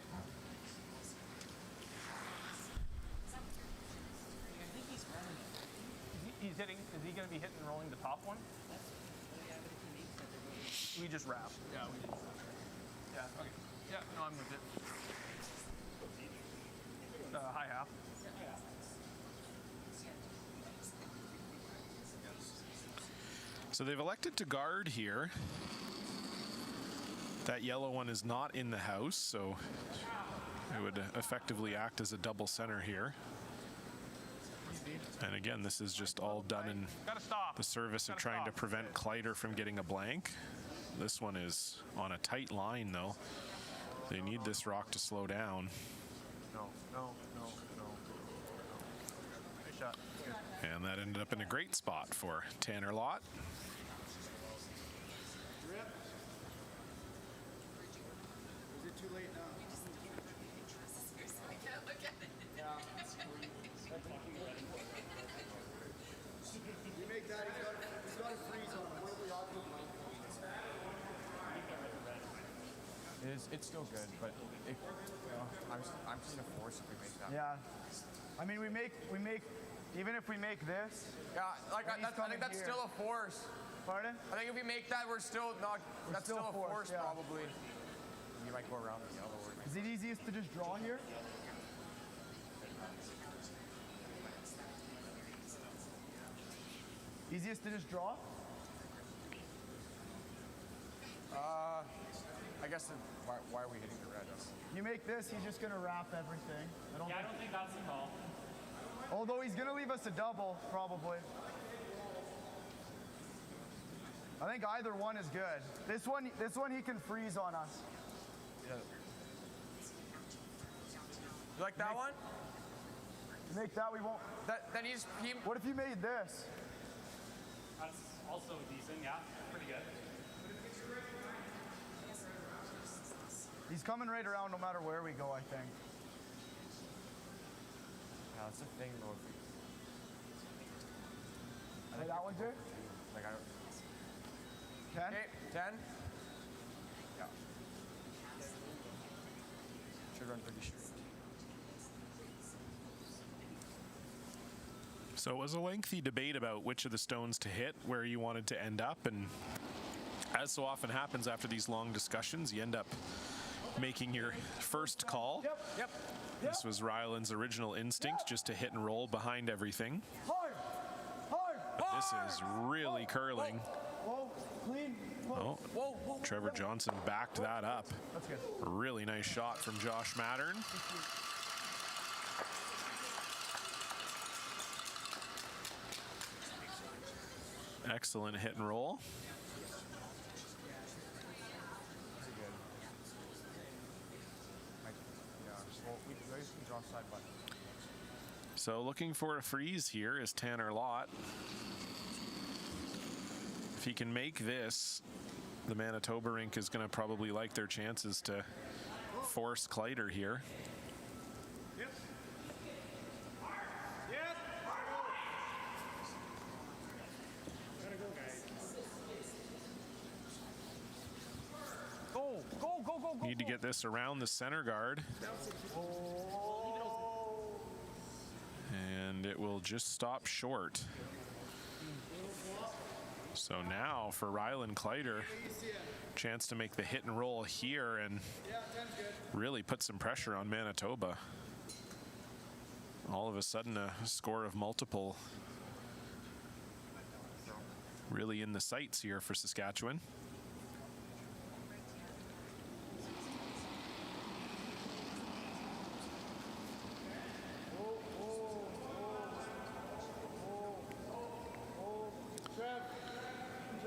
He's hitting. Is he going to be hitting and rolling the top one? We just wrap. Yeah, we did. Yeah, okay. Yeah, no, I'm with it. High half. So they've elected to guard here. That yellow one is not in the house, so it would effectively act as a double center here. And again, this is just all done in the service of trying to prevent Kleiter from getting a blank. This one is on a tight line, though. They need this rock to slow down. No. Good shot. Good. And that ended up in a great spot for Tanner Lott. Is it too late now? You make that, he's got a freeze on him. What are we all doing? It's still good, but I'm seeing a force if we make that. Yeah. I mean, we make, even if we make this. Yeah, like I think that's here. still a force. Pardon? I think if we make that, we're still not. That's still a force, yeah. probably. You might go around the yellow. Is it easiest to just draw here? Easiest to just draw? I guess why are we hitting the red? You make this, he's just going to wrap everything. I don't think that's the call. Although he's going to leave us a double, probably. I think either one is good. This one he can freeze on us. Yeah. You like that one? You make that, we won't. Then What if you made this? That's also decent, yeah. Pretty good. He's coming right around no matter where we go, I think. Yeah, that's the thing though. Hey, that one, Jay? Like I. 10? Okay, 10. Yeah. Should run pretty straight. So it was a lengthy debate about which of the stones to hit, where you wanted to end up, and as so often happens after these long discussions, you end up making your first call. Yep. This was Rylan's original instinct, just to hit and roll behind everything. Hard! But this is really curling. Whoa, clean. Oh, Trevor Johnson backed that up. That's good. Really nice shot from Josh Mattern. Excellent hit and roll. So looking for a freeze here is Tanner Lott. If he can make this, the Manitoba rink is going to probably like their chances to force Kleiter here. Go. Need to get this around the center guard. And it will just stop short. So now for Rylan Kleiter, chance to make the hit and roll here and really put some pressure on Manitoba. All of a sudden a score of multiple really in the sights here for Saskatchewan.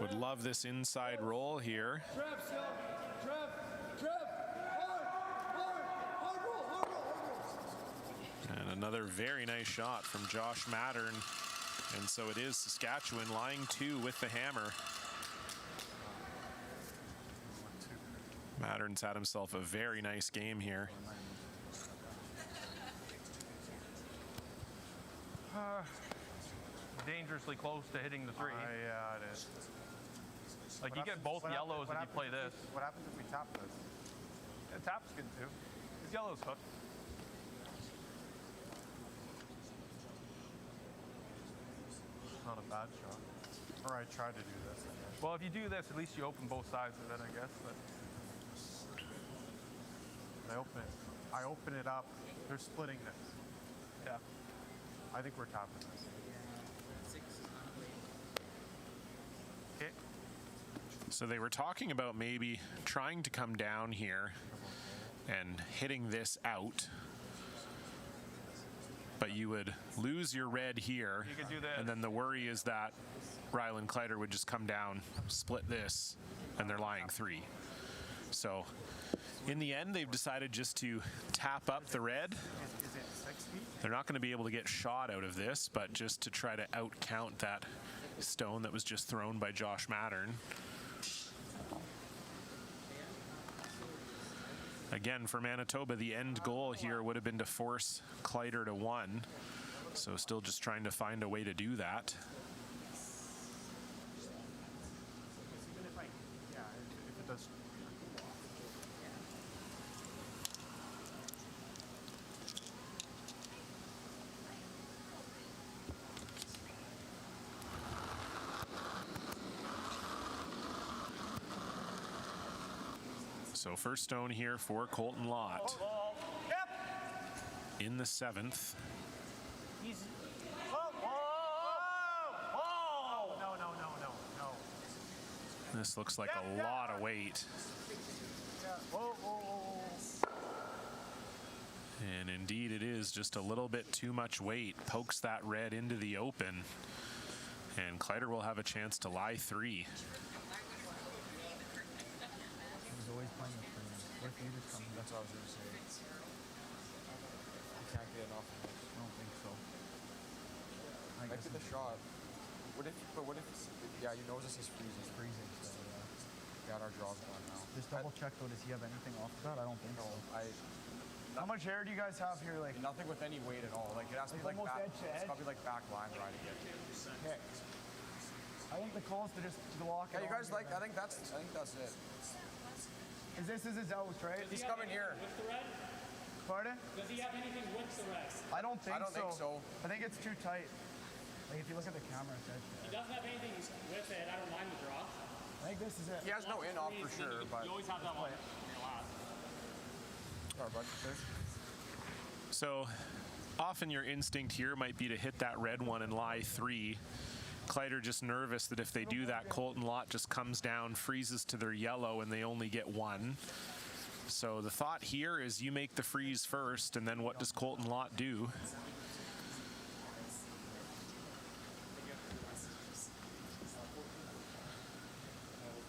Would love this inside roll here. And another very nice shot from Josh Mattern. And so it is Saskatchewan lying 2 with the hammer. Mattern's had himself a very nice game here. Dangerously close to hitting the 3. Yeah, it is. Like, you get both yellows if you play this. What happens if we tap this? Yeah, tap's good too. His yellow's hooked. Not a bad shot. Or I tried to do this, I guess. Well, if you do this, at least you open both sides of it, I guess. But I open it up. They're splitting this. yeah. I think we're tapping this. Okay. So they were talking about maybe trying to come down here and hitting this out. But you would lose your red here. You could do that. And then the worry is that Rylan Kleiter would just come down, split this, and they're lying 3. So in the end, they've decided just to tap up the red. Is it 6 feet? They're not going to be able to get shot out of this, but just to try to outcount that stone that was just thrown by Josh Mattern. Again, for Manitoba, the end goal here would have been to force Kleiter to 1. So still just trying to find a way to do that. Yeah, if it does. So first stone here for Colton Lot. In the 7th. He's. No. This looks like a lot of weight. And indeed it is just a little bit too much weight. Pokes that red into the open. And Kleiter will have a chance to lie 3. He's always playing the free. What if you just come? That's what I was going to say. You can't get enough of this. I don't think so. I Might guess get the shot. What if, yeah, you notice he's freezing. it's freezing, so yeah. Yeah, our draw's gone now. Just double check though, does he have anything off of that? I don't think so. How much hair do you guys have here? Like Nothing with any weight at all. Like it has to be like almost back. edge to It's edge? probably like back line riding it. okay. I think the call is to just lock it. Yeah, you on guys here, like? I man. think that's it. This is his out, right? He's coming here. With the red? Pardon? Does he have anything with the red? I don't think think so. I think it's too tight. Like if you look at the camera, it's edge to He edge. doesn't have anything with it. I don't mind the draw. I think this is it. He has no in off for sure, but. You always have that one in your last. Sorry, bud. There. So often your instinct here might be to hit that red one and lie 3. Kleiter just nervous that if they do that, Colton Lot just comes down, freezes to their yellow, and they only get 1. So the thought here is you make the freeze first, and then what does Colton Lot do?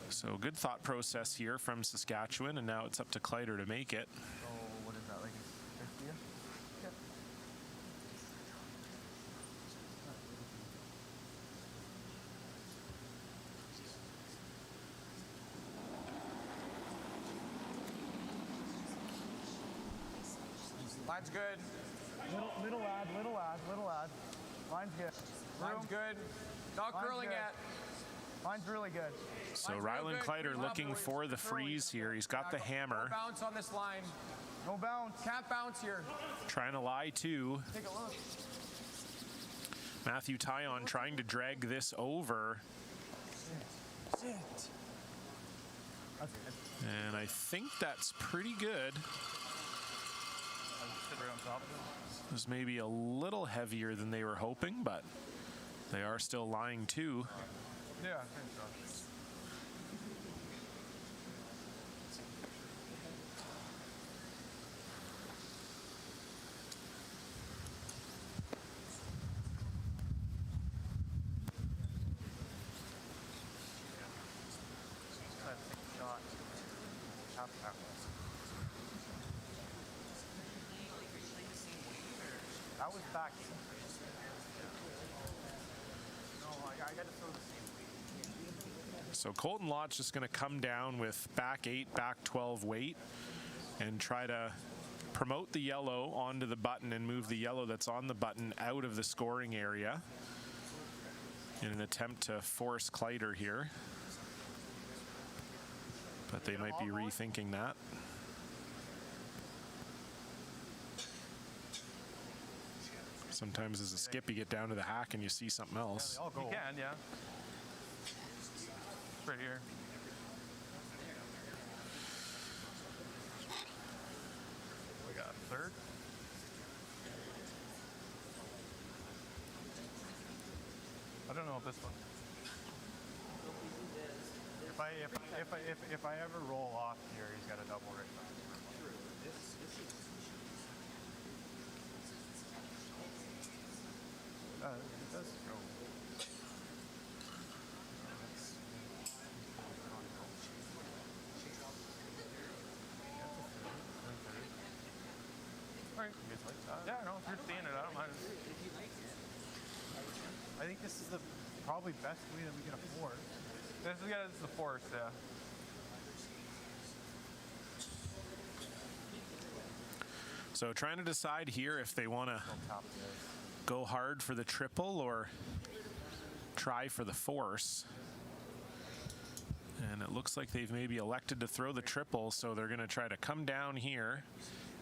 So good thought process here from Saskatchewan, and now it's up to Kleiter to make it. So what is that, like it's 50? Yeah. Line's good. Little lad. Mine's good. Line's good. Not Line's curling good. yet. Mine's really good. So Line's real Rylan good. Kleiter Come on, looking boys. for the Curling. freeze here. He's got the No hammer, bounce on this line. No bounce. Can't bounce here. trying to lie 2. Take a look. Matthew Tyon trying to drag this over, Sit. That's good. and I think that's pretty good. Sit right on top of it. It was maybe a little heavier than they were hoping, but they are still lying 2. Yeah, I think so. That was back. No, I got to throw the same. So Colton Lott's just going to come down with back 8, back 12 weight and try to promote the yellow onto the button and move the yellow that's on the button out of the scoring area in an attempt to force Kleiter here. But they might be rethinking that. Sometimes as a skip, you get down to the hack and you see something else. You can, yeah. Right here. We got third. I don't know if this one. If I ever roll off here, he's got a double right back. It does go. Alright. Yeah, no, if you're seeing it, I don't mind. I think this is the probably best way that we can afford. This is the force, yeah. So trying to decide here if they want to go hard for the triple or try for the force. And it looks like they've maybe elected to throw the triple, so they're going to try to come down here,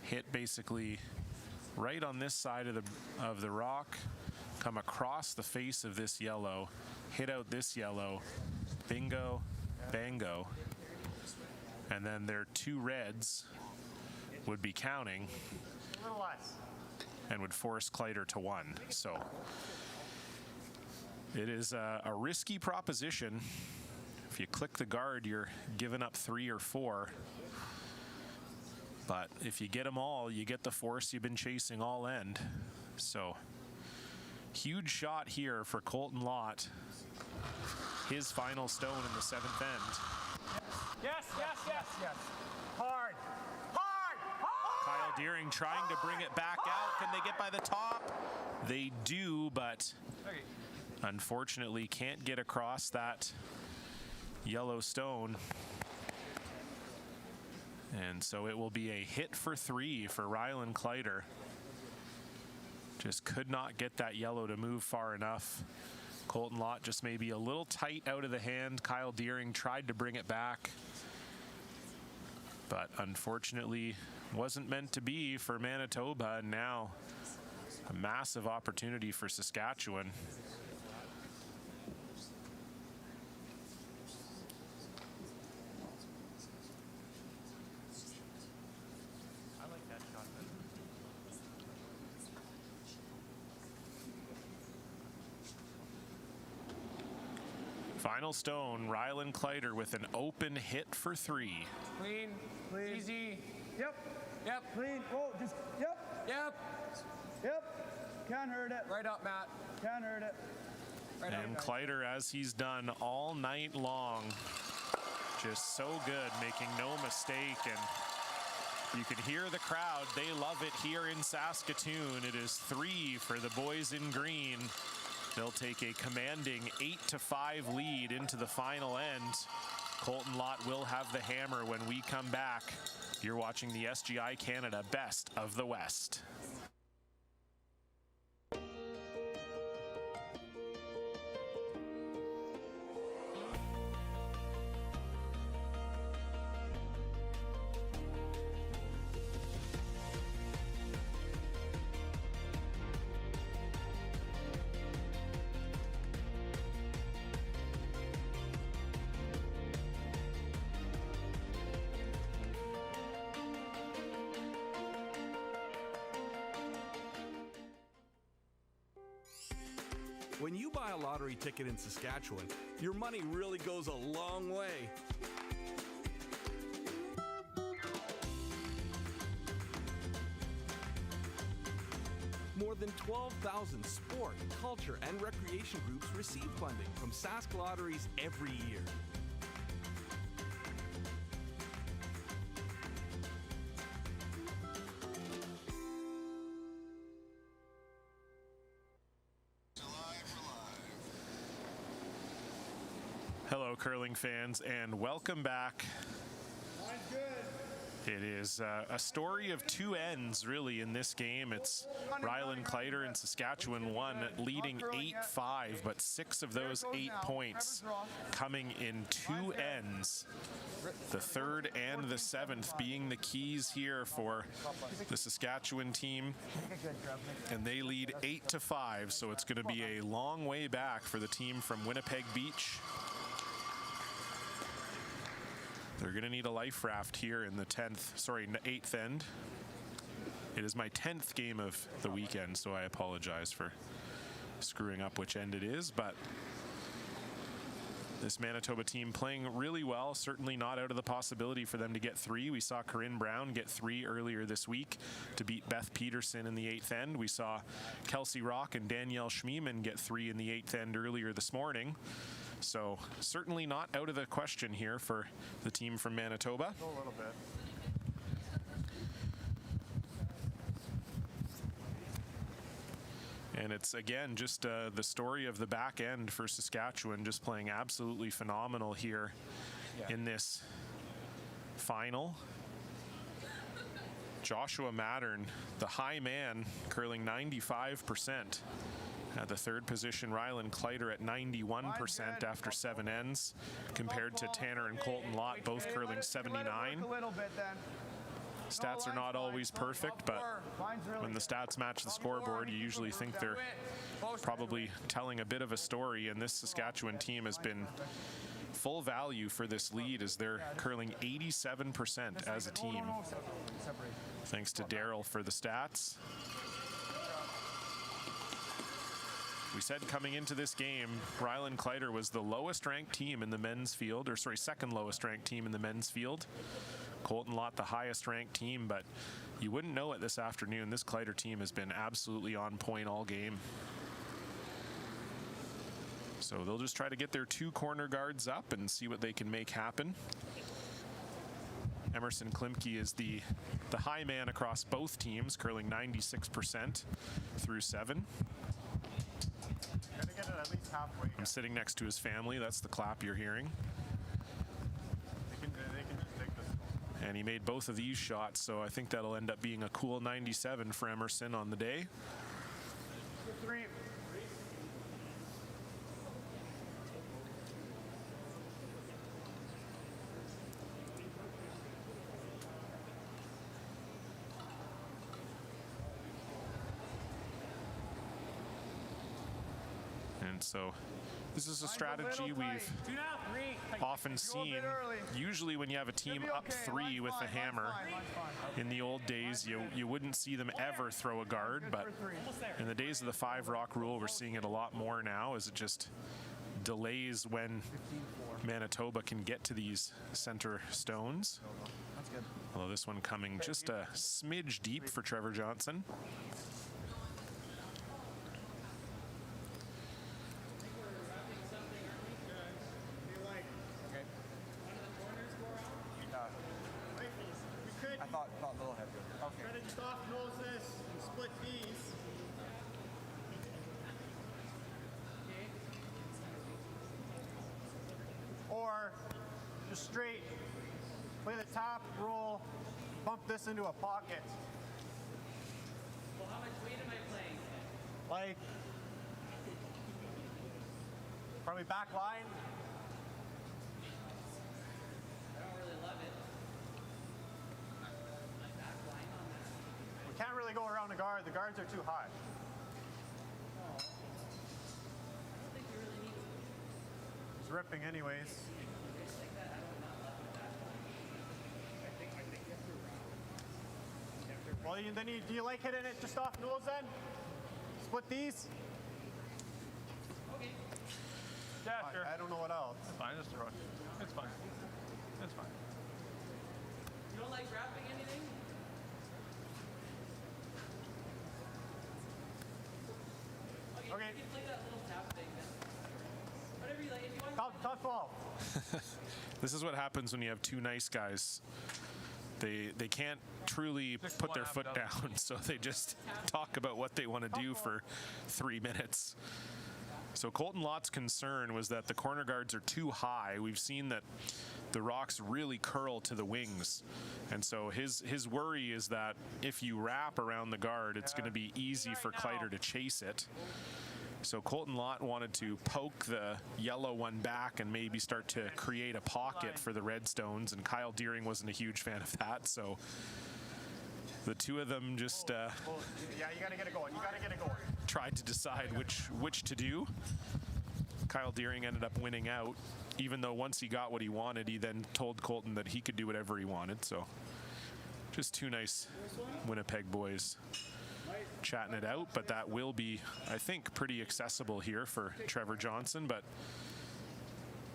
hit basically right on this side of the rock, come across the face of this yellow, hit out this yellow, bingo, bango, and then their 2 reds would be counting and would force Kleiter to 1. So it is a risky proposition. If you click the guard, you're giving up 3 or 4. But if you get them all, you get the force you've been chasing all end. So huge shot here for Colton Lot. His final stone in the 7th end. Yes, yes, yes, yes. Hard. Kyle Deering trying to bring it back out. Can they get by the top? They do, but unfortunately can't get across that yellow stone. And so it will be a hit for 3 for Rylan Kleiter. Just could not get that yellow to move far enough. Colton Lot just maybe a little tight out of the hand. Kyle Deering tried to bring it back, but unfortunately wasn't meant to be for Manitoba. And now a massive opportunity for Saskatchewan. Final stone, Rylan Kleiter with an open hit for 3. Clean. Clean. Easy. Yep. Yep. Clean. Oh, just, yep. Yep. Yep. Can't hurt it. Right up, Matt. Can't hurt it. Right And up. Kleiter, as he's done all night long, just so good, making no mistake. And you can hear the crowd. They love it here in Saskatoon. It is 3 for the boys in green. They'll take a commanding 8-5 lead into the final end. Colton Lot will have the hammer when we come back. You're watching the SGI Canada Best of the West. When you buy a lottery ticket in Saskatchewan, your money really goes a long way. More than 12,000 sport, culture, and recreation groups receive funding from Sask Lotteries every year. Hello, curling fans, and welcome back. It is a story of two ends, really, in this game. It's Rylan Kleiter and Saskatchewan won, leading 8-5, but 6 of those 8 points coming in 2 ends. The 3rd and the 7th being the keys here for the Saskatchewan team. And they lead 8-5, so it's going to be a long way back for the team from Winnipeg Beach. They're going to need a life raft here in the 8th end. It is my 10th game of the weekend, so I apologize for screwing up which end it is, but this Manitoba team playing really well, certainly not out of the possibility for them to get 3. We saw Corinne Brown get 3 earlier this week to beat Beth Peterson in the 8th end. We saw Kelsey Rock and Danielle Schmiemann get 3 in the 8th end earlier this morning. So certainly not out of the question here for the team from Manitoba. A little bit. And it's, again, just the story of the back end for Saskatchewan, just playing absolutely phenomenal here in this final. Joshua Mattern, the high man, curling 95%. At the 3rd position, Rylan Kleiter at 91% after 7 ends, compared to Tanner and Colton Lot, both curling 79. Stats are not always perfect, but when the stats match the scoreboard, you usually think they're probably telling a bit of a story, and this Saskatchewan team has been full value for this lead as they're curling 87% as a team. Thanks to Daryl for the stats. We said coming into this game, Rylan Kleiter was the lowest ranked team in the men's field, or sorry, 2nd lowest ranked team in the men's field. Colton Lot, the highest ranked team, but you wouldn't know it this afternoon. This Kleiter team has been absolutely on point all game. So they'll just try to get their 2 corner guards up and see what they can make happen. Emerson Klimke is the high man across both teams, curling 96% through 7. Get it at least halfway. I'm sitting next to his family. That's the clap you're hearing. They can just take this. And he made both of these shots, so I think that'll end up being a cool 97 for Emerson on the day. Three. And so this is a strategy we've often seen. Usually when you have a team up 3 with a hammer, in the old days you wouldn't see them ever throw a guard, but in the days of the 5 rock rule, we're seeing it a lot more now, as it just delays when Manitoba can get to these center stones. Although this one coming just a smidge deep for Trevor Johnson. I thought a little heavier. Okay. Try to just off nose this and split these. Or just straight, play the top, roll, bump this into a pocket. Well, how much weight am I playing? Like, probably back line. I don't really love it. My back line on that. We can't really go around the guard. The guards are too high. I don't think you really need to. It's ripping anyways. Like that, I don't not love it that line. I think you have to round. Well, do you like hitting it just off nose then? Split these? Okay. Yeah, sure. I don't know what else. It's fine, just throw it. It's fine. It's fine. You don't like wrapping anything? Okay. You can play that little tap thing then. Whatever you like. If you want Top 12. This is what happens when you have 2 nice guys. They can't truly put their foot down, so they just talk about what they want to do for 3 minutes. So Colton Lott's concern was that the corner guards are too high. We've seen that the rocks really curl to the wings. And so his worry is that if you wrap around the guard, it's going to be easy for Kleiter to chase it. So Colton Lot wanted to poke the yellow one back and maybe start to create a pocket for the red stones, and Kyle Deering wasn't a huge fan of that. So the two of them just Yeah, you got to get it going. You got to get it going. tried to decide which to do. Kyle Deering ended up winning out, even though once he got what he wanted, he then told Colton that he could do whatever he wanted. So just 2 nice Winnipeg boys chatting it out, but that will be, I think, pretty accessible here for Trevor Johnson. But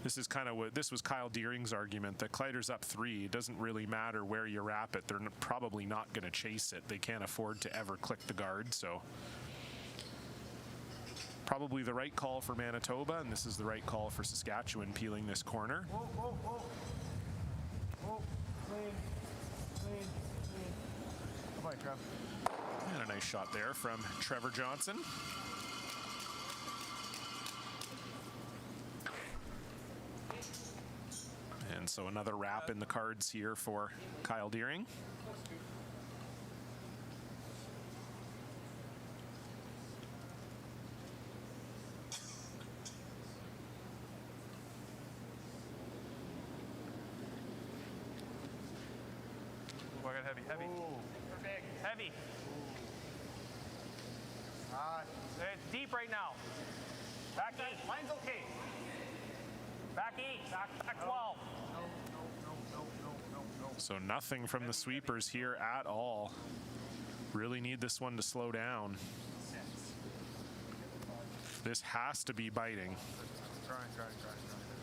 this is kind of what this was Kyle Deering's argument, that Kleiter's up 3. It doesn't really matter where you wrap it. They're probably not going to chase it. They can't afford to ever click the guard. So probably the right call for Manitoba, and this is the right call for Saskatchewan, peeling this corner. Whoa, whoa, whoa. Whoa, clean, clean, clean. Come on, Trev. And a nice shot there from Trevor Johnson. And so another wrap in the cards here for Kyle Deering. Oh, I got heavy, heavy. Big, heavy. It's deep right now. Back 8. Line's okay. Back 8. Back 12. So nothing from the sweepers here at all. Really need this one to slow down. This has to be biting. Try.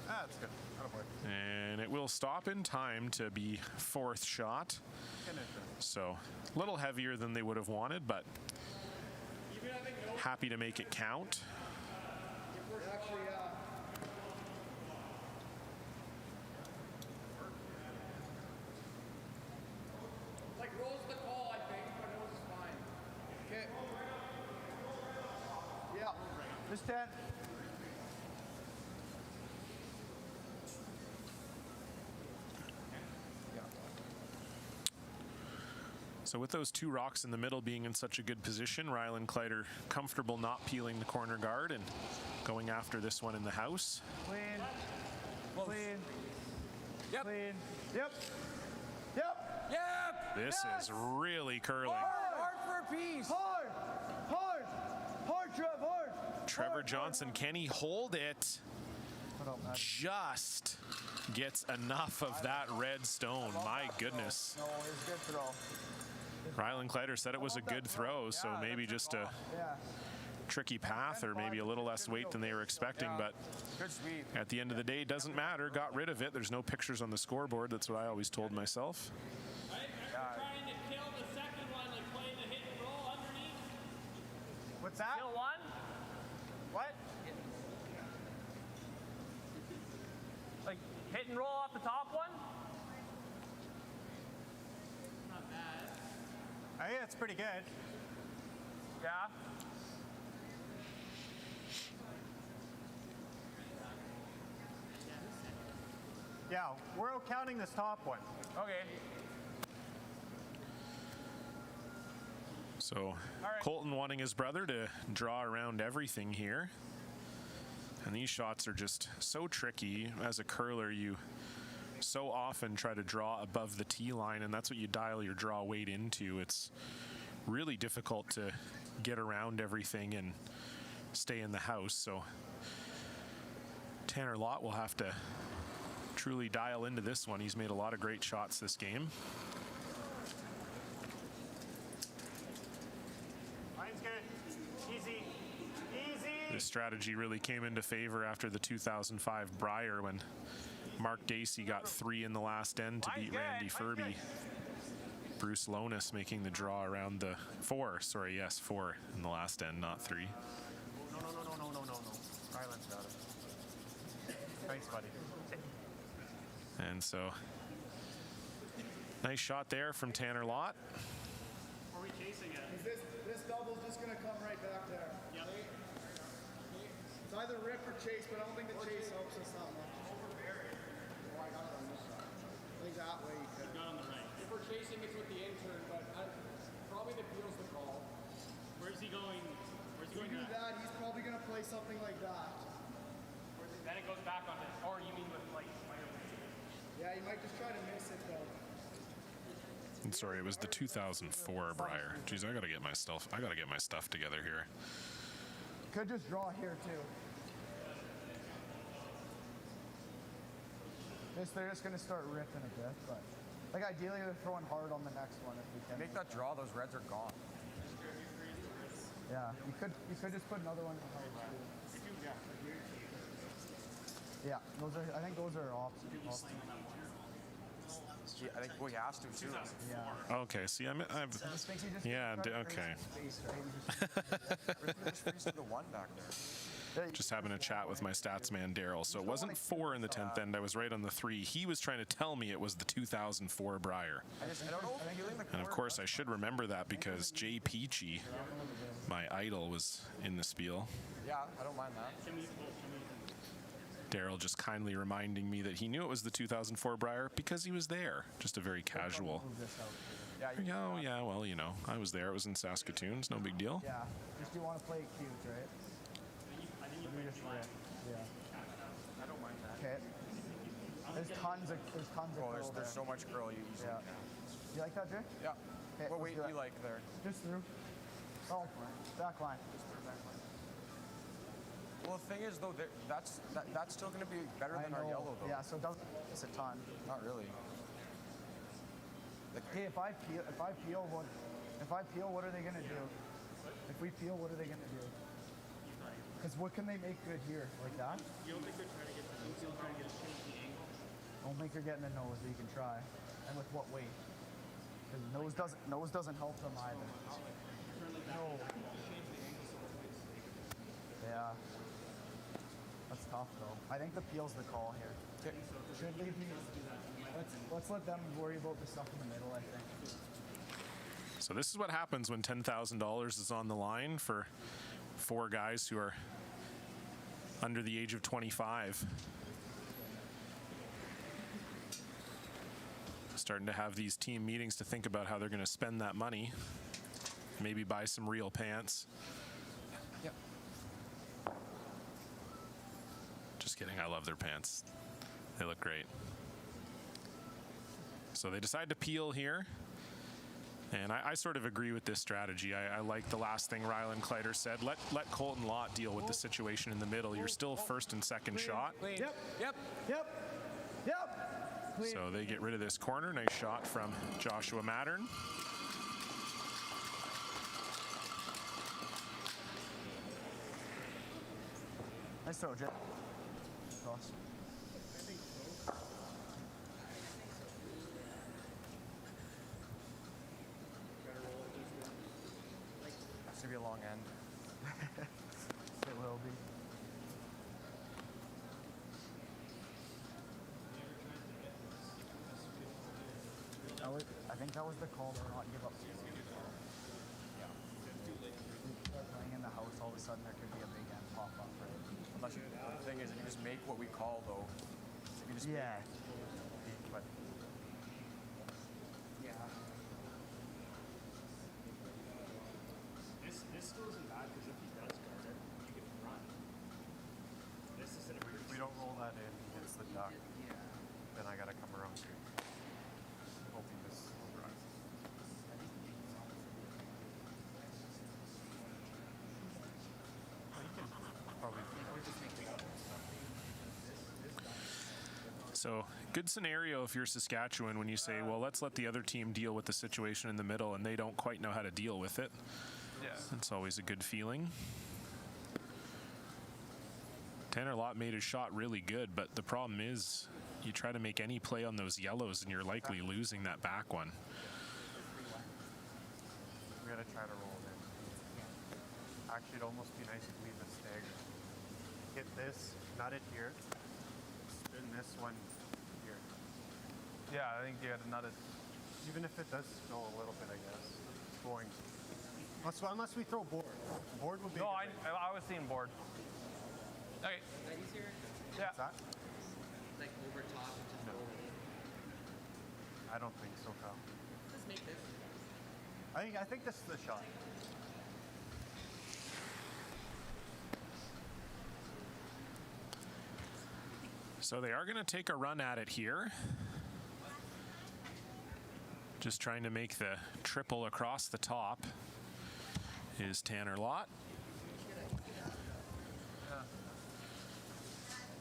That's good. Attaboy. And it will stop in time to be 4th shot. So a little heavier than they would have wanted, but happy to make it count. like rolls the call, I think, but it was fine. Okay. Yeah. Just 10. So with those two rocks in the middle being in such a good position, Rylan Kleiter comfortable not peeling the corner guard and going after this one in the house. Clean. Clean. Yep. Clean. Yep. Yep. Yep. This is really curling. Hard for a piece. Hard. Hard. Hard, Trev. Hard. Trevor Johnson, can he hold it? Just gets enough of that red stone. My goodness. No, it was a good throw. Rylan Kleiter said it was a good throw, so maybe just a tricky path or maybe a little less weight than they were expecting, but Good sweep. at the end of the day, it doesn't matter. Got rid of it. There's no pictures on the scoreboard. That's what I always told myself. Trying to kill the second one, like playing the hit and roll underneath. What's that? Kill one? What? Like hit and roll off the top one? Not bad. I think that's pretty good. Yeah. Yeah, we're counting this top one. Okay. So Colton wanting his brother to draw around everything here. And these shots are just so tricky. As a curler, you so often try to draw above the tee line, and that's what you dial your draw weight into. It's really difficult to get around everything and stay in the house. So Tanner Lott will have to truly dial into this one. He's made a lot of great shots this game. Mine's good. Easy. Easy. This strategy really came into favor after the 2005 Brier when Mark Dacey got 3 in the last end to beat Randy Furby. Bruce Lonis making the draw around the 4 in the last end, not 3. No. Rylan's got it. Thanks, buddy. And so, nice shot there from Tanner Lott. Are we chasing it? This double's just going to come right back there. Yep. It's either rip or chase, but I don't think the chase helps us that much. Oh, I got it on this side. I think that way you could. Got on the right. If we're chasing, it's with the intern, but probably the peel's the call. Where's he going? Where's he If going you do that, he's probably going to play something like that. Then it goes back on this. Or you mean with like... Yeah, he might just try to miss it though. I'm sorry, it was the 2004 Brier. Jeez, I gotta get my stuff together here. Could just draw here too. They're just gonna start ripping a bit, but like ideally they're throwing hard on the next one if we can. Make that draw, those reds are gone. Yeah, you could just put another one behind too. Yeah, I think those are off. Yeah, I think we has to too. Yeah. Okay, see, okay. Just freeze to the one back there. Just having a chat with my stats man, Daryl. So it wasn't 4 in the 10th end. I was right on the 3. He was trying to tell me it was the 2004 Brier. I don't know. And of course, I should remember that because Jay Peachy, my idol, was in the spiel. Yeah, I don't mind that. Daryl just kindly reminding me that he knew it was the 2004 Brier because he was there. Just a very casual. Yeah, well, you know, I was there. It was in Saskatoon. It's no big deal. Yeah, just you want to play it cute, right? I think you play it flat. Yeah. I don't mind that. Okay. There's tons of curl there's so much curl you easily can. You like that, Jay? Yeah. Okay, What weight do you like there? Just through. Oh, back line. Well, the thing is, though, that's still going to be better than our yellow, though. Yeah, so it doesn't. It's a ton. Not really. Hey, if I peel, what are they going to do? If we peel, what are they going to do? Because what can they make good here? Like that? You don't think they're trying to get the nose? You'll try to get a shaky angle? Don't think you're getting the nose, but you can try. And with what weight? Because nose doesn't help them either. No. Yeah. That's tough though. I think the peel's the call here. Should leave me. Let's let them worry about the stuff in the middle, I think. So this is what happens when $10,000 is on the line for 4 guys who are under the age of 25. Starting to have these team meetings to think about how they're going to spend that money. Maybe buy some real pants. Yep. Just kidding. I love their pants. They look great. So they decide to peel here. And I sort of agree with this strategy. I like the last thing Rylan Kleiter said. Let Colton Lot deal with the situation in the middle. You're still first and second shot. Yep. So they get rid of this corner. Nice shot from Joshua Mattern. Nice throw, Jet. Toss. It's gonna be a long end. It will be. I think that was the call to not give up. Yeah. Playing in the house, all of a sudden there could be a big end pop up, right? Unless you, the thing is, if you just make what we call though, if you just make, but This still isn't bad because if he does guard it, you can run. This is an if we don't roll that in, he hits the duck. Then I gotta come around too. Hoping this runs. Probably. So good scenario if you're Saskatchewan when you say, well, let's let the other team deal with the situation in the middle and they don't quite know how to deal with it. Yeah. That's always a good feeling. Tanner Lott made his shot really good, but the problem is you try to make any play on those yellows and you're likely losing that back one. We gotta try to roll it in. Actually, it'd almost be nice if we leave it staggered. Hit this, nut it here. Spin this one here. Yeah, I think you got to nut it. Even if it does snow a little bit, I guess. It's going. Unless we throw board. Board would be. No, I was seeing board. Okay. Is that easier? Yeah. What's that? Like over top and just roll it in. I don't think so, Kyle. Let's make this. I think this is the shot. So they are going to take a run at it here. Just trying to make the triple across the top is Tanner Lott.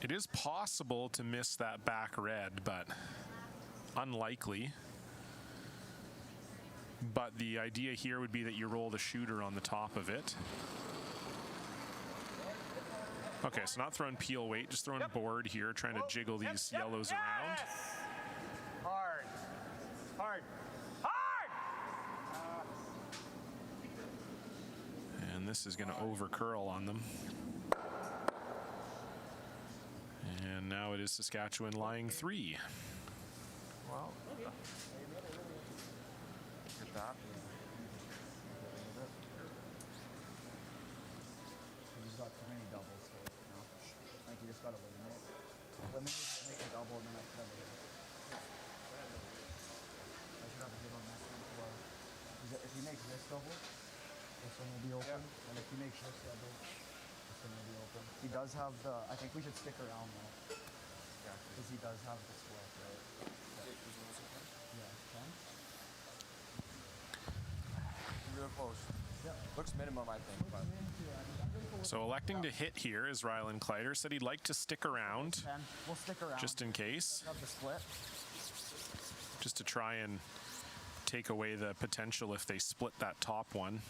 It is possible to miss that back red, but unlikely. But the idea here would be that you roll the shooter on the top of it. Okay, so not throwing peel weight, just throwing board here, trying to jiggle these yellows around. Hard. Hard. Hard! And this is going to over curl on them. And now it is Saskatchewan lying 3. Well, get that. He's got too many doubles, so you know, I think you just gotta eliminate. Eliminate, make a double, and then I should have a hit. I should have a hit on this one as well. If he makes this double, this one will be open, and if he makes this double, this one will be open. He does have the. I think we should stick around though. Yeah, because he does have the split, right? Yeah. Real close. Yeah. Looks minimum, I think. But. So electing to hit here is Rylan Kleiter. Said he'd like to stick around. We'll stick around. Just in case. Have the split. Just to try and take away the potential if they split that top one.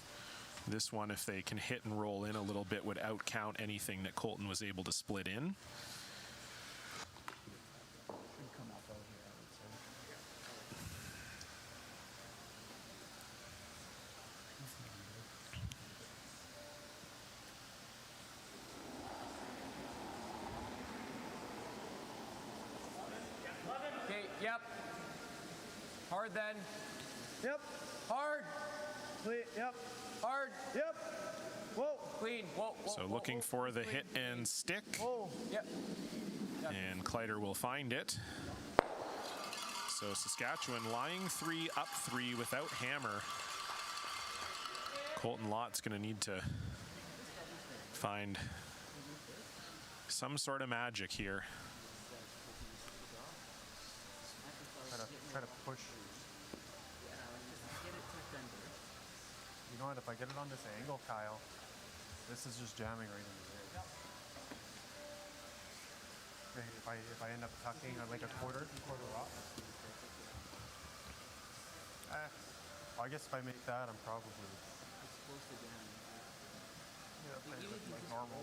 This one, if they can hit and roll in a little bit, would outcount anything that Colton was able to split in. Should come up out here, I would say. Okay, yep. Hard then. Yep. Hard. Yep. Hard. Yep. Whoa. Clean. Whoa. So looking for the hit and stick. Whoa. Yep. And Kleiter will find it. So Saskatchewan lying 3, up 3 without hammer. Colton Lott's going to need to find some sort of magic here. Try to push. You know what? If I get it on this angle, Kyle, this is just jamming right in there. Okay, if I end up tucking on like a quarter rock. I guess if I make that, I'm probably. Yeah, play it like normal.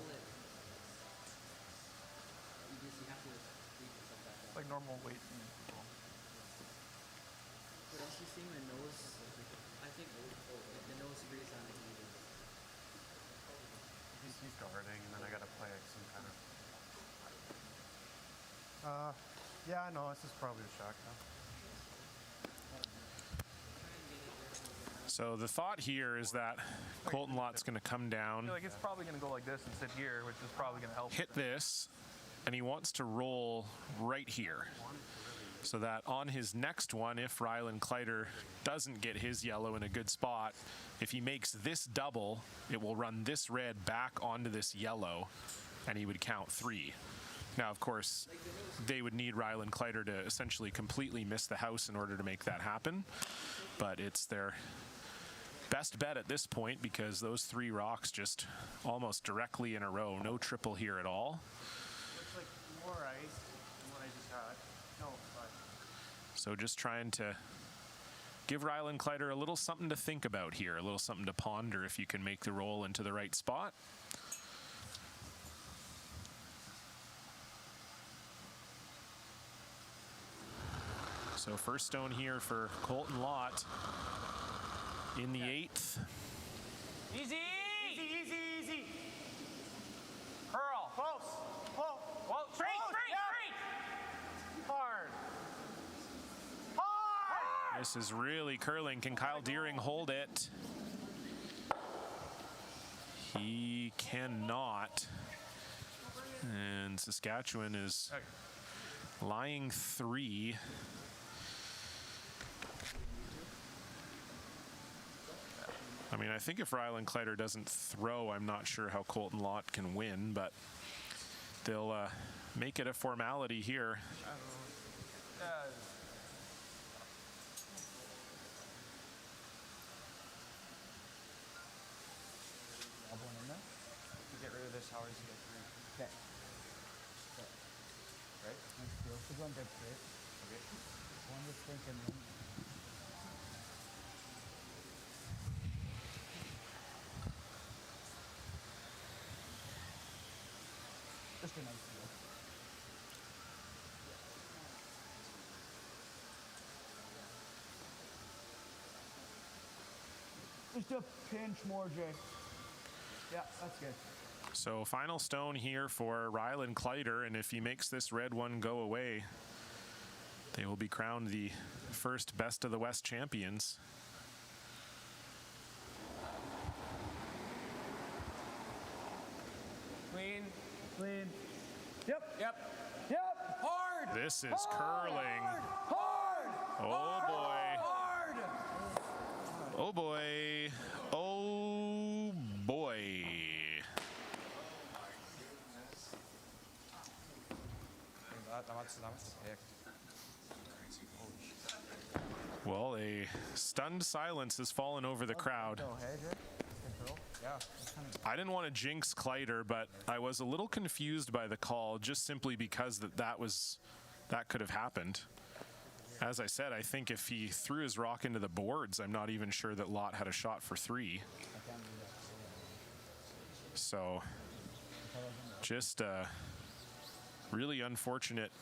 Like normal weight. But also seeing the nose, I think the nose agrees on it. He's guarding, and then I gotta play some kind of. Yeah, I know this is probably a shot now. So the thought here is that Colton Lott's going to come I down, feel like it's probably going to go like this and sit here, which is probably going to help. hit this, and he wants to roll right here. So that on his next one, if Rylan Kleiter doesn't get his yellow in a good spot, if he makes this double, it will run this red back onto this yellow, and he would count 3. Now, of course, they would need Rylan Kleiter to essentially completely miss the house in order to make that happen, but it's their best bet at this point because those 3 rocks just almost directly in a row. No triple here at all. Looks like more ice than what I just had. No, but. So just trying to give Rylan Kleiter a little something to think about here, a little something to ponder if you can make the roll into the right spot. So first stone here for Colton Lot in the 8th. Easy! Easy, easy, easy. Curl. Close. Close. Well, straight, straight, straight. Hard. Hard! This is really curling. Can Kyle Deering hold it? He cannot. And Saskatchewan is lying 3. I mean, I think if Rylan Kleiter doesn't throw, I'm not sure how Colton Lot can win, but they'll make it a formality here. One in there. To get rid of this, how does he get 3? Okay. Right? Nice deal. Should go on dead straight. Okay. One just thinking. Just a nice deal. Just a pinch more, Jay. Yeah, that's good. So final stone here for Rylan Kleiter, and if he makes this red one go away, they will be crowned the first Best of the West champions. Clean. Clean. Yep. Yep. Yep. Hard. This is curling. Hard. Oh boy. Hard. Oh boy. Oh boy. That's pick. Well, a stunned silence has fallen over the crowd. Go ahead, Jay. Control. Yeah. I didn't want to jinx Kleiter, but I was a little confused by the call just simply because that could have happened. As I said, I think if he threw his rock into the boards, I'm not even sure that Lott had a shot for 3. So just a really unfortunate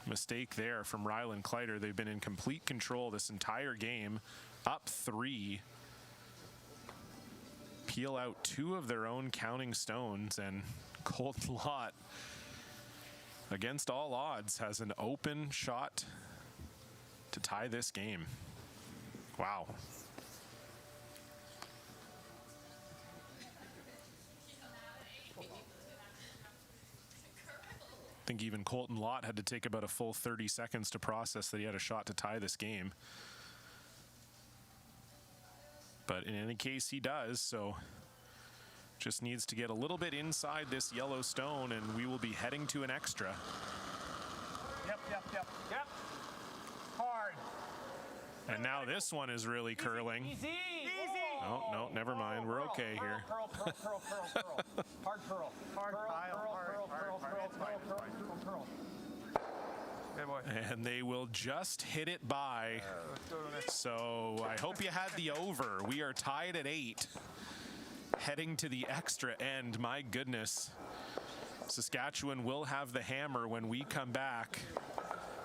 mistake there from Rylan Kleiter. They've been in complete control this entire game, up 3. Peel out 2 of their own counting stones, and Colton Lot, against all odds, has an open shot to tie this game. Wow. think even Colton Lot had to take about a full 30 seconds to process that he had a shot to tie this game. But in any case, he does, so just needs to get a little bit inside this yellow stone, and we will be heading to an extra. Yep. Hard. And now this one is really curling. Easy. Oh, no, never mind. We're okay here. Curl. Hard curl. Curl. Good boy. And they will just hit it by. So I hope you had the over. We are tied at 8. Heading to the extra end. My goodness. Saskatchewan will have the hammer when we come back.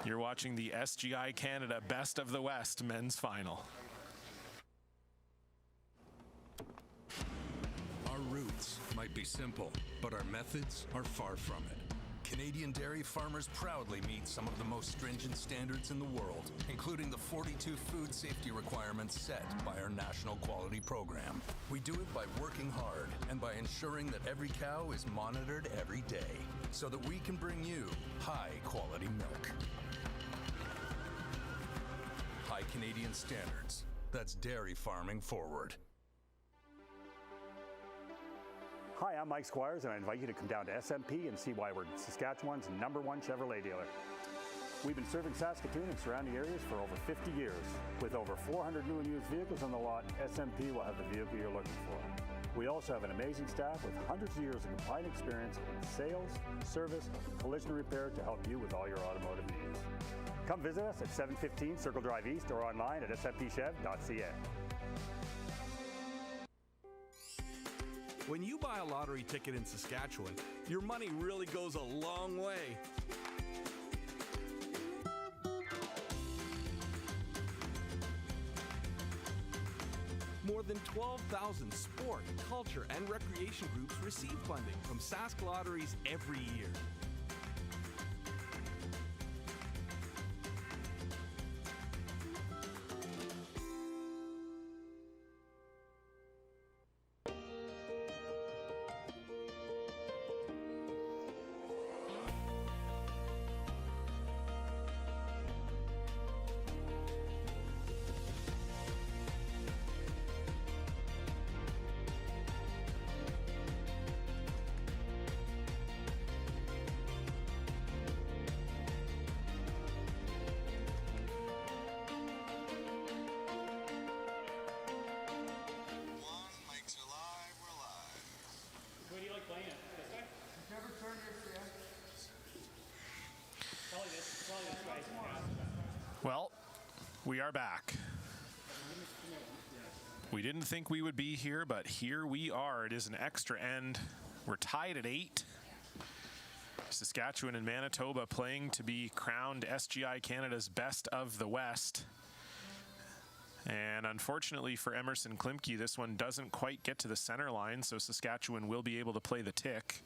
You're watching the SGI Canada Best of the West men's final. Our roots might be simple, but our methods are far from it. Canadian dairy farmers proudly meet some of the most stringent standards in the world, including the 42 food safety requirements set by our national quality program. We do it by working hard and by ensuring that every cow is monitored every day so that we can bring you high quality milk. High Canadian standards. That's dairy farming forward. Hi, I'm Mike Squires, and I invite you to come down to SMP and see why we're Saskatchewan's #1 Chevrolet dealer. We've been serving Saskatoon and surrounding areas for over 50 years. With over 400 new and used vehicles on the lot, SMP will have the vehicle you're looking for. We also have an amazing staff with hundreds of years of combined experience in sales, service, and collision repair to help you with all your automotive needs. Come visit us at 715 Circle Drive East or online at smpchev.ca. When you buy a lottery ticket in Saskatchewan, your money really goes a long way. More than 12,000 sport, culture, and recreation groups receive funding from Sask Lotteries every year. Well, we are back. We didn't think we would be here, but here we are. It is an extra end. We're tied at 8. Saskatchewan and Manitoba playing to be crowned SGI Canada's Best of the West. And unfortunately for Emerson Klimke, this one doesn't quite get to the center line, so Saskatchewan will be able to play the tick.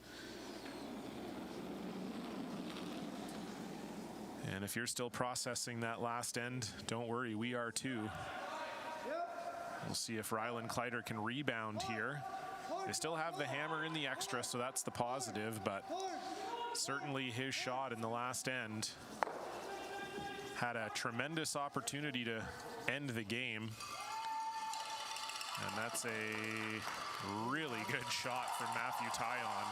And if you're still processing that last end, don't worry, we are too. We'll see if Rylan Kleiter can rebound here. They still have the hammer in the extra, so that's the positive, but certainly his shot in the last end had a tremendous opportunity to end the game. And that's a really good shot from Matthew Tyon.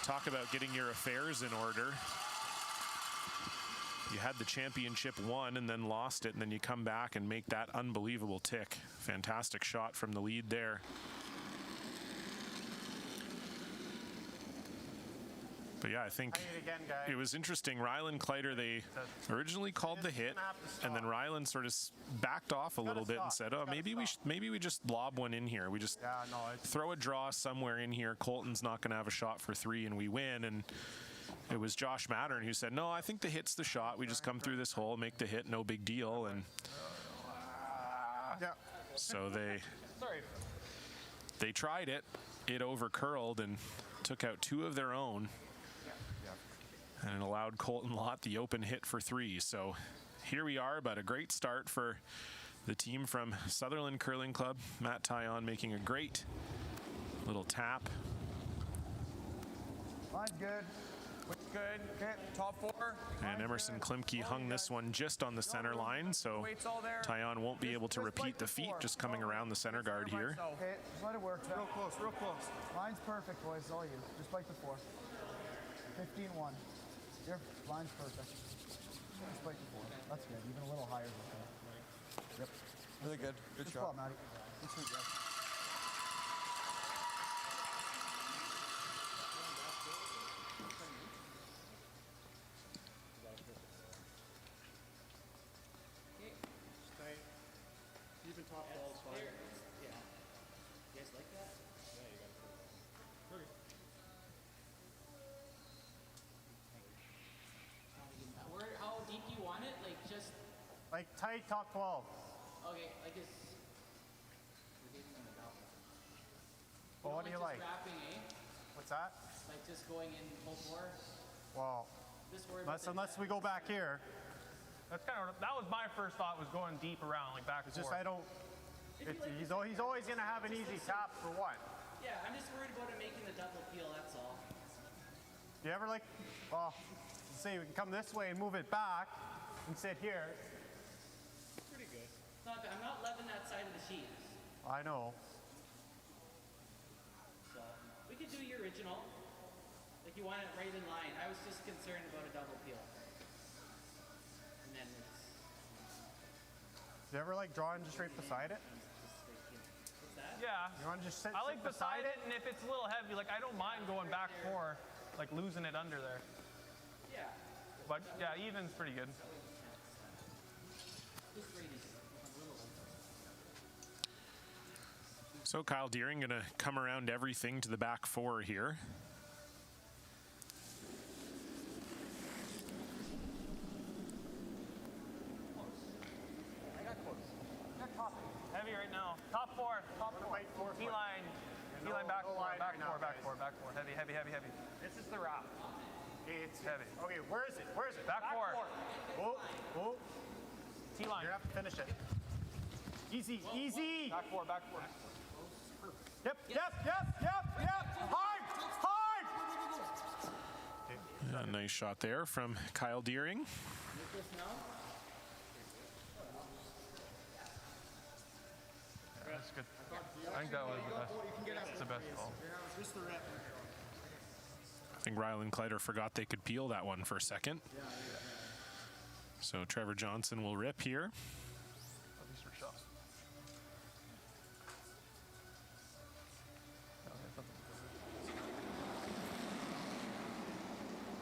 Talk about getting your affairs in order. You had the championship won and then lost it, and then you come back and make that unbelievable tick. Fantastic shot from the lead there. But yeah, I think it was interesting. Rylan Kleiter, they originally called the hit, and then Rylan sort of backed off a little bit and said, "Oh, maybe we just lob one in here. We just throw a draw somewhere in here. Colton's not going to have a shot for 3, and we win." And it was Josh Mattern who said, "No, I think the hit's the shot. We just come through this hole, make the hit, no big deal." And so they tried it. It overcurled and took out 2 of their own. And it allowed Colton Lot the open hit for 3. So here we are, but a great start for the team from Sutherland Curling Club. Matt Tyon making a great little tap. Line's good. Good. Okay. Top 4. And Emerson Klimke hung this one just on the center line, so Weight's all there. Tyon won't be able to repeat the feat just coming around the center guard here. Okay, just let it work. Real close, real close. Line's perfect, boys. It's all you. Just like before. 15-1. Your line's perfect. Just like before. That's good. Even a little higher than that. Yep. Really good. Good shot. Good spot, Matty. Good sweet, guys. Even top balls, fine. Yeah. You guys like that? Yeah, you got it. Perfect. How deep do you want it? Like just Like tight top 12. okay, like it's. Well, what do you like? Wrapping, eh? What's that? Like just going in full bore. Well, Just worry about unless we go back here. That was my first thought, was going deep around, like back and It's just forth. I don't. He's always going to have an easy tap for what? Yeah, I'm just worried about it making the double peel. That's all. Do you ever like? Well, let's say we can come this way and move it back and sit here. Pretty good. I'm not loving that side of the sheet. I know. So we could do your original. Like you want it right in line. I was just concerned about a double peel. And then it's Do you ever like drawing just right beside it? what's that? Yeah. You want to just sit? I like sit beside it, and if it's a little heavy, like I don't mind going back 4, like losing it under there. Yeah. But yeah, even's pretty good. Just right is a little. So Kyle Deering going to come around everything to the back 4 here. Heavy right now. Top 4. Top 4. Wait, 4 T line. T line back 4. line Back right now, 4. Back guys. 4. Back 4. Heavy, heavy, heavy, heavy. This is the wrap. Okay, it's Heavy. Okay, where is it? Where is it? Back 4. Oh, oh. T You're line. gonna have to finish it. Easy, easy. Back 4. Back 4. Yep, yep, yep, yep, yep. Hard, hard. A nice shot there from Kyle Deering. That's good. I think that was the best. It's the best ball. I think Rylan Kleiter forgot they could peel that one for a second. So Trevor Johnson will rip here. These are shots.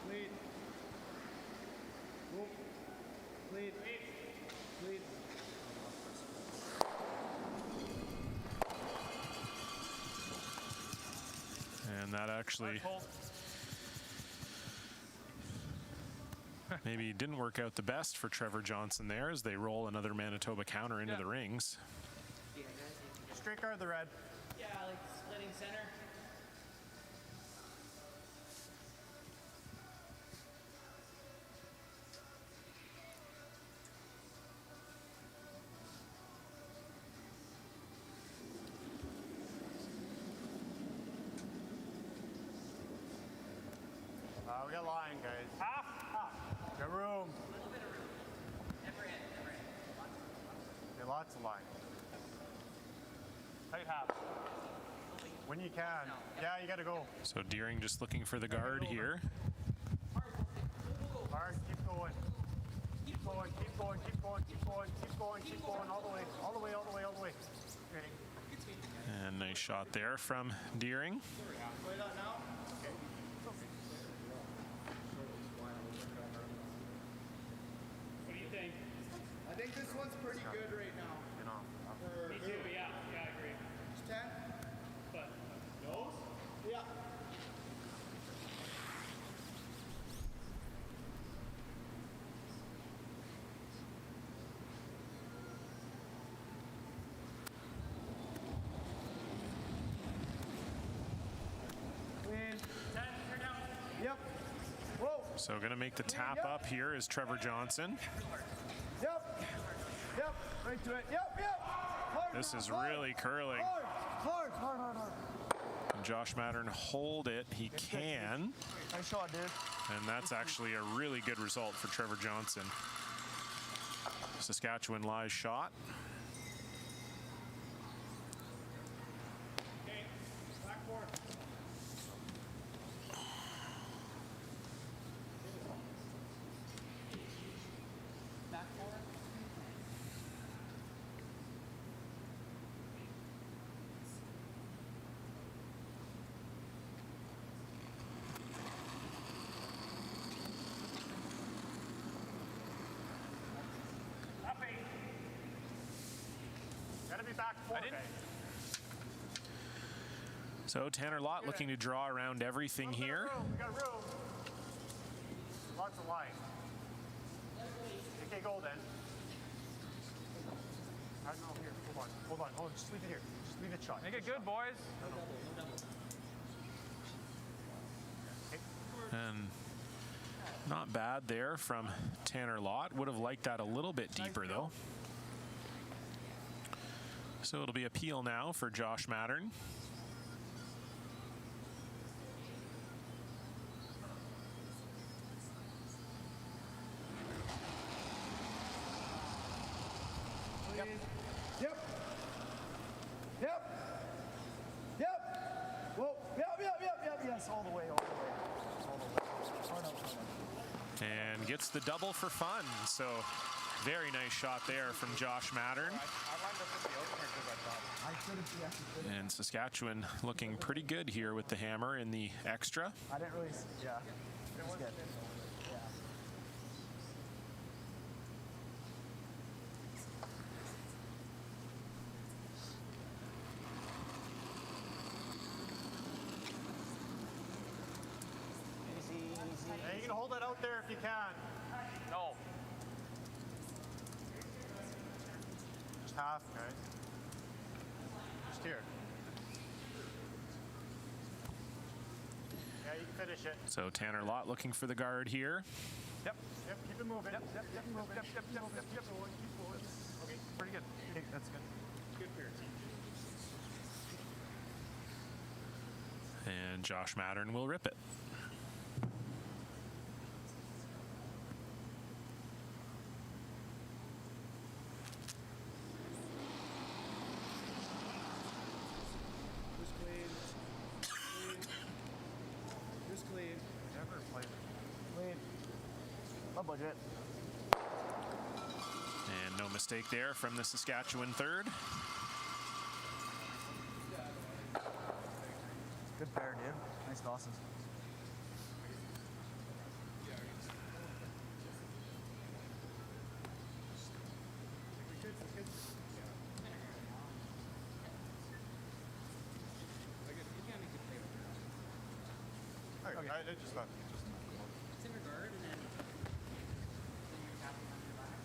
Lead. Move. Lead. Lead. And that actually maybe didn't work out the best for Trevor Johnson there as they roll another Manitoba counter into the rings. Straight guard the red. Yeah, like splitting center. We got line, guys. Half. Got room. Never end. Okay, lots of line. Tight half. When you can. Yeah, you got to go. So Deering just looking for the guard here. Hard. Keep going. Keep going. Keep going. Keep going. Keep going. Keep going. Keep going. All the way. All the way. All the way. All the way. Okay. And nice shot there from Deering. What do you think? I think this one's pretty good right now. You know. Me too, yeah. Yeah, I agree. Just 10? But nose? Yeah. Clean. 10, turn down. Yep. Whoa. So going to make the tap up here is Trevor Johnson. Yep. Yep. Right to it. Yep. Yep. Hard, This is hard, really curling. Hard. Hard. Hard. Hard. Hard. Can Josh Mattern hold it? He can. Nice shot, dude. And that's actually a really good result for Trevor Johnson. Saskatchewan lies shot. Gotta be back four, guys. So Tanner Lott looking to draw around everything here. We got room. Lots of line. Okay, go then. I don't know, here. Hold on. Just leave it here. Just leave it shot. Make it good, boys. And not bad there from Tanner Lott. Would have liked that a little bit deeper though. So it'll be a peel now for Josh Mattern. Yep. Whoa. Yep. Yes, all the way. And gets the double for fun. So very nice shot there from Josh Mattern. And Saskatchewan looking pretty good here with the hammer in the extra. I didn't really, yeah. It was good. Yeah. Easy. Hey, you can hold it out there if you can. No. Just half, guys. Just here. Yeah, you can finish it. So Tanner Lott looking for the guard here. Yep, keep it moving. Yep. Okay, pretty good. Okay, that's good. Good pair, team. And Josh Mattern will rip it. Just clean. Never played Clean. My budget. And no mistake there from the Saskatchewan third. Good pair, dude. Nice tosses. Okay, I just left. It's in regard, and then you're tapping on your back.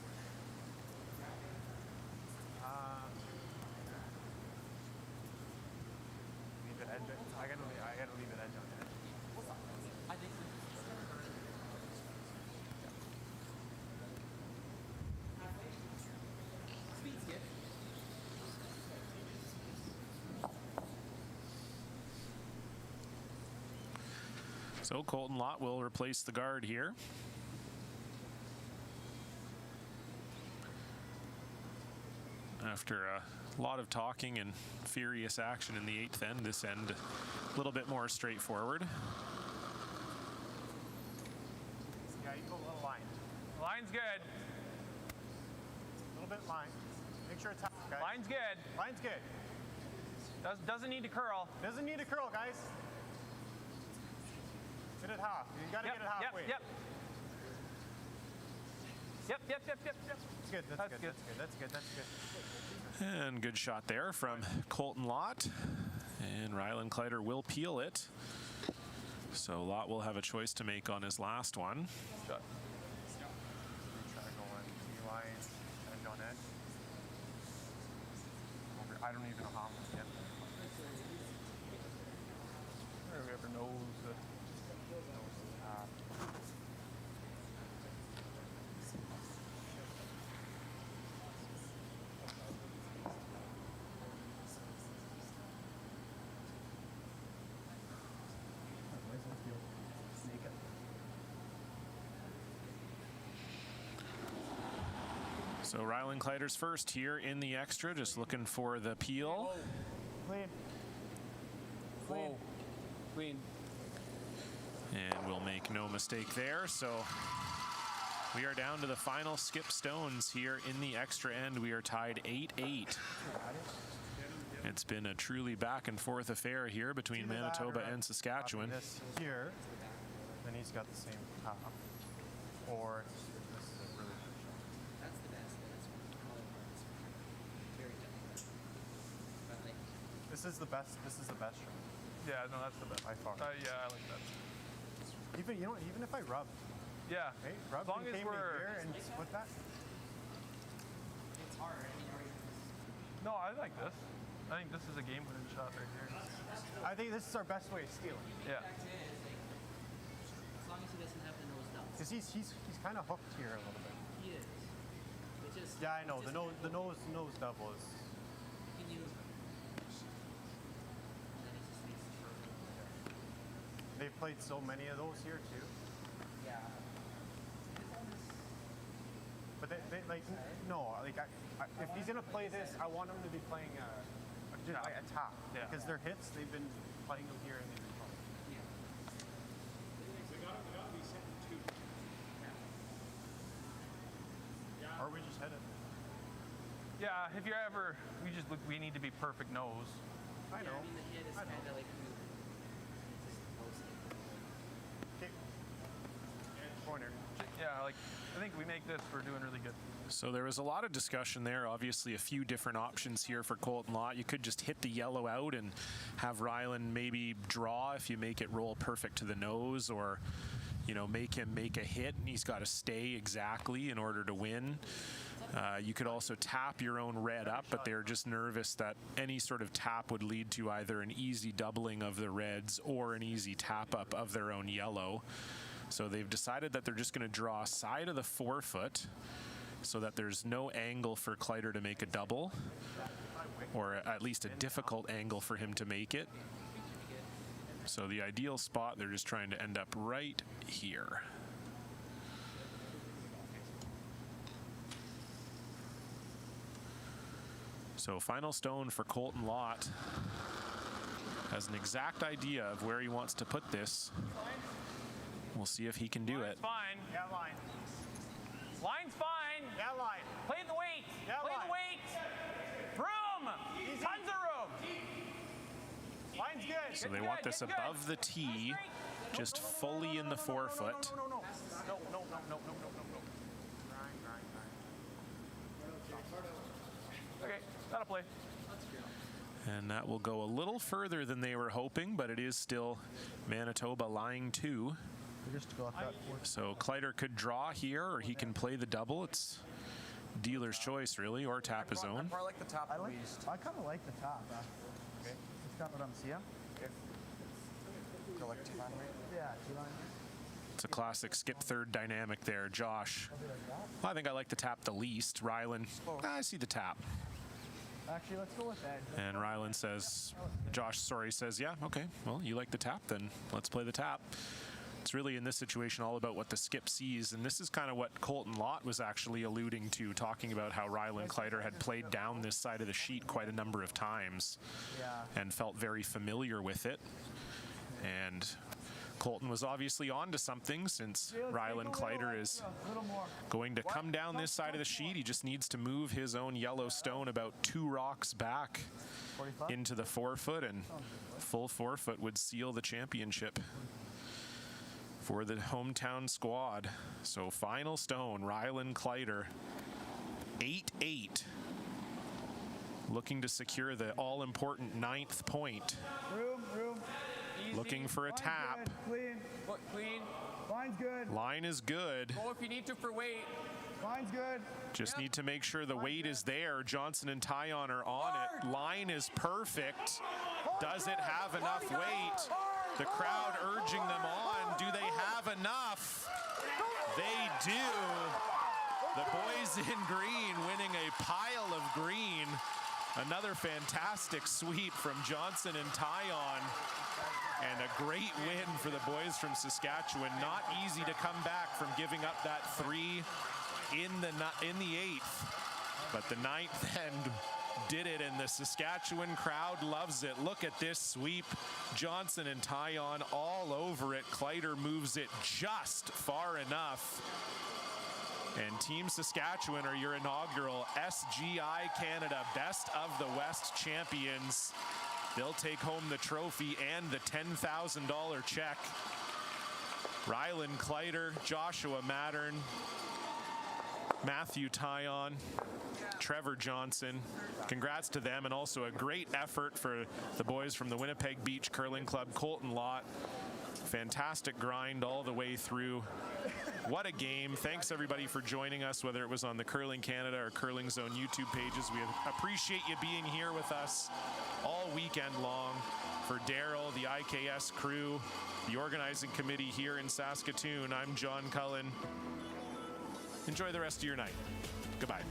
Leave it edge. I gotta leave it edge on edge. I think so. Speed's good. So Colton Lot will replace the guard here. After a lot of talking and furious action in the 8th end, this end a little bit more straightforward. Yeah, you go a little line. Line's good. A little bit line. Make sure it's half, guys. Line's good. Line's good. Doesn't need to curl. Doesn't need to curl, guys. Hit it half. You gotta get it halfway. Yep. That's good. That's good. And good shot there from Colton Lot. And Rylan Kleiter will peel it. So Lot will have a choice to make on his last one. Shot. Try going T-line, edge on edge. I don't even know how I'm gonna get there. Whoever knows the So Rylan Kleiter's first here in the extra, just looking for the peel. Clean. Whoa. Clean. And we'll make no mistake there. So we are down to the final skip stones here in the extra end. We are tied 8-8. It's been a truly back and forth affair here between Manitoba and Saskatchewan. This here, then he's got the same top. Or this is a really good shot. That's the best. That's very difficult. But like, This is the best. This is the best shot Yeah, no, that's the best. by far. Yeah, I like that. Even even if I rub, Yeah. hey, rub As long and as came in we're. here and split that. it's hard. I mean, No, I like this. I think this is a game-winning shot right here. I think this is our best way of stealing. Yeah. as long as he doesn't have the nose down. Because he's kind of hooked here a little bit. He is. It just. Yeah, I know. it The just- nose double is. Can you? And then he just needs to throw it. They've played so many of those here too. Yeah. But they like no, like if he's gonna play this, I want him to be playing a top. Yeah. Because their hits, they've been playing them here and they've been fun. They gotta be sitting two. Or we just hit it. Yeah, if you're ever, we need to be perfect nose. I know. I mean, the hit is I know. kind of like just post it. Okay. Corner. Yeah, like, I think we make this, we're doing really good. So there was a lot of discussion there. Obviously, a few different options here for Colton Lot. You could just hit the yellow out and have Rylan maybe draw if you make it roll perfect to the nose, or make him make a hit and he's got to stay exactly in order to win. You could also tap your own red up, but they're just nervous that any sort of tap would lead to either an easy doubling of the reds or an easy tap up of their own yellow. So they've decided that they're just going to draw side of the forefoot so that there's no angle for Kleiter to make a double, or at least a difficult angle for him to make it. So the ideal spot, they're just trying to end up right here. So final stone for Colton Lot has an exact idea of where he wants to put this. We'll see if he can do it. Fine. Yeah, line. Line's fine. Yeah, line. Play the weight. Yeah, Play line. the weight. Room. Tons of room. Line's good. So they want this above the tee, just fully in the forefoot. No. Okay, that'll play. And that will go a little further than they were hoping, but it is still Manitoba lying 2. Just got that. So Kleiter could draw here, or he can play the double. It's dealer's choice, really, or tap his own. I like the top I at like. least. I kind of like the top. Okay. It's got what I'm seeing. Go like 2 line weight. Yeah, 2 line. It's a classic skip third dynamic there. Josh, well, I think I like the tap the least. Rylan, I see the tap. Actually, let's go with that. And Rylan says, says, yeah, okay, well, you like the tap, then let's play the tap. It's really in this situation all about what the skip sees, and this is kind of what Colton Lot was actually alluding to, talking about how Rylan Kleiter had played down this side of the sheet quite a number of times and felt very familiar with it. And Colton was obviously onto something, since Rylan Kleiter is going to come down this side of the sheet. He just needs to move his own yellow stone about 2 rocks back into the forefoot, and full forefoot would seal the championship for the hometown squad. So final stone, Rylan Kleiter, 8-8. Looking to secure the all-important 9th point. Room. Looking for a tap. Good. Clean. Foot clean. Line's good. Line is good. Go if you need to for weight. Line's good. Just need to make sure the weight is there. Johnson and Tyon are on it. Line is perfect. Does it have enough weight? The crowd urging them on. Do they have enough? They do. The boys in green winning a pile of green. Another fantastic sweep from Johnson and Tyon. And a great win for the boys from Saskatchewan. Not easy to come back from giving up that 3 in the 8th. But the 9th end did it, and the Saskatchewan crowd loves it. Look at this sweep. Johnson and Tyon all over it. Kleiter moves it just far enough. And Team Saskatchewan are your inaugural SGI Canada Best of the West champions. They'll take home the trophy and the $10,000 check. Rylan, Kleiter, Joshua Mattern, Matthew Tyon, Trevor Johnson. Congrats to them, and also a great effort for the boys from the Winnipeg Beach Curling Club, Colton Lot. Fantastic grind all the way through. What a game. Thanks everybody for joining us, whether it was on the Curling Canada or Curling Zone YouTube pages. We appreciate you being here with us all weekend long. For Daryl, the IKS crew, the organizing committee here in Saskatoon, I'm John Cullen. Enjoy the rest of your night. Goodbye.